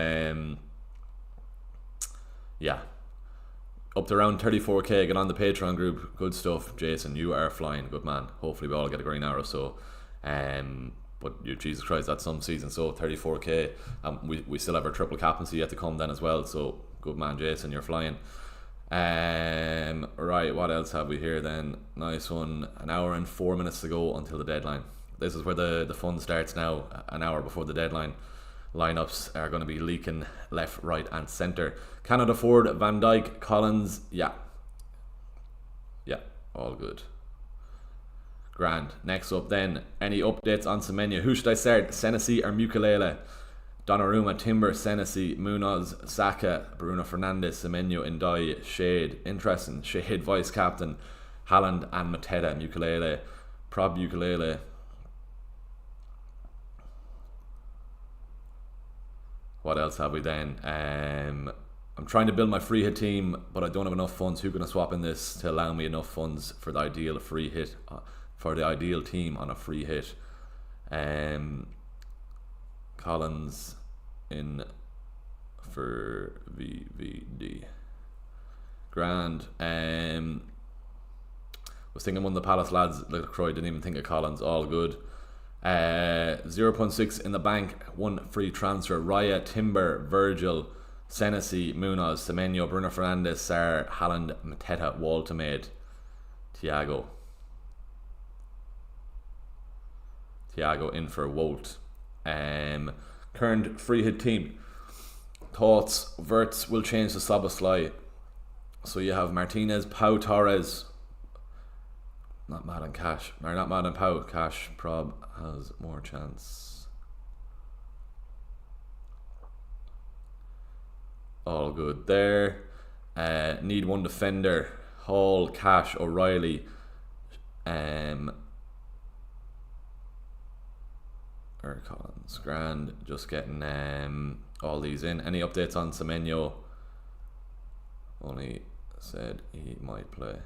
up to around 34k, get on the Patreon group. Good stuff, Jason. You are flying, good man. Hopefully we all get a green arrow. So, but Jesus Christ, that's some season. So 34k, we still have our triple captaincy yet to come then as well. So good man, Jason, you're flying. Right, what else have we here then? Nice one. An hour and 4 minutes to go until the deadline. This is where the fun starts now. An hour before the deadline. Lineups are going to be leaking left, right and centre. Cannot afford Van Dijk, Collins. Yeah, all good. Grand. Next up then, any updates on Semenyo? Who should I start? Senesi or Mukalele? Donnarumma, Timber, Senesi, Munoz, Saka, Bruno Fernandes, Semenyo, Ndiaye, Shade. Interesting. Shade vice captain. Haaland and Mateta. Mukalele. Prob Mukalele. What else have we then? I'm trying to build my free hit team, but I don't have enough funds. Who can I swap in this to allow me enough funds for the ideal free hit, for the ideal team on a free hit? Collins in for VVD. Grand. Was thinking one of the Palace lads, Croy, didn't even think of Collins. All good. 0.6 in the bank, one free transfer. Raya, Timber, Virgil, Senesi, Munoz, Semenyo, Bruno Fernandes, Sarr, Haaland, Mateta, Waltemade, Thiago in for Wout. Current free hit team. Thoughts? Wirtz will change the Szoboszlai. So you have Martinez, Pau, Torres. Not Mad and Cash. Or not Mad and Pau. Cash, Prob has more chance. All good there. Need one defender. Hall, Cash, O'Reilly. Collins, grand. Just getting all these in. Any updates on Semenyo? Only said he might play.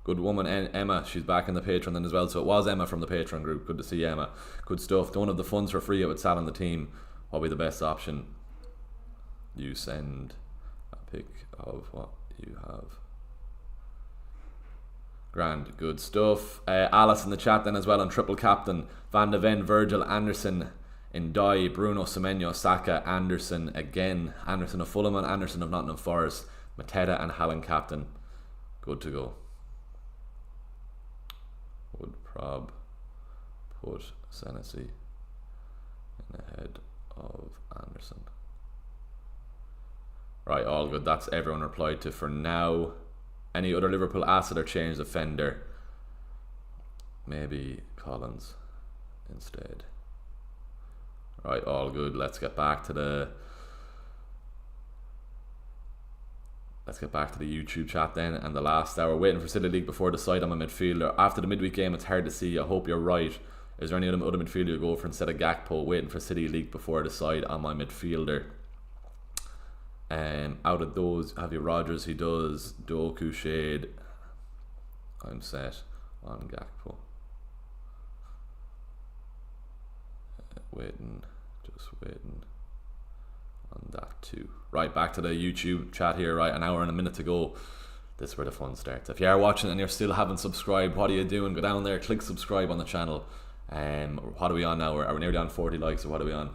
Good woman, Emma. She's back in the Patreon then as well. So it was Emma from the Patreon group. Good to see Emma. Good stuff. Don't have the funds for free with Sal on the team. What will be the best option? You send a pic of what you have. Grand, good stuff. Alice in the chat then as well on triple captain. Van de Ven, Virgil, Anderson, Ndai, Bruno, Semenyo, Saka, Anderson again. Anderson of Fulham and Anderson of Nottingham Forest. Mateta and Haaland captain. Good to go. Would Prob put Senesi in ahead of Anderson? Right, all good. That's everyone replied to for now. Any other Liverpool asset or change defender? Maybe Collins instead. Right, all good. Let's get back to the YouTube chat then, and the last hour. Waiting for City League before decide on my midfielder. After the midweek game, it's hard to see. I hope you're right. Is there any other midfielder you go for instead of Gakpo? Waiting for City League before decide on my midfielder. Out of those, have you Rodgers? He does. Doku, Shade. I'm set on Gakpo. Just waiting on that too. Right, back to the YouTube chat here. Right, an hour and a minute to go. This is where the fun starts. If you are watching and you still haven't subscribed, what are you doing? Go down there, click subscribe on the channel. What are we on now? Are we nearly on 40 likes, or what are we on?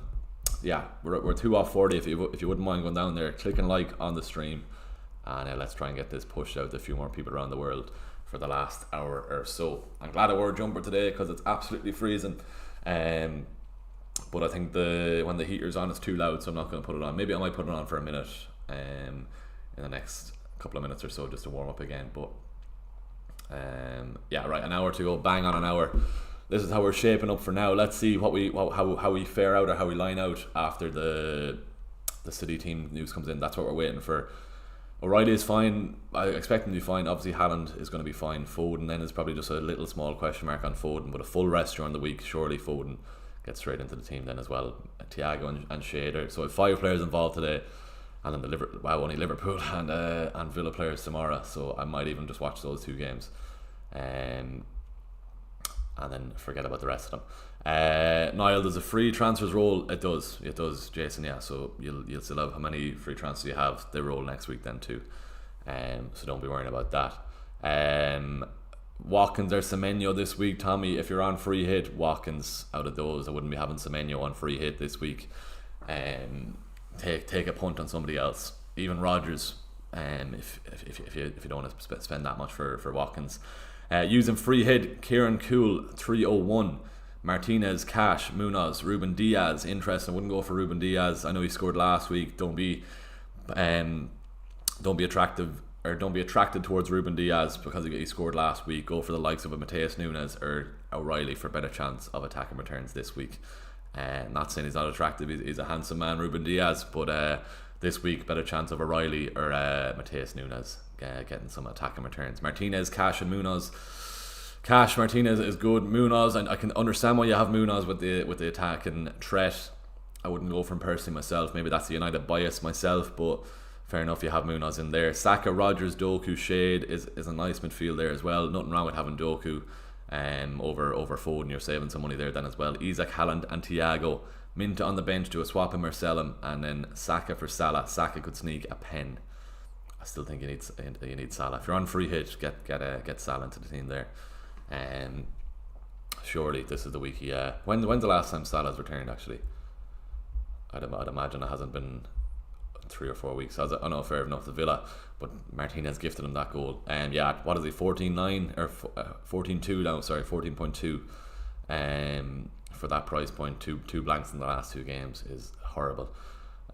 Yeah, we're 2 off 40. If you wouldn't mind going down there, click and like on the stream, and let's try and get this pushed out to a few more people around the world for the last hour or so. I'm glad I wore a jumper today because it's absolutely freezing. But I think when the heater's on, it's too loud, so I'm not going to put it on. Maybe I might put it on for a minute in the next couple of minutes or so, just to warm up again. But yeah, right, an hour to go. Bang on an hour. This is how we're shaping up for now. Let's see how we fare out, or how we line out after the City team news comes in. That's what we're waiting for. O'Reilly is fine. I expect him to be fine. Obviously Haaland is going to be fine. Foden then is probably just a little small question mark on Foden, but a full rest during the week, surely Foden gets straight into the team then as well. Thiago and Shader. So we have 5 players involved today, and then only Liverpool and Villa players tomorrow. So I might even just watch those 2 games. And then forget about the rest of them. Niall, does a free transfers roll? It does, Jason. Yeah, so you'll still have how many free transfers you have. They roll next week then too. So don't be worrying about that. Watkins or Semenyo this week, Tommy. If you're on free hit, Watkins out of those. I wouldn't be having Semenyo on free hit this week. Take a punt on somebody else. Even Rodgers. If you don't want to spend that much for Watkins. Using free hit, Kieran Cool 301, Martinez, Cash, Munoz, Ruben Diaz. Interesting. I wouldn't go for Ruben Diaz. I know he scored last week. Don't be attracted towards Ruben Diaz because he scored last week. Go for the likes of a Mateus Nunes or O'Reilly for a better chance of attacking returns this week. Not saying he's not attractive. He's a handsome man, Ruben Diaz, but this week better chance of O'Reilly or Mateus Nunes getting some attacking returns. Martinez, Cash and Munoz. Cash, Martinez is good. Munoz, and I can understand why you have Munoz with the attacking threat. I wouldn't go for him personally myself. Maybe that's the United bias myself, but fair enough, you have Munoz in there. Saka, Rodgers, Doku, Shade is a nice midfield there as well. Nothing wrong with having Doku over Foden. You're saving some money there then as well. Isak, Haaland and Thiago. Minta on the bench, do a swap him or sell him, and then Saka for Salah. Saka could sneak a pen. I still think you need Salah. If you're on free hit, get Salah into the team there. Surely this is the week. When's the last time Salah's returned? Actually, I'd imagine it hasn't been 3 or 4 weeks. I don't know, fair enough, the Villa, but Martinez gifted him that goal. Yeah, what is he, 14.9 or 14.2 now? Sorry, 14.2. For that price point, two blanks in the last 2 games is horrible.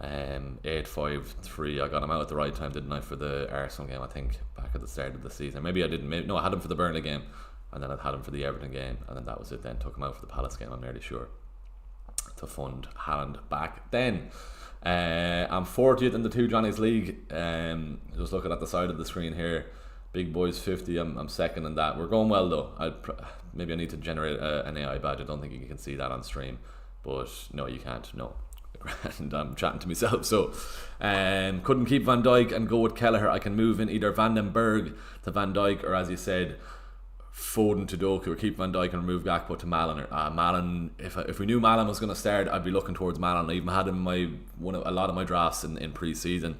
8-5-3. I got him out at the right time, didn't I, for the Arsenal game? I think back at the start of the season. Maybe I didn't. No, I had him for the Burnley game, and then I had him for the Everton game, and then that was it. Then took him out for the Palace game, I'm nearly sure, to fund Haaland back then. I'm 40th in the Two Johnnies League. Just looking at the side of the screen here, Big Boys 50. I'm second in that. We're going well though. Maybe I need to generate an AI badge. I don't think you can see that on stream, but no, you can't. No. And I'm chatting to myself. So couldn't keep Van Dijk and go with Kelleher. I can move in either Van den Berg to Van Dijk, or as you said, Foden to Doku, or keep Van Dijk and remove Gakpo to Malin. Malin, if we knew Malin was going to start, I'd be looking towards Malin. I even had him in a lot of my drafts in pre-season.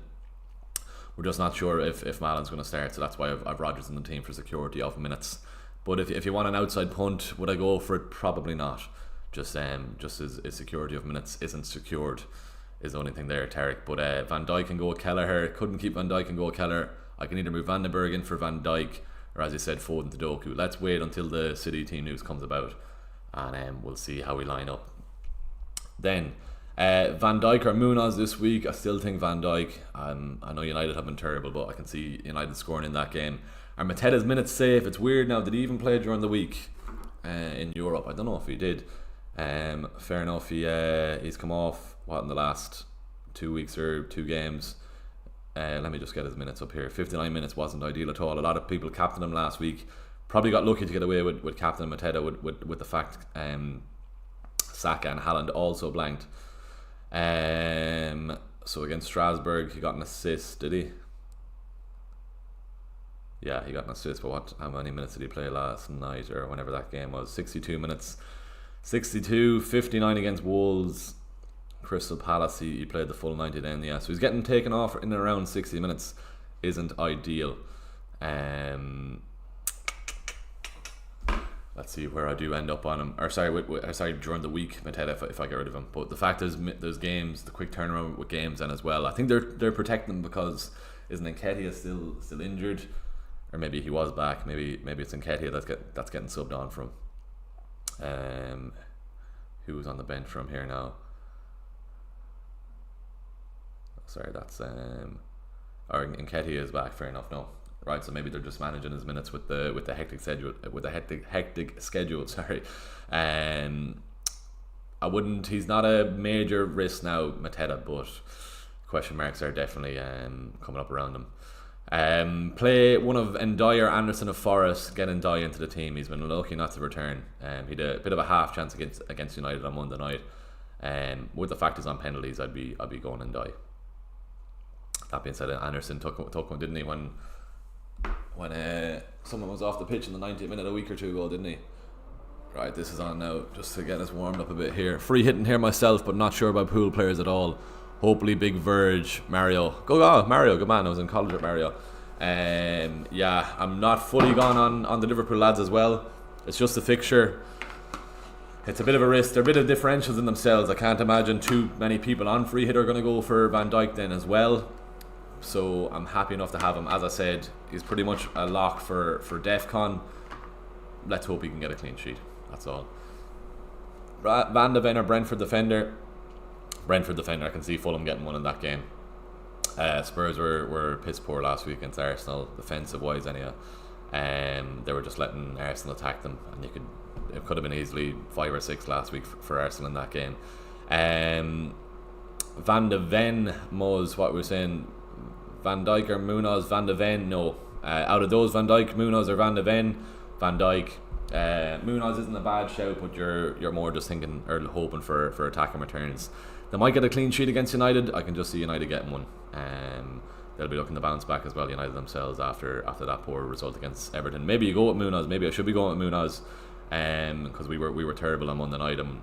We're just not sure if Malin's going to start, so that's why I've Rodgers in the team for security of minutes. But if you want an outside punt, would I go for it? Probably not. Just his security of minutes isn't secured is the only thing there, Tarek. But Van Dijk can go with Kelleher. Couldn't keep Van Dijk and go with Kelleher. I can either move Van den Berg in for Van Dijk, or as you said, Foden to Doku. Let's wait until the City team news comes about, and we'll see how we line up. Then Van Dijk or Munoz this week. I still think Van Dijk. I know United have been terrible, but I can see United scoring in that game. Are Mateta's minutes safe? It's weird now. Did he even play during the week in Europe? I don't know if he did. Fair enough. He's come off in the last 2 weeks or 2 games. Let me just get his minutes up here. 59 minutes wasn't ideal at all. A lot of people captained him last week. Probably got lucky to get away with captain Mateta with the fact Saka and Haaland also blanked. So against Strasbourg, he got an assist, did he? Yeah, he got an assist, but how many minutes did he play last night, or whenever that game was? 62 minutes. 62, 59 against Wolves. Crystal Palace, he played the full 90 then, yeah. So he's getting taken off in and around 60 minutes. Isn't ideal. Let's see where I do end up on him. Or sorry, during the week, Mateta, if I get rid of him. But the fact is, there's games, the quick turnaround with games then as well. I think they're protecting him because isn't Nketiah still injured? Or maybe he was back. Maybe it's Nketiah that's getting subbed on from. Who's on the bench from here now? Sorry, that's or Nketiah is back. Fair enough. No, right. So maybe they're just managing his minutes with the hectic schedule. Hectic schedule. Sorry. I wouldn't. He's not a major risk now, Mateta, but question marks are definitely coming up around him. Play one of Ndiaye Anderson of Forest. Get Ndiaye into the team. He's been lucky not to return. He had a bit of a half chance against United on Monday night. With the fact he's on penalties, I'd be going Ndiaye. That being said, Anderson took one, didn't he, when someone was off the pitch in the 90th minute a week or two ago, didn't he? Right, this is on now, just to get us warmed up a bit here. Free hitting here myself, but not sure about pool players at all. Hopefully Big Verge, Mario. Mario, good man. I was in college at Mario. Yeah, I'm not fully gone on the Liverpool lads as well. It's just a fixture. It's a bit of a risk. They're a bit of differentials in themselves. I can't imagine too many people on free hit are going to go for Van Dijk then as well. So I'm happy enough to have him. As I said, he's pretty much a lock for DEFCON. Let's hope he can get a clean sheet. That's all. Van de Ven or Brentford defender. I can see Fulham getting one in that game. Spurs were piss poor last week against Arsenal, defensive wise anyhow. They were just letting Arsenal attack them, and it could have been easily 5 or 6 last week for Arsenal in that game. Van de Ven, Moz, what we're saying, Van Dijk or Munoz? Van de Ven, no. Out of those, Van Dijk, Munoz or Van de Ven? Van Dijk. Munoz isn't a bad shout, but you're more just thinking or hoping for attacking returns. They might get a clean sheet against United. I can just see United getting one. They'll be looking to bounce back as well, United themselves, after that poor result against Everton. Maybe you go with Munoz. Maybe I should be going with Munoz, because we were terrible on Monday night and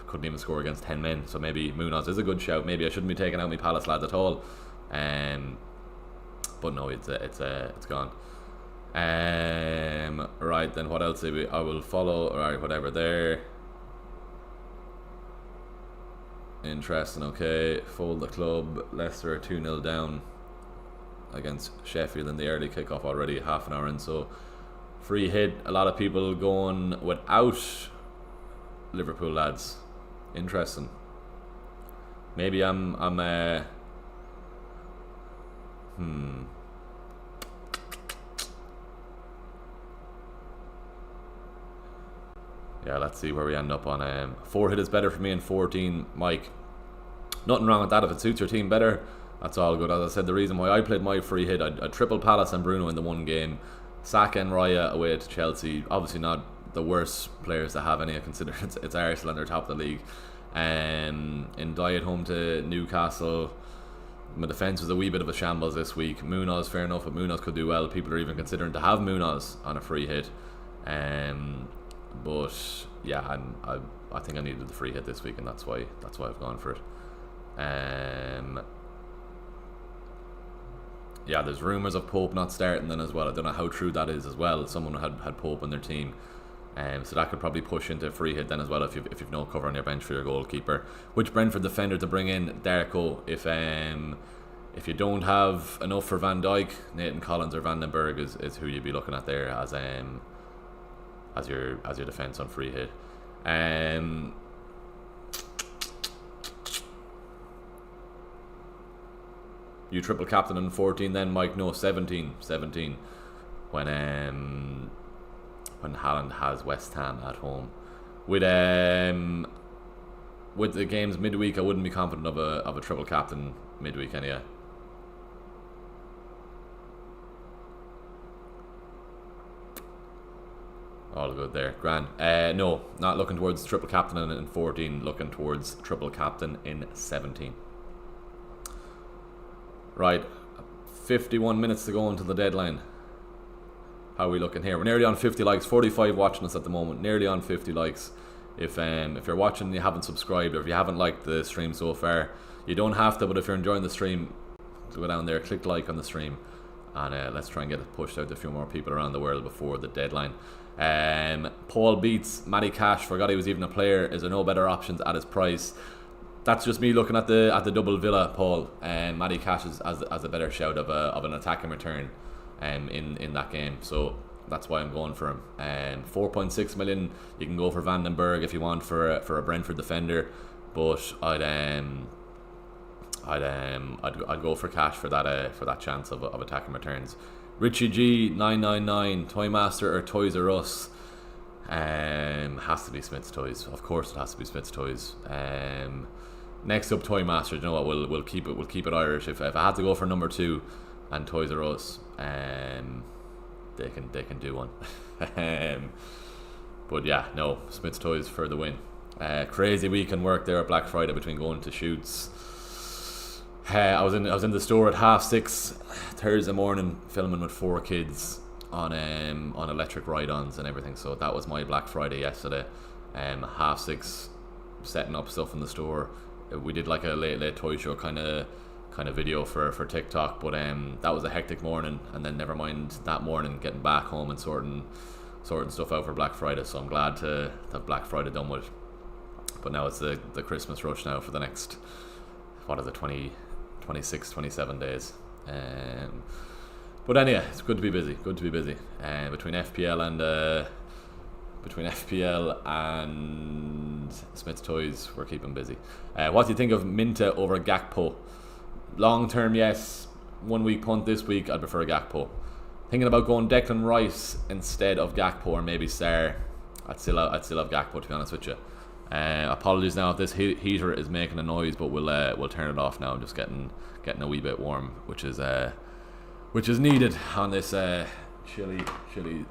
couldn't even score against 10 men. So maybe Munoz is a good shout. Maybe I shouldn't be taking out my Palace lads at all. But no, it's gone. Right, then what else? I will follow. Alright, whatever there. Interesting. Okay, fold the club. Leicester are 2-0 down against Sheffield in the early kickoff already, half an hour in. So free hit. A lot of people going without Liverpool lads. Interesting. Maybe I'm yeah, let's see where we end up on. 4 hit is better for me in 14, Mike. Nothing wrong with that. If it suits your team better, that's all good. As I said, the reason why I played my free hit, I triple Palace and Bruno in the one game. Saka and Raya away to Chelsea. Obviously not the worst players to have any. I consider it's Arsenal and they're top of the league. In Diet home to Newcastle. My defence was a wee bit of a shambles this week. Munoz, fair enough, but Munoz could do well. People are even considering to have Munoz on a free hit. But yeah, I think I needed the free hit this week, and that's why I've gone for it. Yeah, there's rumours of Pope not starting then as well. I don't know how true that is as well. Someone had Pope on their team, so that could probably push into free hit then as well if you've no cover on your bench for your goalkeeper. Which Brentford defender to bring in? Darko. If you don't have enough for Van Dijk, Nathan Collins or Van den Berg is who you'd be looking at there as your defence on free hit. You triple captain in 14 then, Mike? No, 17 when Haaland has West Ham at home. With the games midweek, I wouldn't be confident of a triple captain midweek anyway. All good there, grand. No, not looking towards triple captain in 14, looking towards triple captain in 17. Right, 51 minutes to go until the deadline. How are we looking here? We're nearly on 50 likes, 45 watching us at the moment, nearly on 50 likes. If you're watching and you haven't subscribed, or if you haven't liked the stream so far, you don't have to, but if you're enjoying the stream, go down there, click like on the stream, and let's try and get it pushed out to a few more people around the world before the deadline. Paul Beats, Matty Cash, forgot he was even a player. Is there no better options at his price? That's just me looking at the double Villa, Paul. Matty Cash has a better shout of an attacking return in that game, so that's why I'm going for him. 4.6 million. You can go for Van den Berg if you want for a Brentford defender, but I'd go for Cash for that chance of attacking returns. Richie G 999, Toymaster or Toys R Us? Has to be Smith's Toys. Of course, it has to be Smith's Toys. Next up, Toymaster. You know what? We'll keep it Irish. If I had to go for number 2 and Toys R Us, they can do one. But yeah, no, Smith's Toys for the win. Crazy weekend work there at Black Friday between going to shoots. I was in the store at 6:30 Thursday morning, filming with 4 kids on electric ride-ons and everything. So that was my Black Friday yesterday. 6:30 setting up stuff in the store. We did like a late toy show kind of video for TikTok, but that was a hectic morning, and then never mind that morning getting back home and sorting stuff out for Black Friday. So I'm glad to have Black Friday done with. But now it's the Christmas rush now for the next, what is it, 26, 27 days. But anyway, it's good to be busy. Between FPL and Smith's Toys, we're keeping busy. What do you think of Minta over Gakpo? Long term, yes. 1 week punt this week, I'd prefer Gakpo. Thinking about going Declan Rice instead of Gakpo, or maybe Sarr. I'd still have Gakpo, to be honest with you. Apologies now if this heater is making a noise, but we'll turn it off now. I'm just getting a wee bit warm, which is needed on this chilly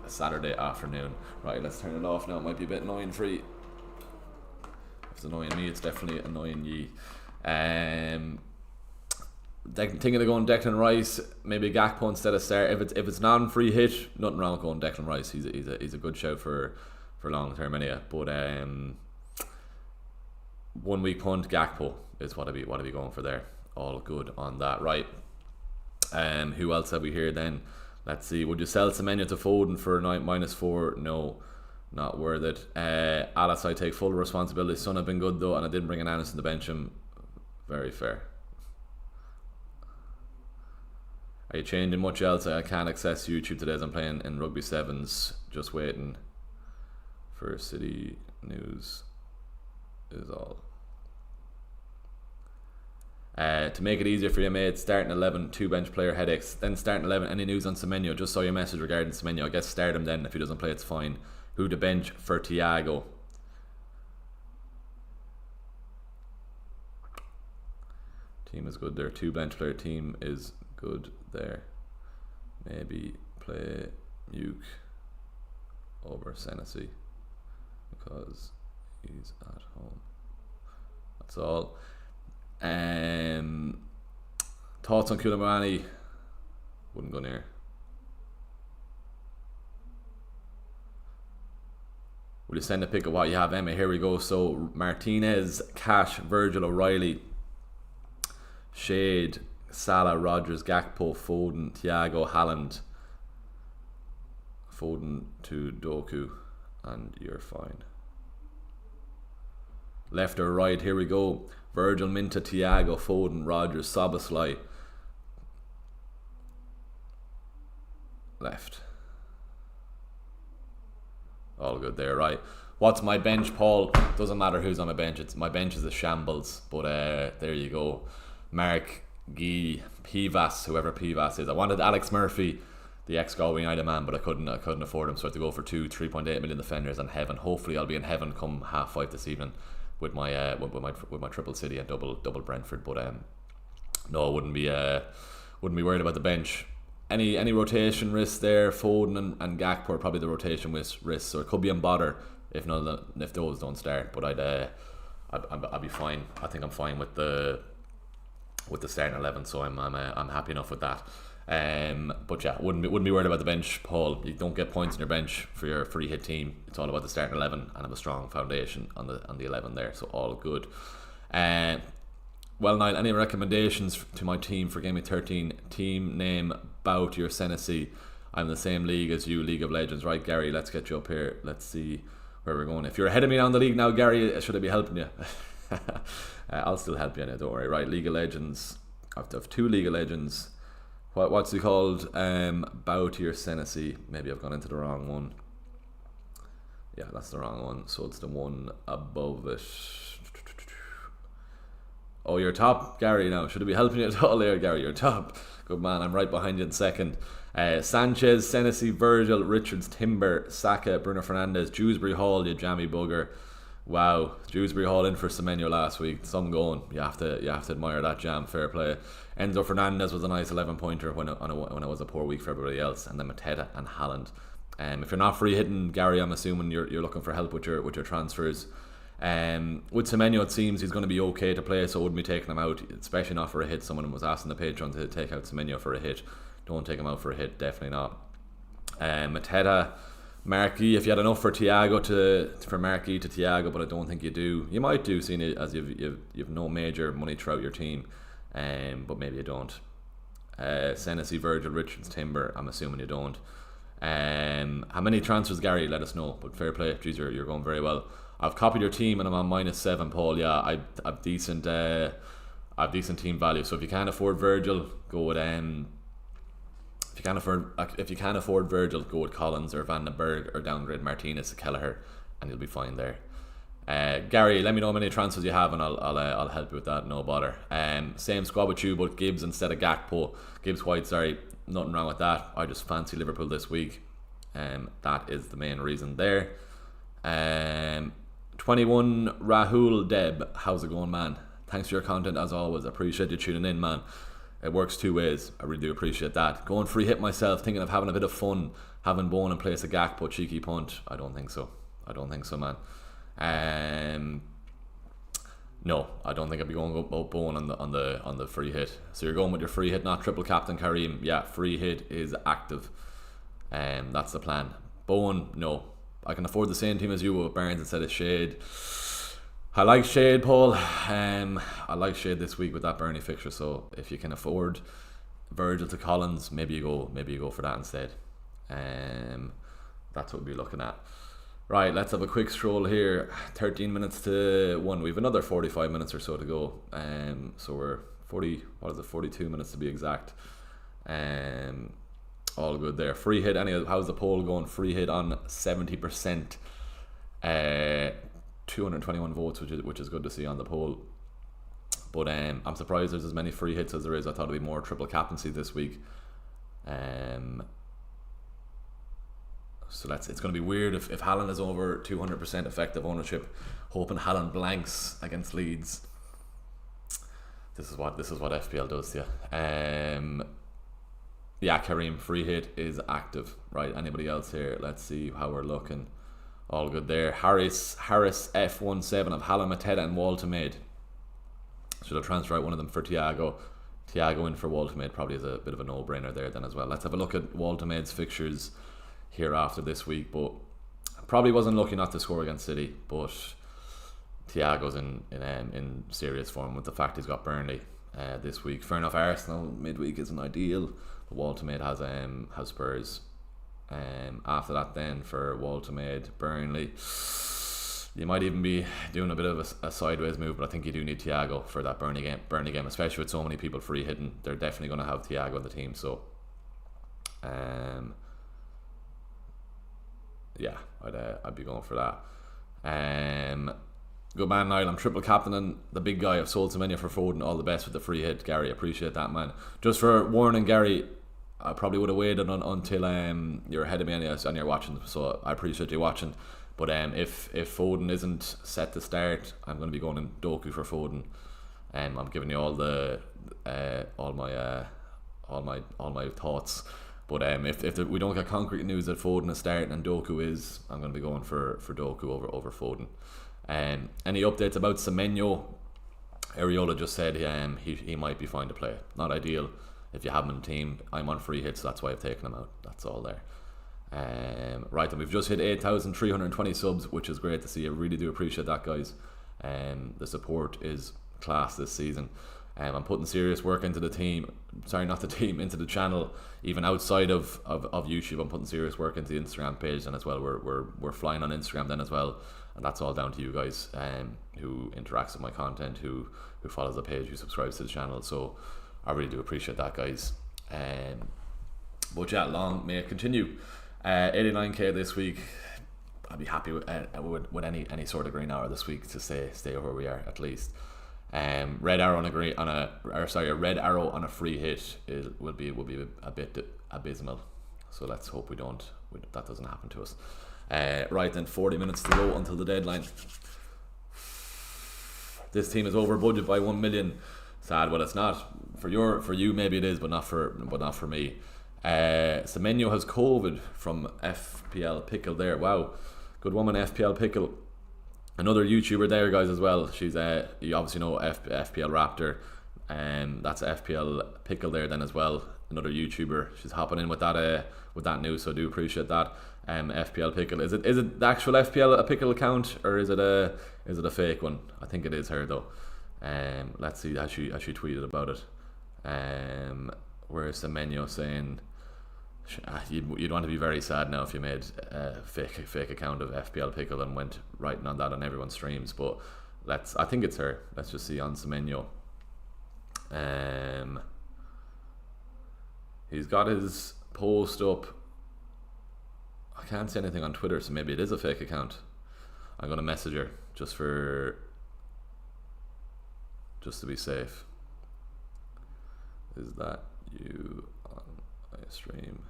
Saturday afternoon. Right, let's turn it off now. It might be a bit annoying for you. If it's annoying me, it's definitely annoying ye. Thinking of going Declan Rice, maybe Gakpo instead of Sarr. If it's non-free hit, nothing wrong with going Declan Rice. He's a good shout for long term anyway. But 1 week punt, Gakpo is what I'd be going for there. All good on that. Right. Who else have we here then? Let's see. Would you sell Semenyo to Foden for -4? No. Not worth it. Alice, I take full responsibility. Son have been good though, and I didn't bring an Aniston to bench him. Very fair. Are you changing much else? I can't access YouTube today as I'm playing in Rugby Sevens. Just waiting for City news is all. To make it easier for your mates, starting 11, 2 bench player headaches. Then starting 11, any news on Semenyo? Just saw your message regarding Semenyo. I guess start him then. If he doesn't play, it's fine. Who to bench for Thiago? Team is good there. 2 bench player team is good there. Maybe play Muke over Senesi because he's at home. That's all. Thoughts on Koulibaly? Wouldn't go near. Will you send a pic of what you have, Emma? Here we go. So Martinez, Cash, Virgil, O'Reilly, Shade, Salah, Rodgers, Gakpo, Foden, Thiago, Haaland, Foden to Doku, and you're fine. Left or right? Here we go. Virgil, Minta, Thiago, Foden, Rodgers, Soboslai. Left. All good there, right? What's my bench, Paul? Doesn't matter who's on my bench. My bench is a shambles. But there you go. Mark, Guy, Pivas, whoever Pivas is. I wanted Alex Murphy, the ex-Galway United man, but I couldn't afford him, so I had to go for 3.8 million defenders and heaven. Hopefully, I'll be in heaven come 5:30 this evening with my with my triple City and double Brentford. But no, I wouldn't be worried about the bench. Any rotation risks there? Foden and Gakpo are probably the rotation risks, so it could be on Bother if those don't start. But I'd be fine. I think I'm fine with the starting 11, so I'm happy enough with that. But yeah, wouldn't be worried about the bench, Paul. You don't get points in your bench for your free hit team. It's all about the starting 11 and have a strong foundation on the 11 there, so all good. Well, Niall, any recommendations to my team for Game Week 13? Team name, Bout your Senesi. I'm in the same league as you, League of Legends, right, Gary? Let's get you up here. Let's see where we're going. If you're ahead of me down the league now, Gary, should I be helping you? I'll still help you, don't worry. Right, League of Legends. I have 2 League of Legends. What's it called? Bow to your Senesi. Maybe I've gone into the wrong one. Yeah, that's the wrong one. So it's the one above it. Oh, you're top, Gary, now. Should I be helping you at all there, Gary? You're top. Good man, I'm right behind you in second. Sanchez, Senesi, Virgil, Richards, Timber, Saka, Bruno Fernandes, Dewsbury Hall, you jammy bugger. Wow, Dewsbury Hall in for Semenyo last week. Some going. You have to admire that jam. Fair play. Enzo Fernandez was a nice 11-pointer when it was a poor week for everybody else. And then Mateta and Haaland. If you're not free hitting, Gary, I'm assuming you're looking for help with your transfers. With Semenyo, it seems he's going to be okay to play, so I wouldn't be taking him out, especially not for a hit. Someone was asking the Patreon to take out Semenyo for a hit. Don't take him out for a hit, definitely not. Mateta, Marquis, if you had enough for Thiago for Marquis to Thiago, but I don't think you do. You might do, seeing it as you've no major money throughout your team, but maybe you don't. Senesi, Virgil, Richards, Timber, I'm assuming you don't. How many transfers, Gary? Let us know. But fair play, geez, you're going very well. I've copied your team and I'm on -7, Paul. Yeah, I've decent team value. So if you can't afford Virgil, go with If you can't afford Virgil, go with Collins or Van den Berg, or downgrade Martinez to Kelleher, and you'll be fine there. Gary, let me know how many transfers you have, and I'll help you with that. No bother. Same squad with you, but Gibbs instead of Gakpo. Gibbs White, sorry, nothing wrong with that. I just fancy Liverpool this week. That is the main reason there. 21 Rahul Deb, how's it going, man? Thanks for your content as always. Appreciate you tuning in, man. It works 2 ways. I really do appreciate that. Going free hit myself, thinking of having a bit of fun, having Bone in place of Gakpo, cheeky punt. I don't think so, man. No, I don't think I'd be going about Bone on the free hit. So you're going with your free hit, not triple captain Kareem. Yeah, free hit is active. That's the plan. Bone, no. I can afford the same team as you with Barnes instead of Shade. I like Shade, Paul. I like Shade this week with that Burnley fixture. So if you can afford Virgil to Collins, maybe you go for that instead. That's what we'll be looking at. Right, let's have a quick stroll here. 13 minutes to 1. We've another 45 minutes or so to go. So we're 42 minutes to be exact. All good there. Free hit, how's the poll going? Free hit on 70%. 221 votes, which is good to see on the poll. But I'm surprised there's as many free hits as there is. I thought it'd be more triple captaincy this week. So it's going to be weird if Haaland is over 200% effective ownership, hoping Haaland blanks against Leeds. This is what FPL does to you. Yeah, Kareem, free hit is active. Right, anybody else here? Let's see how we're looking. All good there. Harris F17 of Haaland, Mateta and Walter-Maid. Should have transferred out one of them for Thiago. Thiago in for Walter-Maid probably is a bit of a no-brainer there then as well. Let's have a look at Walter-Maid's fixtures here after this week, but probably wasn't lucky not to score against City, but Thiago's in serious form with the fact he's got Burnley this week. Fair enough, Arsenal midweek isn't ideal, but Walter-Maid has Spurs. After that then for Walter-Maid, Burnley, you might even be doing a bit of a sideways move, but I think you do need Thiago for that Burnley game, especially with so many people free hitting. They're definitely going to have Thiago in the team, so yeah, I'd be going for that. Good man, Niall. I'm triple captaining the big guy. I've sold Semenyo for Foden. All the best with the free hit, Gary. Appreciate that, man. Just for warning, Gary, I probably would have waited until you're ahead of me and you're watching, so I appreciate you watching. But if Foden isn't set to start, I'm going to be going in Doku for Foden. I'm giving you all my thoughts. But if we don't get concrete news that Foden is starting and Doku is, I'm going to be going for Doku over Foden. Any updates about Semenyo? Areola just said he might be fine to play. Not ideal if you have him in the team. I'm on free hits, so that's why I've taken him out. That's all there. Right, and we've just hit 8,320 subs, which is great to see. I really do appreciate that, guys. The support is class this season. I'm putting serious work into the team. Sorry, not the team, into the channel. Even outside of YouTube, I'm putting serious work into the Instagram page, and as well, we're flying on Instagram then as well. And that's all down to you guys, who interacts with my content, who follows the page, who subscribes to the channel. So I really do appreciate that, guys. But yeah, long may it continue. 89k this week. I'd be happy with any sort of green hour this week to stay where we are at least. Red arrow red arrow on a free hit will be a bit abysmal. So let's hope that doesn't happen to us. Right then, 40 minutes to go until the deadline. This team is over budget by 1 million. Sad. Well, it's not for you. Maybe it is, but not for me. Semenyo has COVID from FPL Pickle there. Wow, good woman, FPL Pickle. Another YouTuber there, guys, as well. She's you obviously know FPL Raptor, that's FPL Pickle there then as well. Another YouTuber. She's hopping in with that news, so I do appreciate that. FPL Pickle. Is it the actual FPL Pickle account, or is it a fake one? I think it is her though. Let's see how she tweeted about it. Where's Semenyo saying you'd want to be very sad now if you made a fake account of FPL Pickle and went writing on that on everyone's streams. But I think it's her. Let's just see on Semenyo. He's got his post up. I can't see anything on Twitter, so maybe it is a fake account. I'm gonna message her just to be safe. Is that you on my stream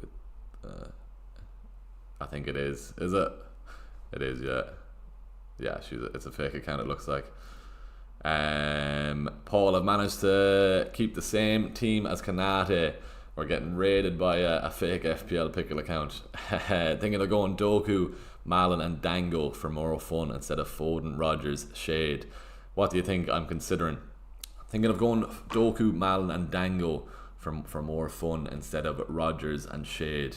with I think it is. Is it? It is, yeah. Yeah, it's a fake account, it looks like. Paul, I've managed to keep the same team as Kanate. We're getting raided by a fake FPL Pickle account. Thinking of going Doku, Malin and Dango for more fun instead of Foden, Rodgers, Shade. What do you think I'm considering? Thinking of going Doku, Malin and Dango for more fun instead of Rodgers and Shade.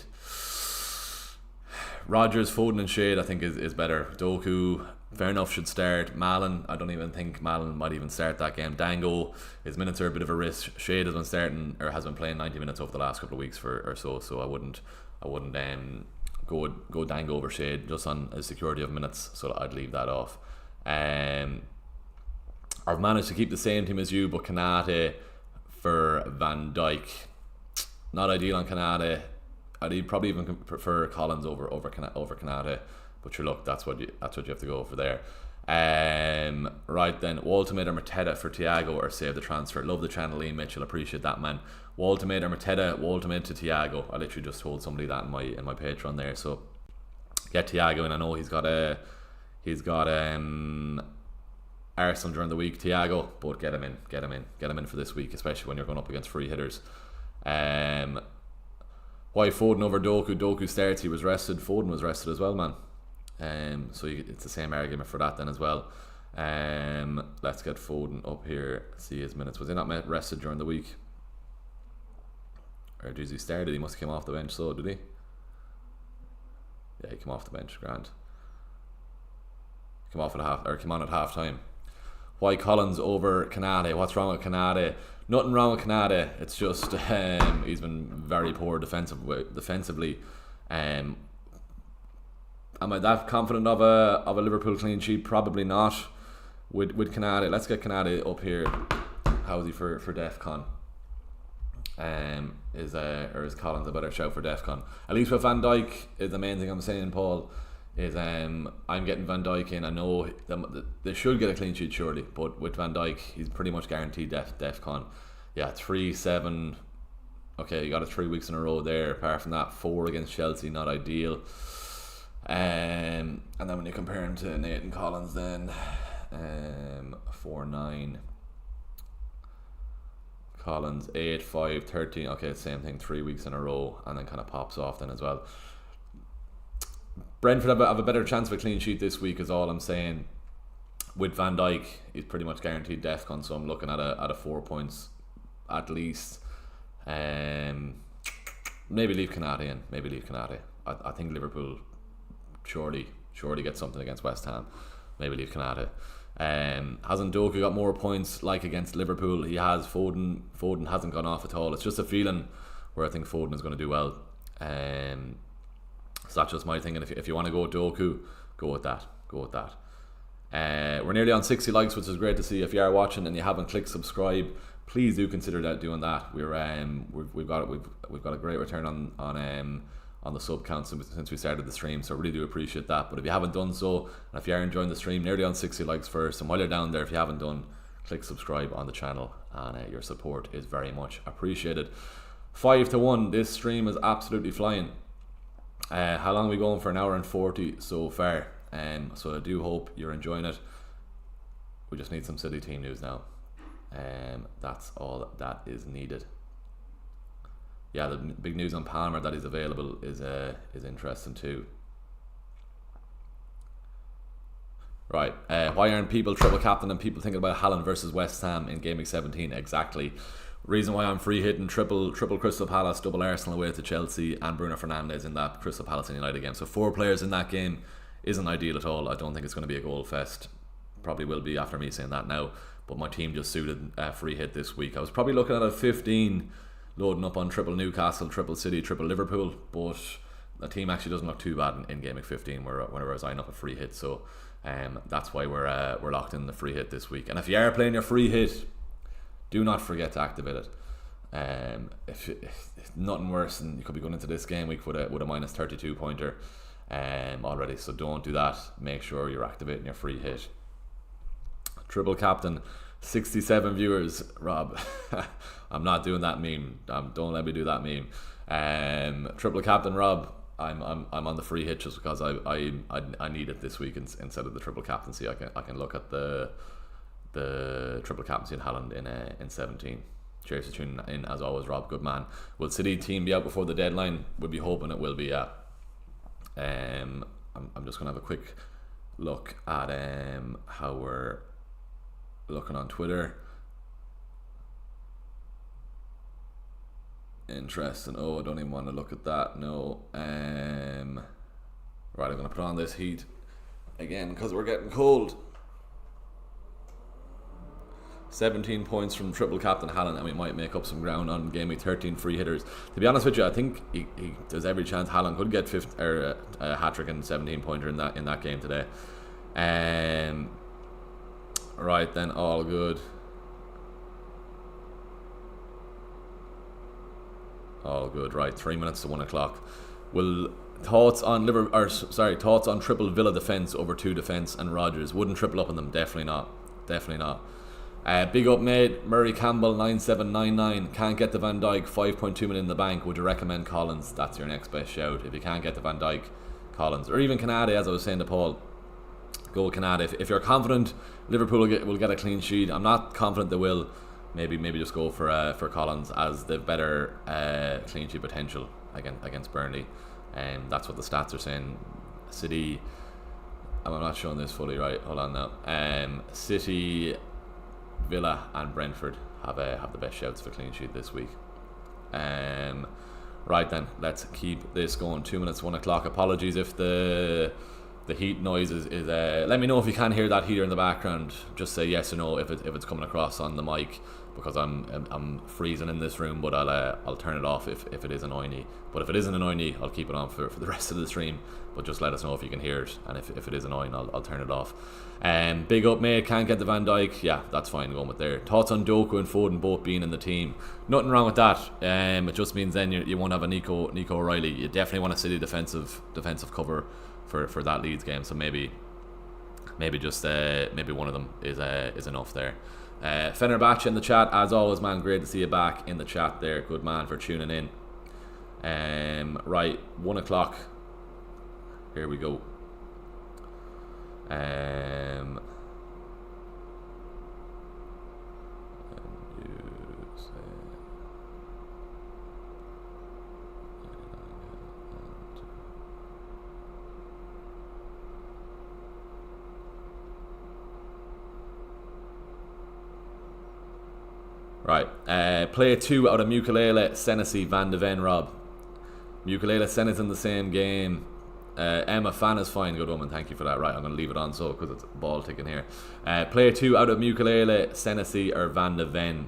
Rodgers, Foden and Shade I think is better. Doku, fair enough, should start. Malin, I don't even think Malin might even start that game. Dango, his minutes are a bit of a risk. Shade has been playing 90 minutes over the last couple of weeks or so I wouldn't go dang over Shade just on a security of minutes, so I'd leave that off. I've managed to keep the same team as you, but Kanate for Van Dijk, not ideal on Kanate. I'd probably even prefer Collins over Kanate, but sure, look, that's what you have to go for there. Right then, Waltimate or Mateta for Thiago or save the transfer. Love the channel, Liam Mitchell, appreciate that, man. Waltimate or Mateta, Waltimate to Thiago. I literally just told somebody that in my Patreon there. So get Thiago in. I know he's got Arsenal during the week, Thiago, but get him in for this week, especially when you're going up against free hitters. Why Foden over Doku? Doku starts, he was rested. Foden was rested as well, man. So it's the same argument for that then as well. Let's get Foden up here, see his minutes. Was he not rested during the week? Or did he started? He must have came off the bench, so did he? Yeah, he came off the bench, grand. Came on at half time. Why Collins over Kanate? What's wrong with Kanate? Nothing wrong with Kanate. It's just he's been very poor defensively. Am I that confident of a Liverpool clean sheet? Probably not. With Kanate, let's get Kanate up here. How is he for DEFCON? Is Collins a better shout for DEFCON? At least with Van Dijk is the main thing I'm saying, Paul. Is I'm getting Van Dijk in. I know they should get a clean sheet surely, but with Van Dijk, he's pretty much guaranteed DEFCON. Yeah, 3-7. Okay, you got it 3 weeks in a row there. Apart from that, 4 against Chelsea, not ideal. And then when you compare him to Nathan Collins, then 4-9. Collins 8-5, 13. Okay, same thing, 3 weeks in a row, and then kind of pops off then as well. Brentford have a better chance of a clean sheet this week, is all I'm saying. With Van Dijk, he's pretty much guaranteed DEFCON, so I'm looking at a 4 points at least. Maybe leave Kanate in. I think Liverpool surely get something against West Ham. Maybe leave Kanate. Hasn't Doku got more points like against Liverpool? He has. Foden hasn't gone off at all. It's just a feeling where I think Foden is going to do well. So that's just my thing. And if you want to go with Doku, go with that. We're nearly on 60 likes, which is great to see. If you are watching and you haven't clicked subscribe, please do consider doing that. We've got a great return on the sub count since we started the stream, so I really do appreciate that. But if you haven't done so, and if you are enjoying the stream, nearly on 60 likes first, and while you're down there, if you haven't done, click subscribe on the channel, and your support is very much appreciated. 5-1, this stream is absolutely flying. How long are we going for? An hour and 40 so far. So I do hope you're enjoying it. We just need some City team news now. That's all that is needed. Yeah, the big news on Palmer that is available is interesting too. Right, why aren't people triple captain and people thinking about Haaland versus West Ham in Game Week 17? Exactly. Reason why I'm free hitting triple Crystal Palace, double Arsenal away to Chelsea, and Bruno Fernandes in that Crystal Palace and United game. So 4 players in that game isn't ideal at all. I don't think it's going to be a goal fest. Probably will be after me saying that now. But my team just suited free hit this week. I was probably looking at a 15 loading up on triple Newcastle, triple City, triple Liverpool, but the team actually doesn't look too bad in Game Week 15 whenever I was eyeing up a free hit. So that's why we're locked in the free hit this week. And if you are playing your free hit, do not forget to activate it. If nothing worse than you could be going into this game week with a minus 32 pointer already, so don't do that. Make sure you're activating your free hit. Triple captain, 67 viewers, Rob. I'm not doing that meme. Don't let me do that meme. Triple captain, Rob. I'm on the free hit just because I need it this week instead of the triple captaincy. I can look at the triple captaincy in Haaland in 17. Cheers for tuning in as always, Rob. Good man. Will City team be out before the deadline? We'll be hoping it will be. Yeah. I'm just gonna have a quick look at how we're looking on Twitter. Interesting. Oh, I don't even want to look at that. No. Right, I'm gonna put on this heat again because we're getting cold. 17 points from triple captain Haaland, and we might make up some ground on game week 13 free hitters. To be honest with you, I think there's every chance Haaland could get a hat-trick and 17 pointer in that game today. Right then, all good. All good. Right, 3 minutes to 1 o'clock. Thoughts on thoughts on triple Villa defence over 2 defence and Rodgers? Wouldn't triple up on them. Definitely not. Definitely not. Big up mate, Murray Campbell 9799. Can't get the Van Dijk, 5.2 million in the bank. Would you recommend Collins? That's your next best shout. If you can't get the Van Dijk, Collins, or even Canade, as I was saying to Paul, go with Canade. If you're confident Liverpool will get a clean sheet, I'm not confident they will. Maybe just go for Collins, as they've better clean sheet potential against Burnley, and that's what the stats are saying. City, I'm not showing this fully right. Hold on now. City, Villa, and Brentford have the best shouts for clean sheet this week. Right then, let's keep this going. 2 minutes, 1 o'clock. Apologies if the heat noise is let me know if you can hear that heater in the background. Just say yes or no if it's coming across on the mic, because I'm freezing in this room, but I'll turn it off if it is annoying you. But if it isn't annoying you, I'll keep it on for the rest of the stream. But just let us know if you can hear it, and if it is annoying, I'll turn it off. Big up mate, can't get the Van Dijk. Yeah, that's fine, going with there. Thoughts on Doku and Foden both being in the team? Nothing wrong with that. It just means then you won't have a Nico O'Reilly. You definitely want a City defensive cover for that Leeds game. So maybe one of them is enough there. Fenerbahce in the chat, as always, man. Great to see you back in the chat there. Good man for tuning in. Right, 1 o'clock. Here we go. Right, play 2 out of Mukulele, Senesi, Van de Ven, Rob. Mukulele, Senesi in the same game. Emma, fan is fine, good woman, thank you for that. Right, I'm going to leave it on so, because it's ball ticking here. Play 2 out of Mukulele, Senesi, or Van de Ven.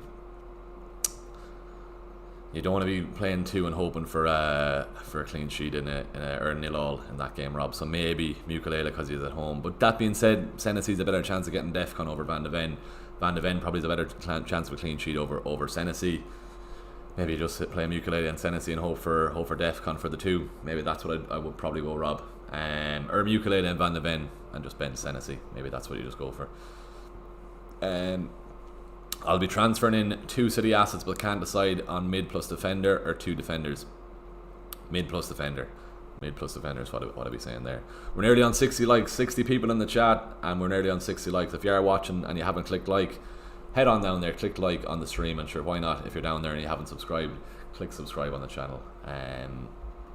You don't want to be playing 2 and hoping for a clean sheet or a nil-all in that game, Rob. So maybe Mukulele because he's at home. But that being said, Senesi's a better chance of getting Defcon over Van de Ven. Van de Ven probably is a better chance of a clean sheet over Senesi. Maybe just play Mukulele and Senesi and hope for Defcon for the 2. Maybe that's what I would probably go, Rob. Or Mukulele and Van de Ven and just bench Senesi. Maybe that's what you just go for. I'll be transferring in 2 City assets, but can't decide on mid plus defender or 2 defenders. Mid plus defender. Mid plus defender is what I'll be saying there. We're nearly on 60 likes, 60 people in the chat, and we're nearly on 60 likes. If you are watching and you haven't clicked like, head on down there, click like on the stream, and sure, why not, if you're down there and you haven't subscribed, click subscribe on the channel.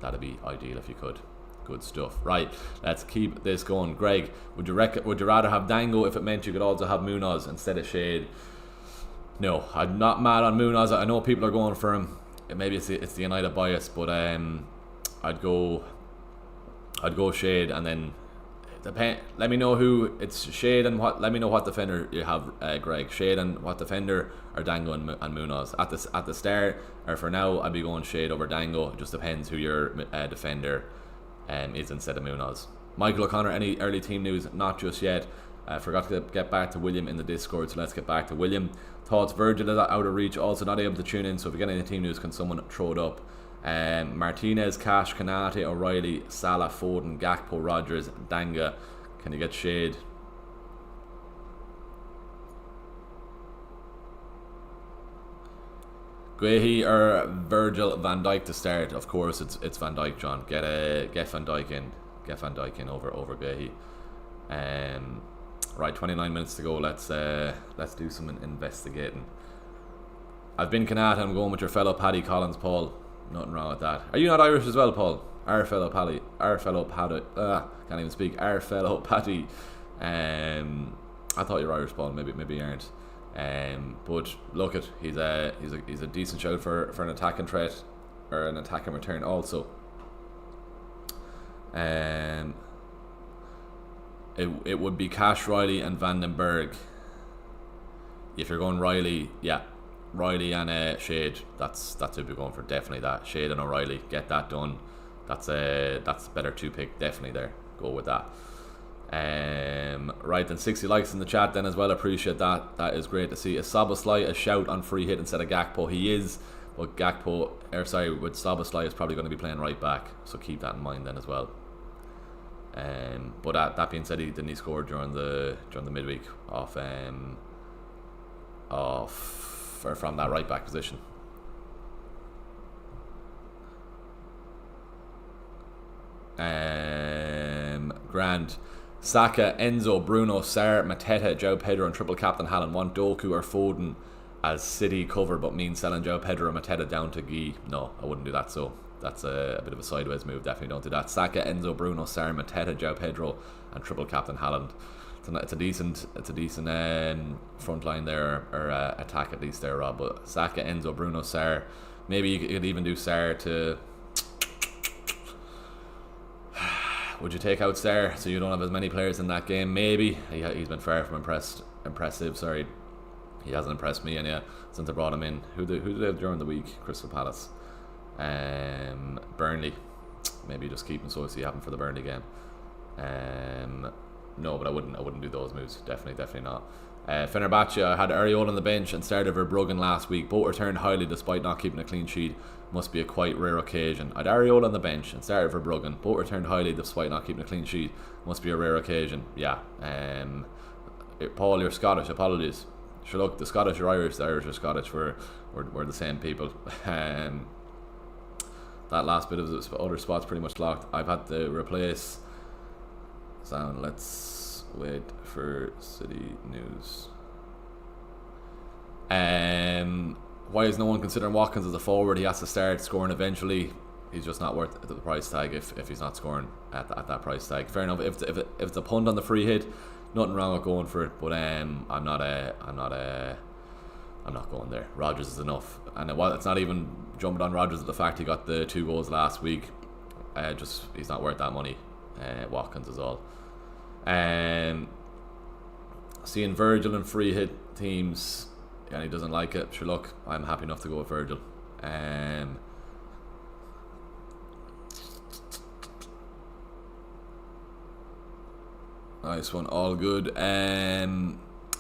That'd be ideal if you could. Good stuff. Right, let's keep this going. Greg, would you rather have Dango if it meant you could also have Munoz instead of Shade? No, I'm not mad on Munoz. I know people are going for him. Maybe it's the United bias, but I'd go Shade, and then let me know who it's Shade and what. Let me know what defender you have, Greg. Shade and what defender are Dango and Munoz at the start, or for now I'd be going Shade over Dango. It just depends who your defender is instead of Munoz. Michael O'Connor, any early team news? Not just yet. I forgot to get back to William in the Discord, so let's get back to William. Thoughts? Virgil is out of reach, also not able to tune in, so if you get any team news, can someone throw it up? Martinez, Cash, Kanate, O'Reilly, Salah, Foden, Gakpo, Rodgers, Danga. Can you get Shade? Guehi or Virgil, Van Dijk to start? Of course, it's Van Dijk, John. Get Van Dijk in. Get Van Dijk in over Guehi. Right, 29 minutes to go. Let's do some investigating. I've been Kanata. I'm going with your fellow Paddy Collins, Paul. Nothing wrong with that. Are you not Irish as well, Paul? Our fellow Paddy. Can't even speak. Our fellow Paddy. I thought you were Irish, Paul. Maybe you aren't. But look he's a decent shout for an attacking threat or an attacking return also. It would be Cash, Riley and Vandenberg. if you're going Riley, yeah, Riley and Shade, that's who we're going for. Definitely that. Shade and O'Reilly, get that done. That's better 2-pick, definitely there. Go with that. Right, then 60 likes in the chat then as well. Appreciate that. That is great to see. Is Szoboszlai a shout on free hit instead of Gakpo? He is, but with Szoboszlai is probably going to be playing right back, so keep that in mind then as well. But that being said, he scored during the midweek from that right back position. Grand. Saka, Enzo, Bruno, Sarr, Mateta, João Pedro and triple captain Haaland. Want Doku or Foden as City cover, but means selling João Pedro and Mateta down to Guy. No, I wouldn't do that, so that's a bit of a sideways move. Definitely don't do that. Saka, Enzo, Bruno, Sarr, Mateta, João Pedro and triple captain Haaland. It's a decent front line there, or attack at least there, Rob. But Saka, Enzo, Bruno, Sarr. Maybe you could even do Sarr to... Would you take out Sarr so you don't have as many players in that game? Maybe. He's been far from impressive. Sorry, he hasn't impressed me any since I brought him in. Who did they have during the week? Crystal Palace, Burnley. Maybe just keep him so you have him for the Burnley game. No, but I wouldn't do those moves. Definitely not. Fenerbahce, I had Areola on the bench and started Verbruggen last week. Both returned highly despite not keeping a clean sheet. Must be a quite rare occasion. I had Areola on the bench and started Verbruggen. Both returned highly despite not keeping a clean sheet. Must be a rare occasion. Yeah. Paul, you're Scottish. Apologies. Sure, look, the Scottish are Irish. The Irish are Scottish. We're the same people. That last bit of the other spot's pretty much locked. I've had to replace... Sound. Let's wait for City news. Why is no one considering Watkins as a forward? He has to start scoring eventually. He's just not worth the price tag if he's not scoring at that price tag. Fair enough. If it's a punt on the free hit, nothing wrong with going for it. But I'm not going there. Rodgers is enough, and it's not even jumping on Rodgers at the fact he got the 2 goals last week. He's not worth that money. Watkins is all. Seeing Virgil in free hit teams, and he doesn't like it. Sure, look, I'm happy enough to go with Virgil. Nice one, all good. Yeah,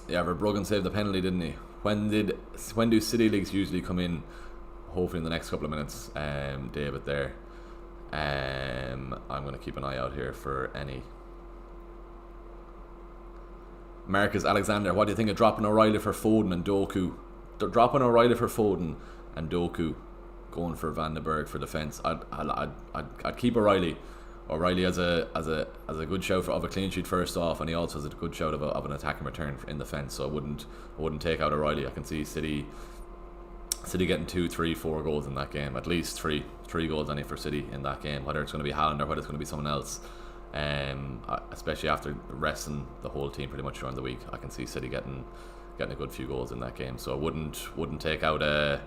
Verbruggen saved the penalty, didn't he? When do City leagues usually come in? Hopefully in the next couple of minutes. David there. I'm going to keep an eye out here for any. Marcus Alexander, what do you think of dropping O'Reilly for Foden and Doku? Dropping O'Reilly for Foden and Doku, going for Van den Berg for defence. I'd keep O'Reilly. O'Reilly has a good shout of a clean sheet first off, and he also has a good shout of an attacking return in defence. So I wouldn't take out O'Reilly. I can see City getting 2, 3, 4 goals in that game. At least three goals any for City in that game. Whether it's going to be Haaland or whether it's going to be someone else. Especially after resting the whole team pretty much during the week, I can see City getting a good few goals in that game. So I wouldn't take out a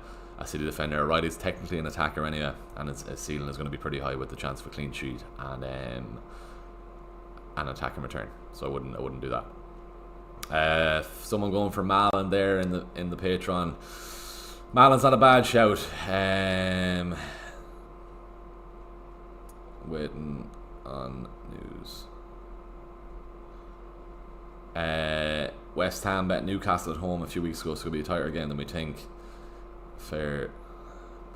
City defender. O'Reilly's technically an attacker anyway, and his ceiling is going to be pretty high with the chance for clean sheet and an attacking return. So I wouldn't do that. Someone going for Malin there in the Patreon. Malin's not a bad shout. Waiting on news. West Ham bet Newcastle at home a few weeks ago, so it'll be a tighter game than we think. Fair,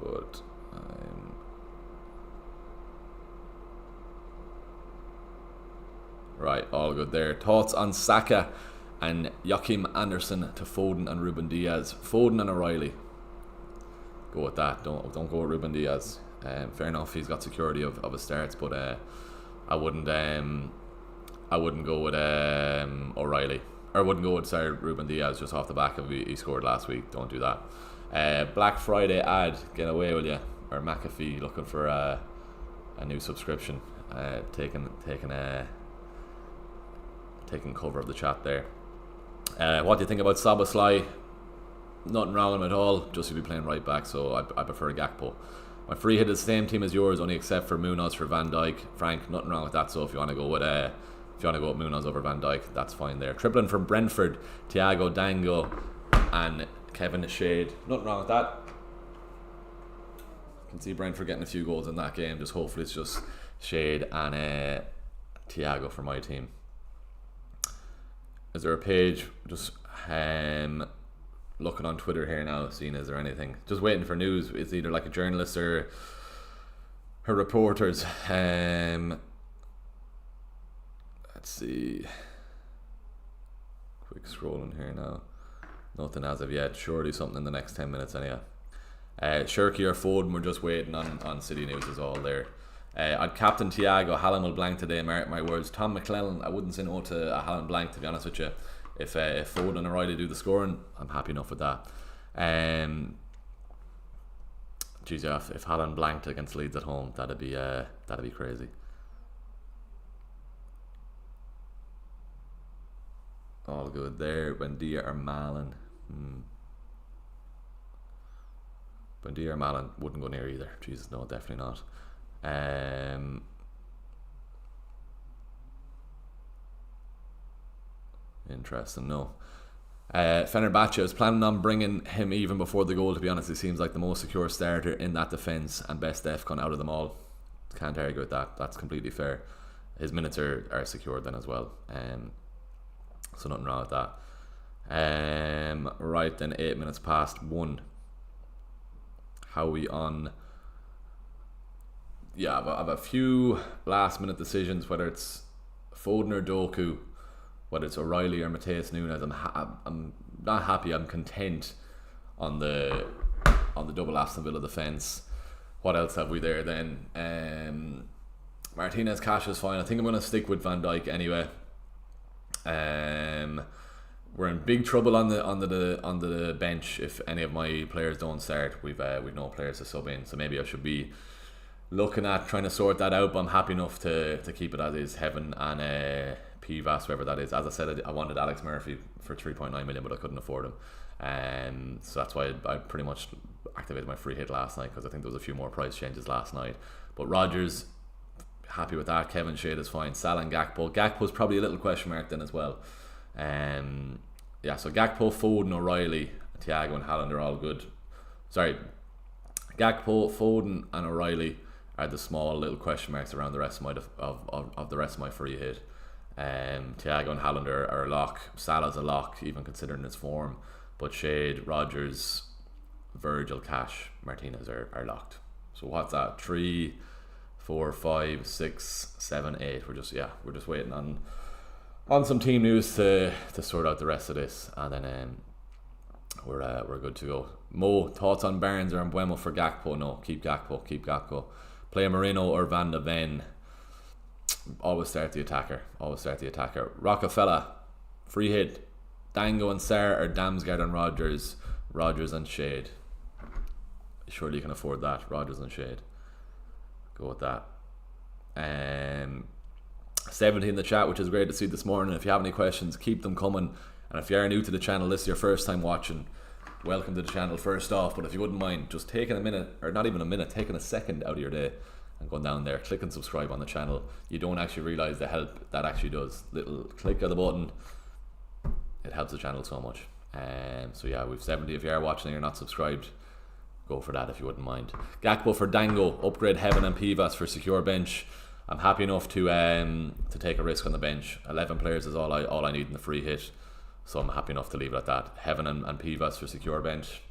but right, all good there. Thoughts on Saka and Joachim Andersen to Foden and Ruben Diaz? Foden and O'Reilly. Go with that. Don't go with Ruben Diaz. Fair enough, he's got security of his starts, but I wouldn't go with O'Reilly, or I wouldn't go with Ruben Diaz just off the back of he scored last week. Don't do that. Black Friday ad, get away with you. Or McAfee looking for a new subscription. Taking cover of the chat there. What do you think about Szoboszlai? Nothing wrong with him at all. Just to be playing right back, so I prefer Gakpo. My free hit is the same team as yours, only except for Munoz for Van Dijk. Frank, nothing wrong with that. So if you want to go with Munoz over Van Dijk, that's fine there. Tripling for Brentford, Thiago, Dango, and Kevin Shade. Nothing wrong with that. You can see Brentford getting a few goals in that game. Just hopefully it's just Shade and Thiago for my team. Is there a page? Just looking on Twitter here now, seeing is there anything. Just waiting for news. It's either like a journalist or her reporters. Let's see. Quick scrolling here now. Nothing as of yet. Surely something in the next 10 minutes anyhow. Shirky or Foden, we're just waiting on City News is all there. I'd captain Thiago. Haaland will blank today, mark my words. Tom McClellan, I wouldn't say no to a Haaland blank, to be honest with you. If Foden and O'Reilly do the scoring, I'm happy enough with that. Geez, yeah, if Haaland blanked against Leeds at home, that'd be crazy. All good there. Buendia or Malin. Buendia or Malin wouldn't go near either. Jesus, no, definitely not. Interesting, no. Fenerbahce, I was planning on bringing him even before the goal, to be honest. He seems like the most secure starter in that defence and best DEFCON out of them all. Can't argue with that. That's completely fair. His minutes are secured then as well. So nothing wrong with that. Right then, 8 minutes past 1. How are we on? Yeah, I have a few last minute decisions, whether it's Foden or Doku, whether it's O'Reilly or Mateus Nunes. I'm not happy. I'm content on the double Aston Villa defence. What else have we there then? Martinez Cash is fine. I think I'm going to stick with Van Dijk anyway. We're in big trouble on the bench if any of my players don't start. We've no players to sub in, so maybe I should be looking at trying to sort that out. But I'm happy enough to keep it as is. Heaven and Pivas, whoever that is. As I said, I wanted Alex Murphy for 3.9 million, but I couldn't afford him. So that's why I pretty much activated my free hit last night, because I think there was a few more price changes last night. But Rodgers, happy with that. Kevin Shade is fine. Salah and Gakpo's probably a little question mark then as well. Yeah, so Gakpo, Foden, O'Reilly, Thiago and Haaland are all good. Sorry, Gakpo, Foden and O'Reilly are the small little question marks around the rest of the rest of my free hit. Thiago and Haaland are a lock. Salah's a lock, even considering his form. But Shade, Rodgers, Virgil, Cash, Martinez are locked. So what's that? 3, 4, 5, 6, 7, 8. We're just waiting on some team news to sort out the rest of this, and then we're good to go. Mo, thoughts on Barnes or Mbuemo for Gakpo? No, keep Gakpo. Play Marino or Van de Ven. Always start the attacker. Rockefeller, free hit. Dango and Sarr or Damsgaard and Rodgers and Shade. Surely you can afford that. Rodgers and Shade. Go with that. 70 in the chat, which is great to see this morning. If you have any questions, keep them coming. And if you are new to the channel, this is your first time watching, welcome to the channel first off. But if you wouldn't mind just taking a minute, or not even a minute, taking a second out of your day and going down there, click and subscribe on the channel. You don't actually realise the help that actually does. Little click of the button, it helps the channel so much. So yeah, we've 70. If you are watching and you're not subscribed, go for that if you wouldn't mind. Gakpo for Dango, upgrade Heaven and Pivas for secure bench. I'm happy enough to take a risk on the bench. 11 players is all I need in the free hit, so I'm happy enough to leave it at that. Heaven and Pivas for secure bench.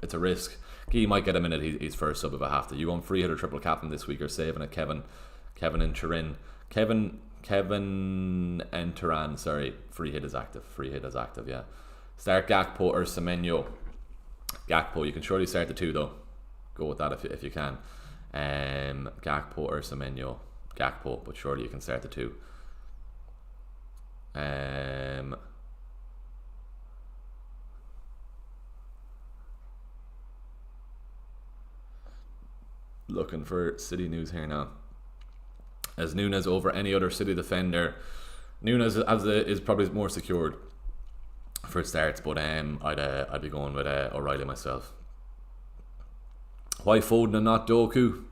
It's a risk. Guy might get a minute. He's first sub if I have to. You going free hit or triple captain this week, or saving it? Kevin and Turin. Kevin and Turan. Sorry, free hit is active. Yeah. Start Gakpo or Semenyo. Gakpo. You can surely start the 2 though. Go with that if you can. Gakpo or Semenyo. Gakpo, but surely you can start the 2. Looking for City news here now. As Nunes over any other City defender. Nunes is probably more secured for starts, but I'd be going with O'Reilly myself. Why Foden and not Doku?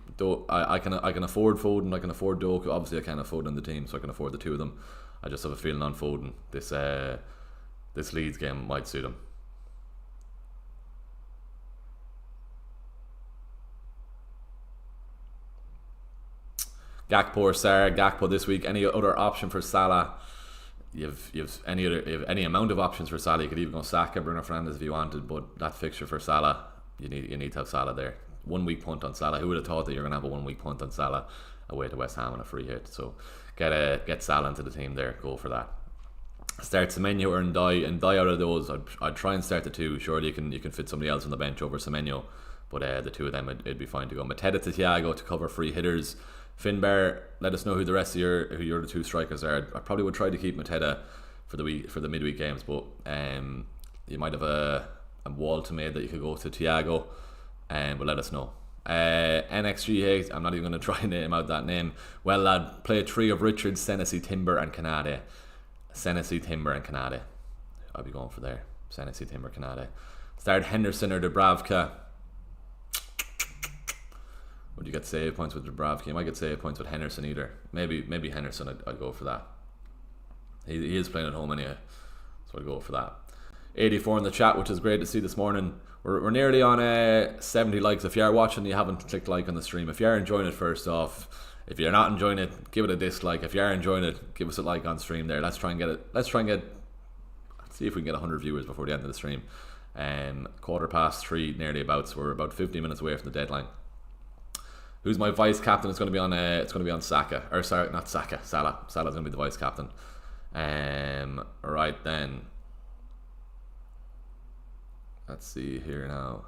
I can afford Foden, I can afford Doku. Obviously I can't afford in the team, so I can afford the 2 of them. I just have a feeling on Foden this Leeds game might suit him. Gakpo or Sarr. Gakpo this week. Any other option for Salah? You've any amount of options for Salah. You could even go Saka, Bruno Fernandes if you wanted, but that fixture for Salah, you need to have Salah there. 1 week punt on Salah. Who would have thought that you're going to have a 1 week punt on Salah away to West Ham on a free hit? So get Salah into the team there. Go for that. Start Semenyo or Ndai, and out of those, I'd try and start the two. Surely you can fit somebody else on the bench over Semenyo, but the two of them it'd be fine to go. Mateta to Thiago to cover free hitters. Finbar, let us know who the rest of your the two strikers are. I probably would try to keep Mateta for the midweek games, but you might have a wall to made that you could go to Thiago, but let us know. NXG8, I'm not even going to try and name out that name. Well, lad, play a three of Richards, Senesi, Timber and Canade. Senesi, Timber and Canade. I'll be going for there. Senesi, Timber, Canade. Start Henderson or Dubravka. Would you get save points with Dubravka? You might get save points with Henderson either. Maybe Henderson, I'd go for that. He is playing at home anyway, so I'd go for that. 84 in the chat, which is great to see this morning. We're nearly on 70 likes. If you are watching, you haven't clicked like on the stream. If you are enjoying it, first off. If you're not enjoying it, give it a dislike. If you are enjoying it, give us a like on stream there. Let's see if we can get 100 viewers before the end of the stream. 3:15 nearly about, so we're about 15 minutes away from the deadline. Who's my vice captain? It's going to be on Saka, or sorry, not Saka, Salah. Salah's going to be the vice captain. Right then. Let's see here now.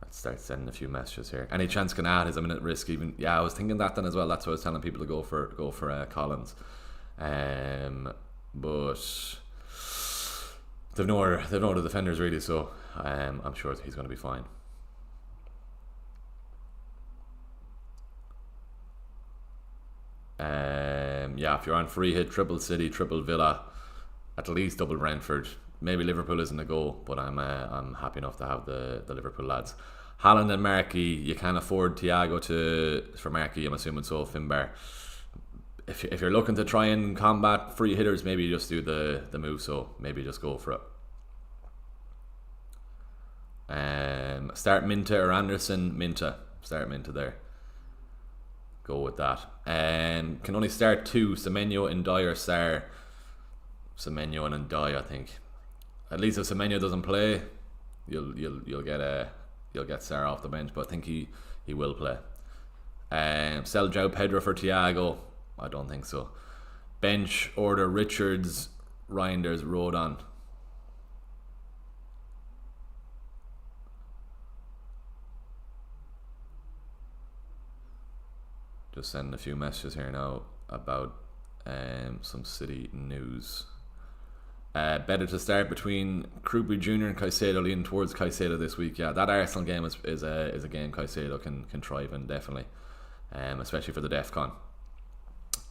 Let's start sending a few messages here. Any chance Canad is a minute risk even? Yeah, I was thinking that then as well. That's what I was telling people to go for Collins. But they've no other defenders really, so I'm sure he's going to be fine. Yeah, if you're on free hit, triple City, triple Villa, at least double Brentford. Maybe Liverpool isn't a goal, but I'm happy enough to have the Liverpool lads. Haaland and Markey, you can't afford Thiago for Markey, I'm assuming so. Finbar, if you're looking to try and combat free hitters, maybe you just do the move, so maybe just go for it. Start Minta or Anderson. Minta. Start Minta there. Go with that. Can only start two, Semenyo and Ndai or Sarr. Semenyo and Ndai, I think. At least if Semenyo doesn't play, you'll get Sarr off the bench, but I think he will play. Sell João Pedro for Thiago. I don't think so. Bench order Richards, Reinders, Rodon. Just sending a few messages here now about some City news. Better to start between Krupi Jr. and Caicedo, leaning towards Caicedo this week. Yeah, that Arsenal game is a game Caicedo can thrive in, definitely, especially for the DEFCON.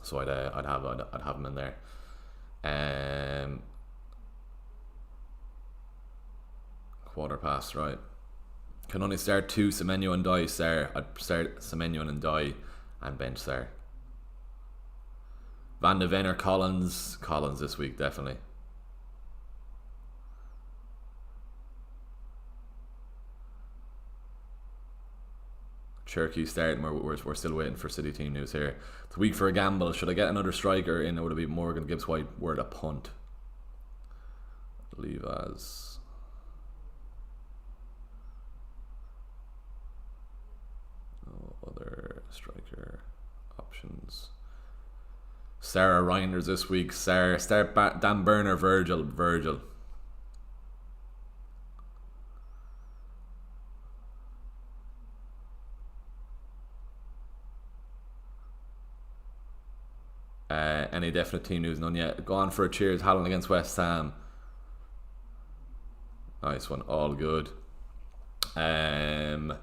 So I'd have him in there. Quarter past, right? Can only start two, Semenyo and Ndai. Sarr, I'd start Semenyo and Ndai and bench Sarr. Van de Ven or Collins this week, definitely. Cherky starting. We're still waiting for City team news here. It's a week for a gamble. Should I get another striker in, or would it be Morgan Gibbs White? Word a punt. Leave as no other striker options. Sarah Reinders this week. Sarah, start Dan Burner, Virgil. Any definite team news? None yet. Go on for a cheers. Haaland against West Ham. Nice one. All good. Yeah,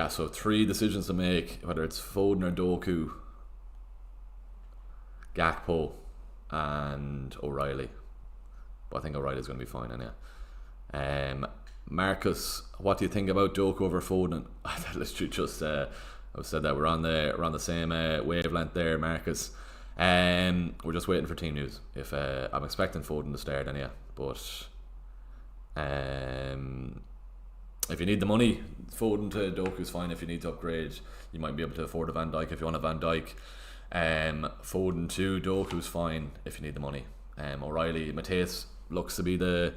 so 3 decisions to make, whether it's Foden or Doku, Gakpo and O'Reilly. But I think O'Reilly's going to be fine anyway. Marcus, what do you think about Doku over Foden? Let's just I've said that we're on the same wavelength there, Marcus. We're just waiting for team news. If I'm expecting Foden to start anyway, but if you need the money, Foden to Doku's fine. If you need to upgrade, you might be able to afford a Van Dijk if you want a Van Dijk. Foden to Doku's fine if you need the money. O'Reilly, Mateus looks to be the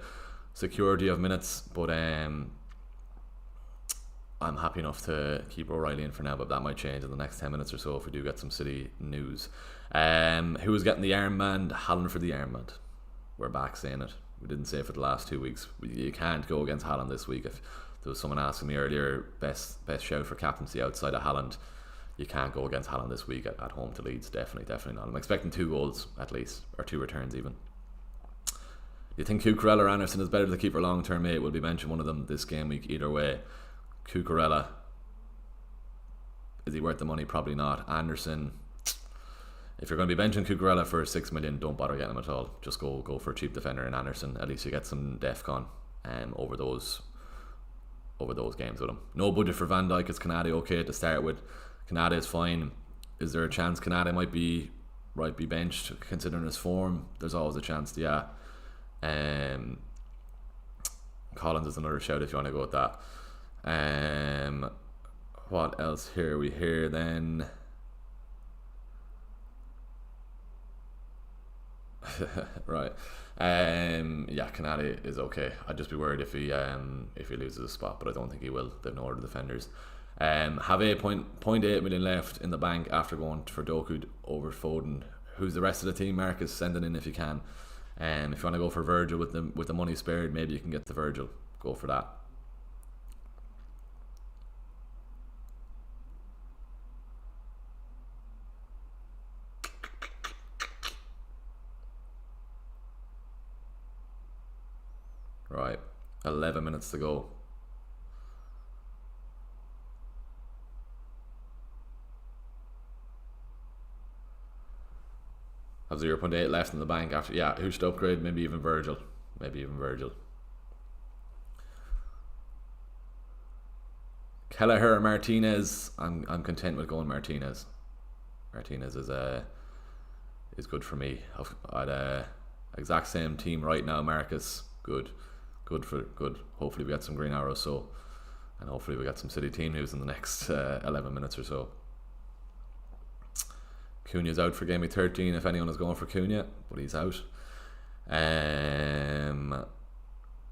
security of minutes, but I'm happy enough to keep O'Reilly in for now, but that might change in the next 10 minutes or so if we do get some City news. Who's getting the armband? Haaland for the armband. We're back saying it. We didn't say it for the last 2 weeks. You can't go against Haaland this week. If there was someone asking me earlier, best shout for captaincy outside of Haaland, you can't go against Haaland this week at home to Leeds. Definitely not. I'm expecting 2 goals at least, or 2 returns even. Do you think Cucurella or Anderson is better to keep for long term, mate? Will be mentioned one of them this game week either way. Cucurella, is he worth the money? Probably not. Anderson, if you're going to be benching Cucurella for 6 million, don't bother getting him at all. Just go for a cheap defender in Anderson. At least you get some DEFCON over those games with him. No budget for Van Dijk. Is Canada okay to start with? Canada is fine. Is there a chance Canada might be benched considering his form? There's always a chance, yeah. Collins is another shout if you want to go with that. What else here? We hear then. Right. Yeah, Canada is okay. I'd just be worried if he loses a spot, but I don't think he will. They've no other defenders. Have 8.8 million left in the bank after going for Doku over Foden. Who's the rest of the team? Marcus, send it in if you can. If you want to go for Virgil with the money spared, maybe you can get the Virgil. Go for that. Right, 11 minutes to go. Have 0.8 left in the bank after. Yeah, who should upgrade? Maybe even Virgil. Kelleher or Martinez? I'm content with going Martinez. Martinez is good for me. I'd exact same team right now. Marcus, good. Hopefully we get some green arrows, so, and hopefully we get some City team news in the next 11 minutes or so. Cunha's out for game week 13 if anyone is going for Cunha, but he's out.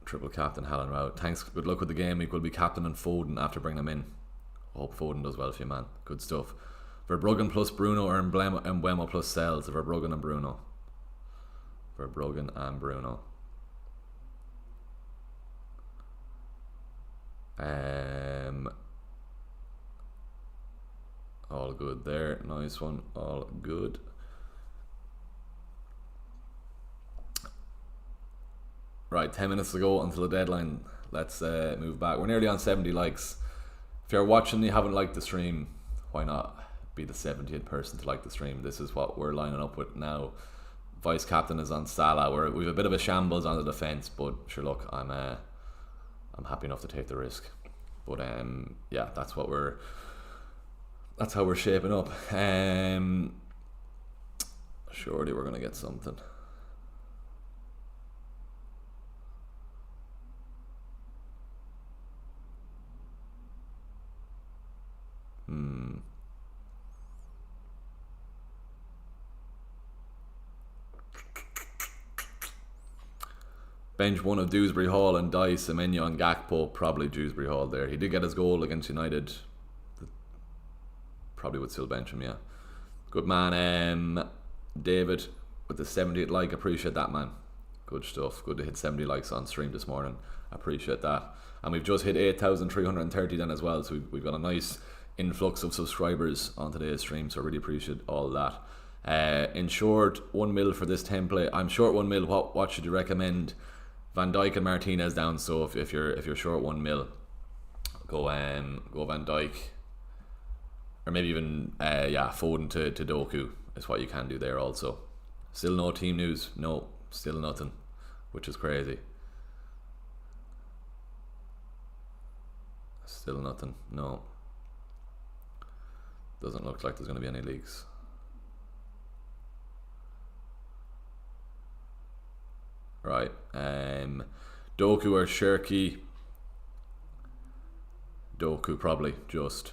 Triple captain Haaland out. Thanks, good luck with the game week. We'll be captain and Foden after bringing him in. I hope Foden does well for you, man. Good stuff. Verbruggen plus Bruno or Mbeumo plus Sells. Verbruggen and Bruno. All good there. Nice one. All good. Right, 10 minutes to go until the deadline. Let's move back. We're nearly on 70 likes. If you're watching and you haven't liked the stream, why not be the 70th person to like the stream? This is what we're lining up with now. Vice captain is on Salah. We've a bit of a shambles on the defence, but sure, look, I'm happy enough to take the risk. But yeah, that's how we're shaping up. Surely we're gonna get something. Bench one of Dewsbury Hall and Dice, Semenyo and Gakpo. Probably Dewsbury Hall there. He did get his goal against United. Probably would still bench him, yeah. Good man, David with the 70th like. Appreciate that, man. Good stuff. Good to hit 70 likes on stream this morning. Appreciate that. And we've just hit 8,330 then as well. So we've got a nice influx of subscribers on today's stream. So I really appreciate all that. In short, 1 mil for this template. I'm short 1 mil. What should you recommend? Van Dijk and Martinez down. So if you're short 1 mil, go Van Dijk, or maybe even Foden to Doku is what you can do there also. Still no team news. No, still nothing, which is crazy. Still nothing. No, doesn't look like there's going to be any leaks. Right, Doku or Shirky? Doku probably just.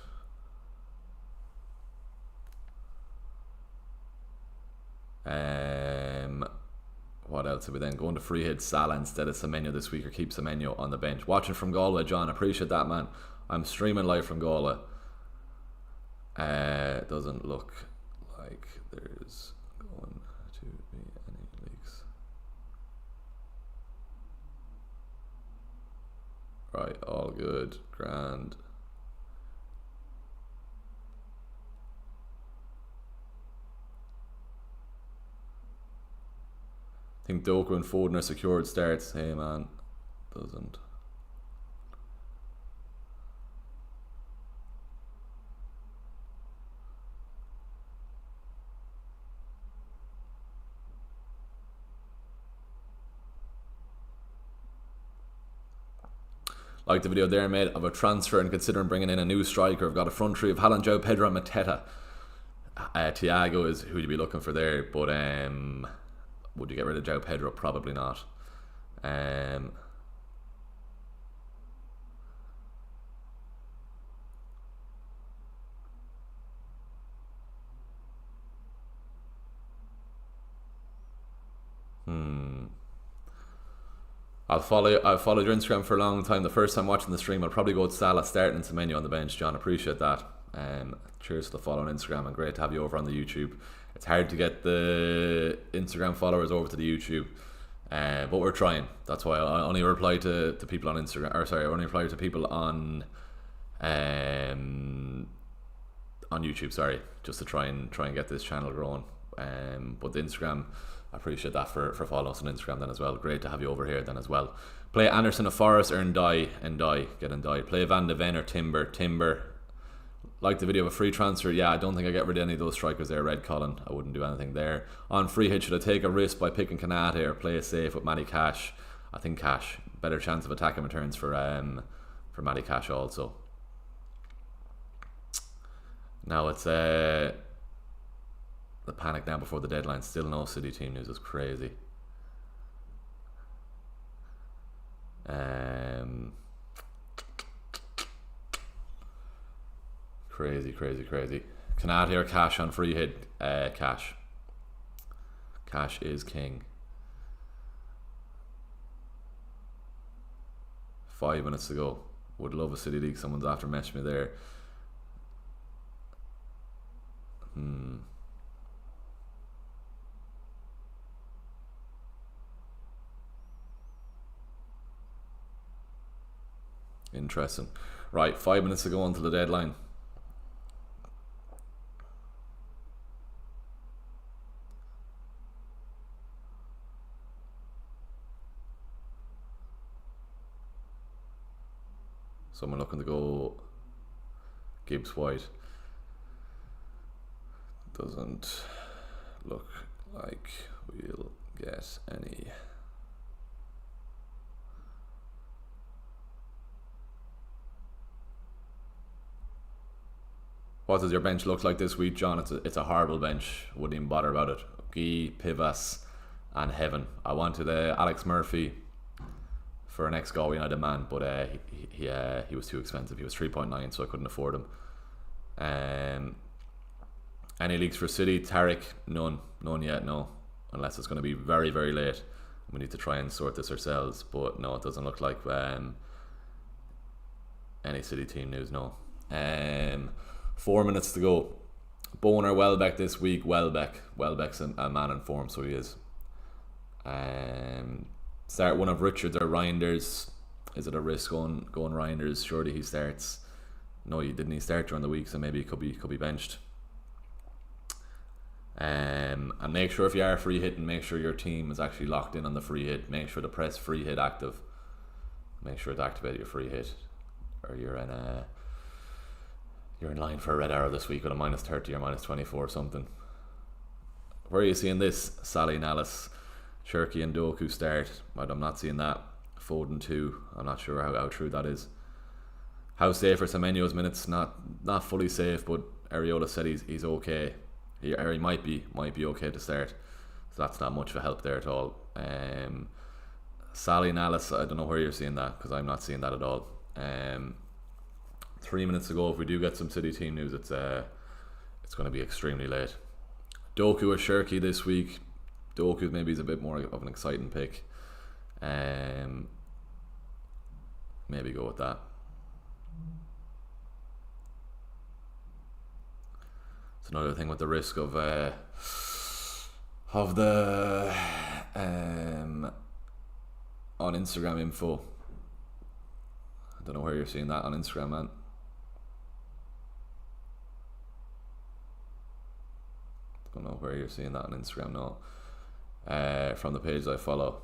What else have we then? Going to free hit Salah instead of Semenyo this week, or keep Semenyo on the bench. Watching from Galway, John. Appreciate that, man. I'm streaming live from Galway. Doesn't look like there's going to be any leaks. Right, all good, grand. I think Doku and Foden are secured starts. Hey man, doesn't. Like the video there made of a transfer and considering bringing in a new striker. I've got a front three of Haaland, Joe Pedro and Mateta. Thiago is who you'd be looking for there, but would you get rid of Joe Pedro? Probably not. I've followed your Instagram for a long time. The first time watching the stream, I'll probably go with Salah starting and Semenyo on the bench. John, appreciate that. Cheers to the follow on Instagram, and great to have you over on the YouTube. It's hard to get the Instagram followers over to the YouTube, but we're trying. That's why I only reply to people on Instagram, or sorry, I only reply to people on YouTube. Sorry, just to try and get this channel growing. But the Instagram, I appreciate that for following us on Instagram then as well. Great to have you over here then as well. Play Anderson of Forest or Ndai. Get Ndai. Play Van de Ven or Timber. Like the video of a free transfer. Yeah, I don't think I get rid of any of those strikers there. Red Cullen, I wouldn't do anything there. On free hit, should I take a risk by picking Kanate or play it safe with Matty Cash? I think Cash. Better chance of attacking returns for Matty Cash also. Now it's the panic now before the deadline. Still no City team news. Is crazy. Crazy. Kanate or Cash on free hit? Cash. Cash is king. 5 minutes to go. Would love a City League. Someone's after messaging me there. Interesting. Right, 5 minutes to go until the deadline. Someone looking to go Gibbs White. Doesn't look like we'll get any. What does your bench look like this week, John? It's a horrible bench. Wouldn't even bother about it. Guy, Pivas and Heaven. I wanted Alex Murphy for an ex-Galway United man, but he was too expensive. He was 3.9, so I couldn't afford him. Any leaks for City? Tarek? None yet, no. Unless it's going to be very, very late. We need to try and sort this ourselves, but no, it doesn't look like any City team news, no. 4 minutes to go. Bowen or Welbeck this week? Welbeck's a man in form, so he is. Start one of Richards or Reinders. Is it a risk going Reinders? Surely he starts. No, didn't he start during the week, so maybe he could be benched. And make sure if you are free hitting, make sure your team is actually locked in on the free hit. Make sure to press free hit active. Make sure to activate your free hit, or you're in line for a red arrow this week with a -30 or -24 or something. Where are you seeing this? Sally Nallis, Cherky and Doku start. But I'm not seeing that. Foden 2. I'm not sure how true that is. How safe are Semenyo's minutes? Not fully safe, but Areola said he's okay. He might be okay to start. So that's not much of a help there at all. Sally Nallis, I don't know where you're seeing that, because I'm not seing that at all. 3 minutes to go. If we do get some City team news, it's going to be extremely late. Doku or Shirky this week. Doku maybe is a bit more of an exciting pick. Maybe go with that. It's another thing with the risk of the on Instagram info. I don't know where you're seeing that on Instagram, man. Don't know where you're seeing that on Instagram, no. From the page I follow.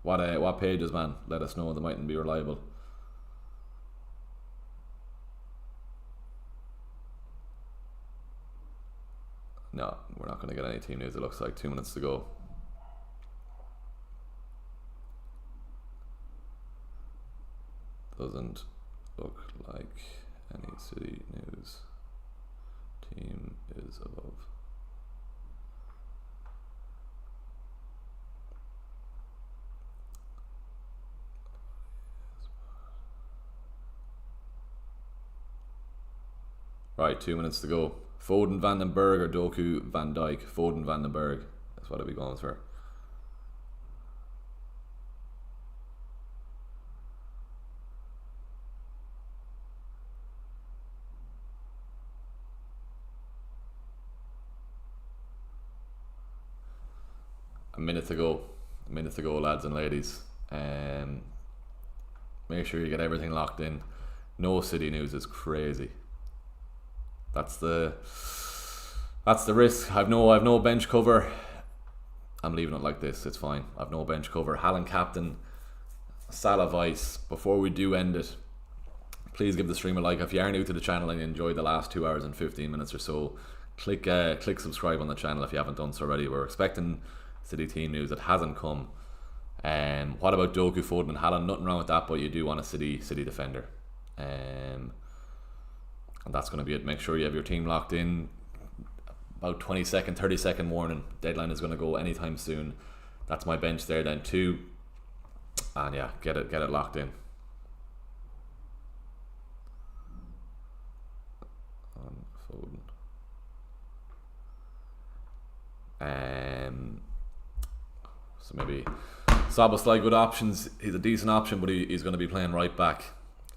What pages, man? Let us know. They mightn't be reliable. No, we're not going to get any team news. It looks like 2 minutes to go. Doesn't look like any City news. Team is above. Right, 2 minutes to go. Foden, Van den Berg or Doku, Van Dijk. Foden, Van den Berg. That's what I'll be going for. A minute to go. A minute to go, lads and ladies. Make sure you get everything locked in. No City news is crazy. That's the risk. I've no bench cover. I'm leaving it like this. It's fine. I've no bench cover. Haaland captain, Salah vice. Before we do end it, please give the stream a like. If you are new to the channel and you enjoyed the last 2 hours and 15 minutes or so, click subscribe on the channel if you haven't done so already. We're expecting City team news. It hasn't come. What about Doku, Foden and Haaland? Nothing wrong with that, but you do want a City defender. And that's going to be it. Make sure you have your team locked in. About 20-second, 30-second warning. Deadline is going to go anytime soon. That's my bench there then too. And yeah, get it locked in. On Foden. So maybe Szoboszlai, good options. He's a decent option, but he's going to be playing right back.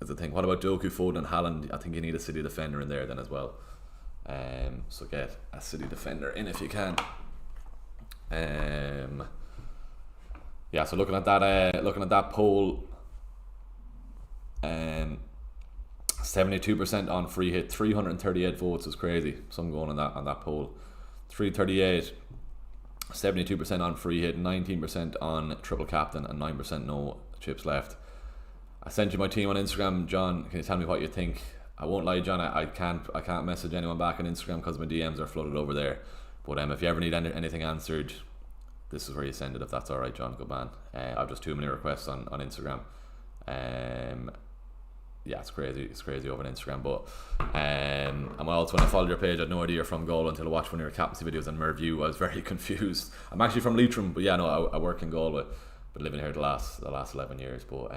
Is the thing. What about Doku, Foden and Haaland? I think you need a City defender in there then as well. So get a City defender in if you can. Yeah, so looking at that poll, 72% on free hit, 338 votes is crazy. Some going on that poll. 338, 72% on free hit, 19% on triple captain, and 9% no chips left. I sent you my team on Instagram, John. Can you tell me what you think? I won't lie, John. I can't message anyone back on Instagram because my DMs are flooded over there. But if you ever need anything answered, this is where you send it. If that's all right, John. Good man. I've just too many requests on Instagram. Yeah, it's crazy. It's crazy over on Instagram. But and also when I followed your page, I had no idea you're from Galway until I watched one of your captaincy videos in Merview. I was very confused. I'm actually from Leitrim, but yeah, no, I work in Galway. Been living here the last 11 years. But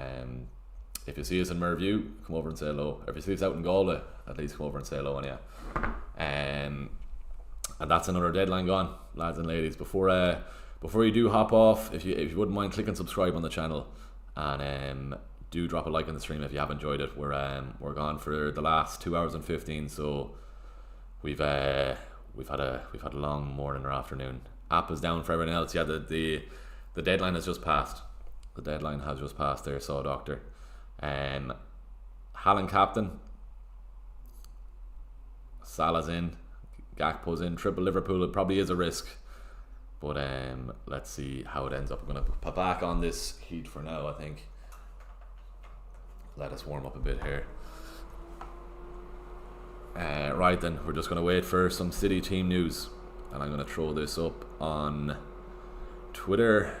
if you see us in Merview, come over and say hello. If you see us out in Galway, at least come over and say hello. And yeah, and that's another deadline gone, lads and ladies. Before you do hop off, if you wouldn't mind clicking subscribe on the channel, and do drop a like on the stream if you have enjoyed it. We're gone for the last 2 hours and 15, so we've had a long morning or afternoon. App is down for everyone else. Yeah, the deadline has just passed. The deadline has just passed there, so doctor. Haaland captain, Salah's in, Gakpo's in, triple Liverpool. It probably is a risk, but let's see how it ends up. I'm going to put back on this heat for now, I think. Let us warm up a bit here. Right then, we're just going to wait for some City team news, and I'm going to throw this up on Twitter.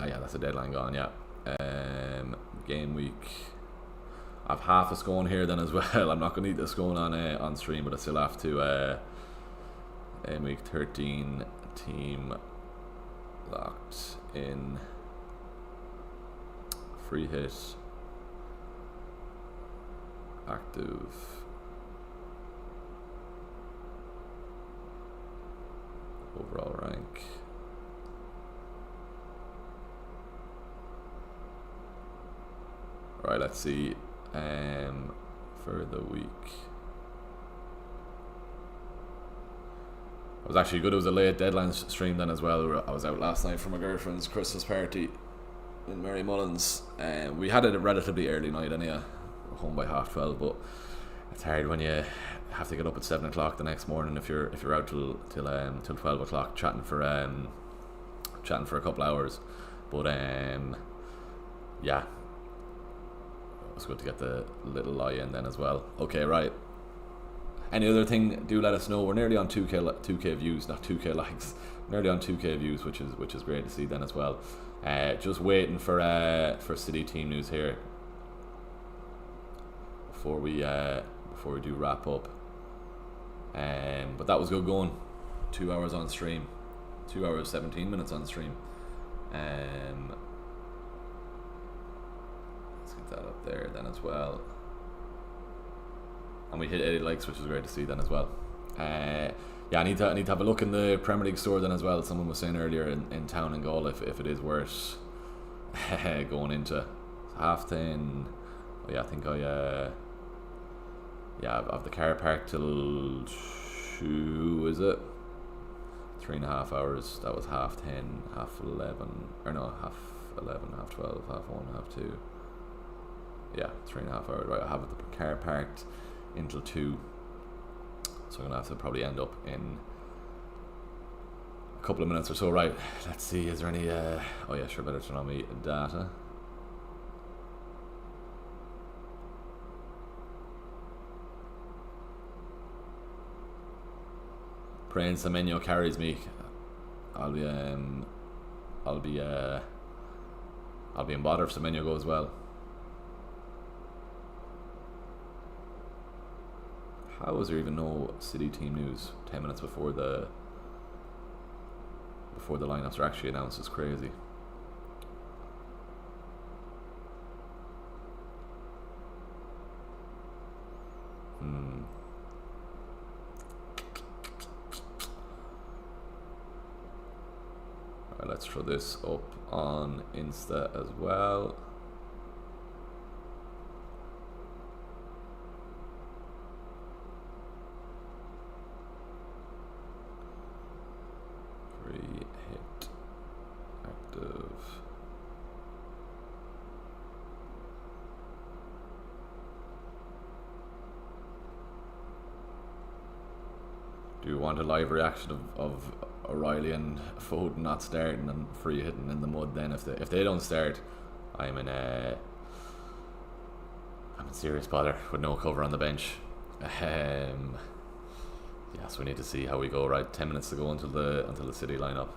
Yeah, that's a deadline gone. Yeah, game week. I've half a scone here then as well. I'm not going to eat the scone on stream, but I still have to. Game week 13 team Locked in. Free hit. Active. Overall rank. Right, let's see. For the week. It was actually good. It was a late deadline stream then as well. I was out last night for my girlfriend's Christmas party in Mary Mullins. We had a relatively early night anyhow, home by 12:30. But it's hard when you have to get up at 7 o'clock the next morning if you're out till 12 o'clock chatting for a couple hours. But yeah, it was good to get the little lie in then as well. Okay, right. Any other thing, do let us know. We're nearly on 2k views, not 2k likes. Nearly on 2k views, which is great to see then as well. Just waiting for City team news here before we do wrap up. But that was good going. 2 hours on stream, 2 hours 17 minutes on stream. Let's get that up there then as well. And we hit 80 likes, which is great to see then as well. Yeah, I need to have a look in the Premier League store then as well. Someone was saying earlier in Town and Goal if it is worth going into 10:30. Oh, yeah, I think I've the car parked till 2. Is it 3.5 hours? That was 10:30, 11:30, or no, 11:30, 12:30, 1:30, 2. Yeah, 3.5 hours. Right, I have the car parked until 2, so I'm gonna have to probably end up in a couple of minutes or so. Right, let's see, is there any oh yeah, sure, better turn on me data. Praying Semenyo carries me. I'll be in bother if Semenyo goes well. How is there even no City team news 10 minutes before the lineups are actually announced? It's crazy. Alright, let's throw this up on Insta as well. Hit active. Do you want a live reaction of O'Reilly and Foden not starting and free hitting in the mud? Then if they don't start, I'm in serious bother with no cover on the bench. Yes, we need to see how we go. Right, 10 minutes to go until the City lineup.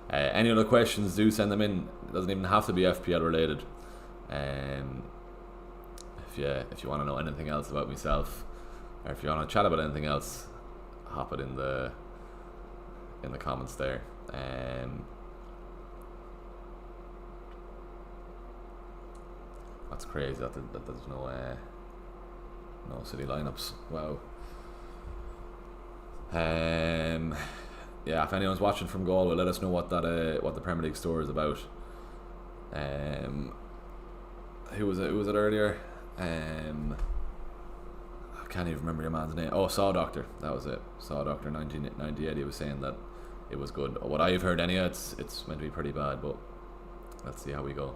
Any other questions, do send them in. It doesn't even have to be FPL related. If you want to know anything else about myself, or if you want to chat about anything else, hop it in the comments there. That's crazy that there's no City lineups. Wow. Yeah, if anyone's watching from Galway, let us know what the Premier League store is about. Who was it earlier? I can't even remember your man's name. Oh, Saw Doctor, that was it. Saw Doctor 1998. He was saying that it was good. What I've heard anyhow, it's meant to be pretty bad, but let's see how we go.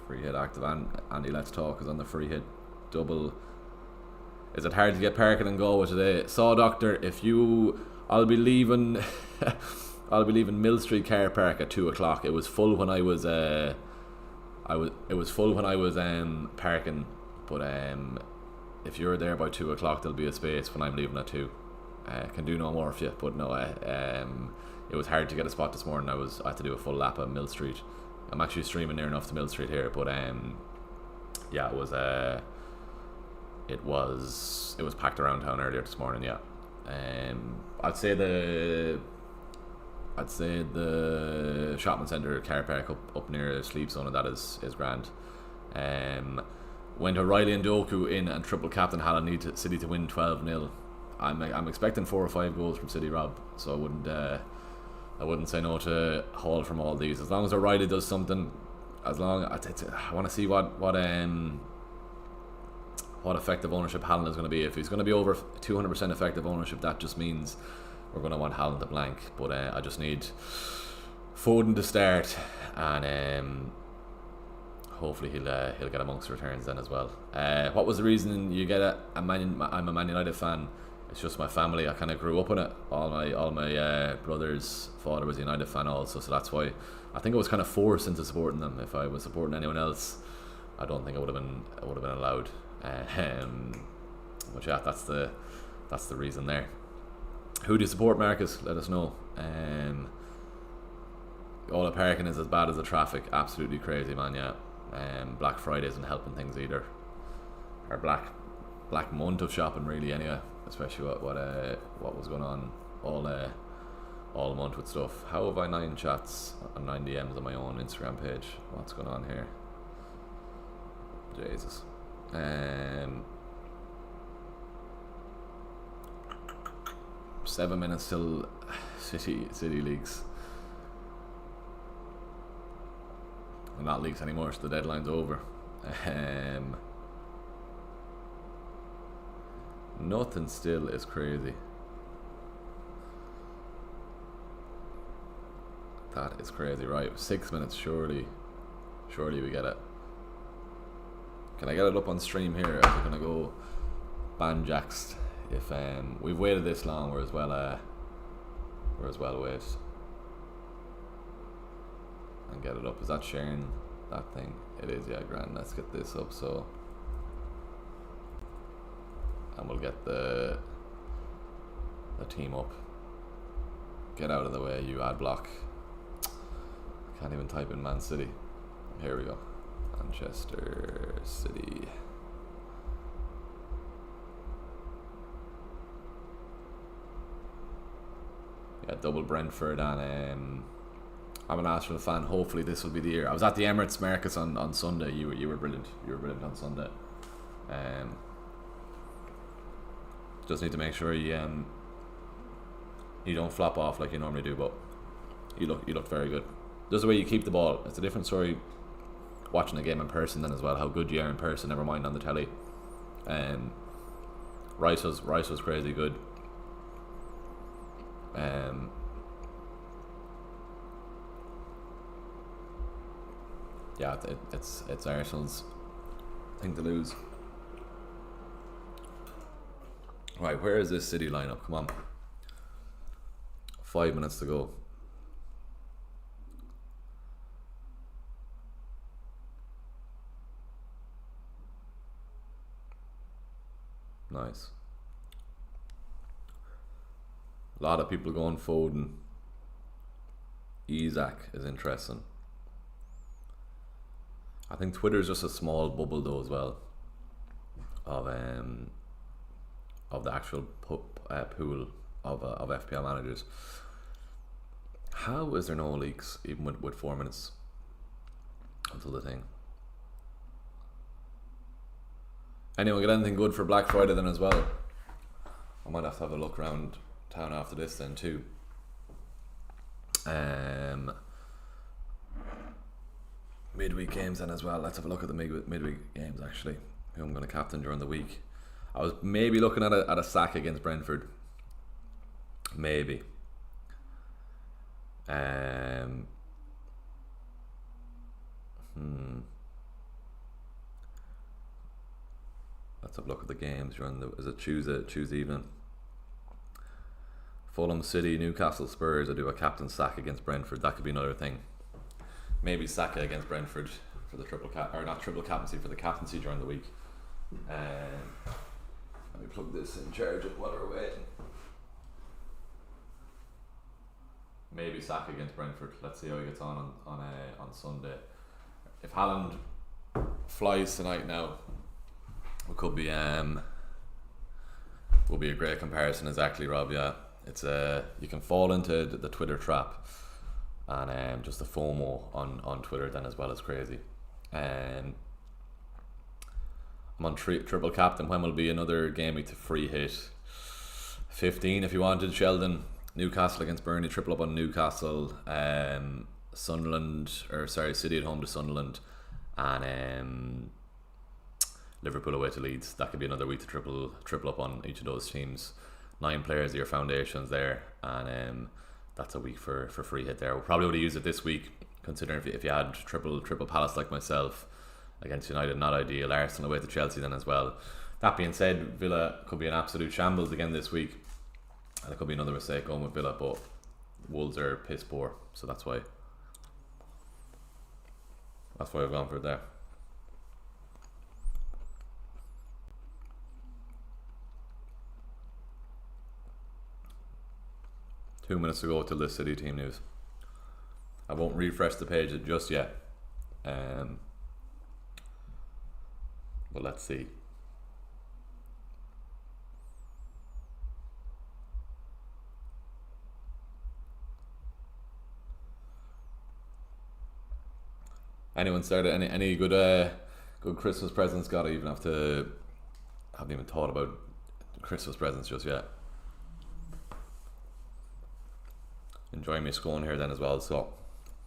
Free hit active, and Andy Let's Talk is on the free hit double. Is it hard to get parking and Galway today? Saw Doctor, I'll be leaving Mill Street car park at 2 o'clock. It was full when I was parking, but if you're there by 2 o'clock there'll be a space when I'm leaving at 2. Can do no more for you, but no, it was hard to get a spot this morning. I had to do a full lap at Mill Street. I'm actually streaming near enough to Mill Street here, but yeah, it was packed around town earlier this morning. Yeah, I'd say the shopping centre car park up near Sleep Zone, and that is grand. Went O'Reilly and Doku in and triple captain Haaland, need City to win 12-0. I'm expecting 4 or 5 goals from City, Rob. So I wouldn't say no to Hall from all these. As long as O'Reilly does something, I want to see what effective ownership Haaland is going to be. If he's going to be over 200% effective ownership, that just means we're going to want Haaland to blank. But I just need Foden to start, and hopefully he'll get amongst returns then as well. What was the reason you get it? I'm a Man United fan. It's just my family. I kind of grew up in it. All my brothers' father was a United fan also, so that's why I think I was kind of forced into supporting them. If I was supporting anyone else, I don't think I would have been allowed. But yeah, that's the reason there. Who do you support, Marcus? Let us know. All the parking is as bad as the traffic. Absolutely crazy, man. Yeah. Black Friday isn't helping things either. Or black month of shopping, really. Anyway, especially what was going on all month with stuff. How have I 9 chats and 9 DMs on my own Instagram page? What's going on here? Jesus. 7 minutes till City leaks. Well, not leaks anymore, so the deadline's over. Nothing still is crazy. That is crazy, right? 6 minutes, surely we get it. Can I get it up on stream here? I'm gonna go banjaxed. If we've waited this long, we're as well wait and get it up. Is that sharing that thing? It is, yeah, grand. Let's get this up, so, and we'll get the team up. Get out of the way, you ad block. Can't even type in Man City. Here we go. Manchester City. Yeah, double Brentford, and I'm an Arsenal fan. Hopefully this will be the year. I was at the Emirates Marcus on Sunday. You were brilliant. You were brilliant on Sunday. Just need to make sure you don't flop off like you normally do, but you look very good. Just the way you keep the ball. It's a different story watching a game in person then as well. How good you are in person, never mind on the telly. Rice was crazy good. Yeah, it's Arsenal's thing to lose. Right, where is this City lineup? Come on. 5 minutes to go. Nice. A lot of people going Foden. Isaac is interesting. I think Twitter is just a small bubble though as well of the actual pool of FPL managers. How is there no leaks even with 4 minutes until the thing? Anyone get anything good for Black Friday then as well? I might have to have a look around town after this then too. Midweek games then as well. Let's have a look at the midweek games actually. Who I'm going to captain during the week. I was maybe looking at a sack against Brentford. Maybe. Let's have a look at the games during is it Tuesday evening? Fulham City, Newcastle, Spurs. I do a captain sack against Brentford. That could be another thing. Maybe Saka against Brentford for the triple captaincy for the captaincy during the week. Let me plug this in, charge it while we're waiting. Maybe Saka against Brentford. Let's see how he gets on Sunday. If Haaland flies tonight now. It could be will be a great comparison, exactly, Rob. Yeah, it's you can fall into the Twitter trap, and just the FOMO on Twitter then as well is crazy. I'm on triple captain. When will be another game week to free hit 15 if you wanted. Sheldon, Newcastle against Burnley, triple up on Newcastle. City at home to Sunderland, and Liverpool away to Leeds. That could be another week to triple up on each of those teams. 9 players of your foundations there, and that's a week for free hit there. We'll probably would have used it this week, considering if you had triple Palace like myself against United, not ideal. Arsenal away to Chelsea then as well. That being said, Villa could be an absolute shambles again this week, and it could be another mistake going with Villa, but Wolves are piss poor, so that's why I've gone for it there. Two minutes to go till the City team news. I won't refresh the page just yet. But let's see. Anyone started any good Christmas presents? God, I haven't even thought about Christmas presents just yet. Enjoying my scone here then as well, so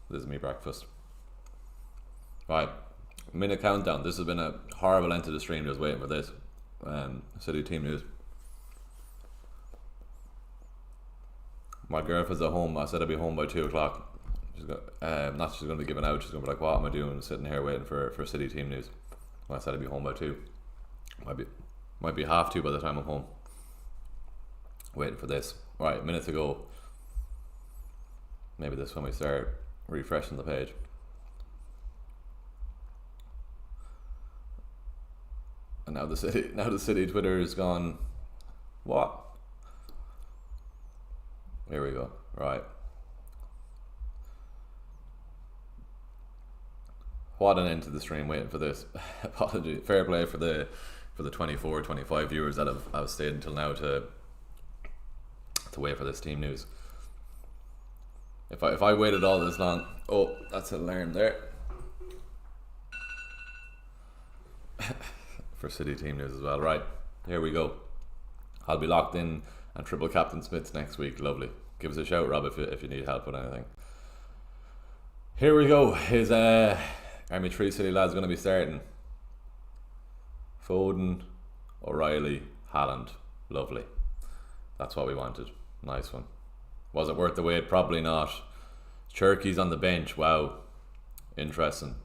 this is me breakfast. Right, minute countdown. This has been a horrible end to the stream, just waiting for this. City team news. My girlfriend's at home. I said I'd be home by 2 o'clock. She's going to be giving out. She's going to be like, what am I doing sitting here waiting for City team news? Well, I said I'd be home by 2. Might be 2:30 by the time I'm home. Waiting for this. Right, minute to go. Maybe this when we start refreshing the page. And now the city Twitter is gone. What? Here we go. Right. What an end to the stream, waiting for this. Apology. Fair play for the 24, 25 viewers that have stayed until now to wait for this team news. If I waited all this long, oh, that's an alarm there. For City team news as well. Right, here we go. I'll be locked in and triple Captain Smiths next week. Lovely. Give us a shout, Rob, if you need help with anything. Here we go. His Army 3 City lads going to be starting. Foden, O'Reilly, Haaland. Lovely. That's what we wanted. Nice one. Was it worth the wait? Probably not. Cherky's on the bench. Wow. Interesting.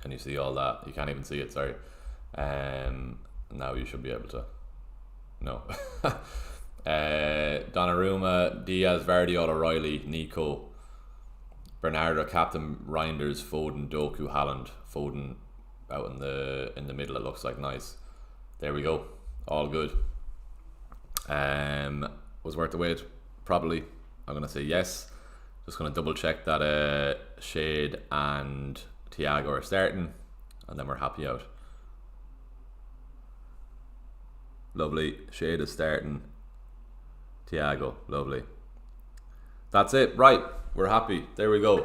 Can you see all that? You can't even see it, sorry. Now you should be able to. No. Donnarumma, Diaz, Vardy, O'Reilly, Nico, Bernardo, Captain, Reinders, Foden, Doku, Haaland. Foden out in the middle, it looks like. Nice. There we go. All good. Was worth the wait? Probably. I'm going to say yes. Just going to double check that Shade and Thiago are starting, and then we're happy out. Lovely. Shade is starting. Thiago. Lovely. That's it. Right. We're happy. There we go.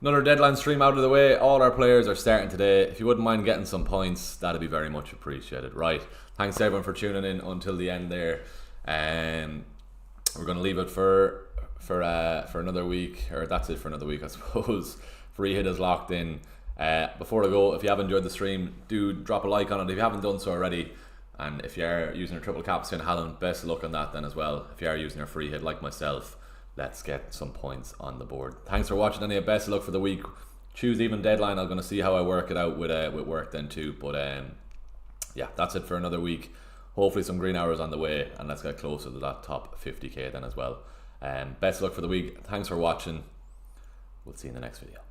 Another deadline stream out of the way. All our players are starting today. If you wouldn't mind getting some points, that'd be very much appreciated. Right. Thanks everyone for tuning in until the end there. We're going to leave it for another week, or that's it for another week, I suppose. Free hit is locked in. Before I go, if you have enjoyed the stream, do drop a like on it if you haven't done so already. And if you are using a triple captain, Haaland, best of luck on that then as well. If you are using a free hit like myself, let's get some points on the board. Thanks for watching anyway. Best of luck for the week. Choose even deadline. I'm going to see how I work it out with work then too. But yeah, that's it for another week. Hopefully some green hours on the way, and let's get closer to that top 50k then as well. Best of luck for the week. Thanks for watching. We'll see you in the next video.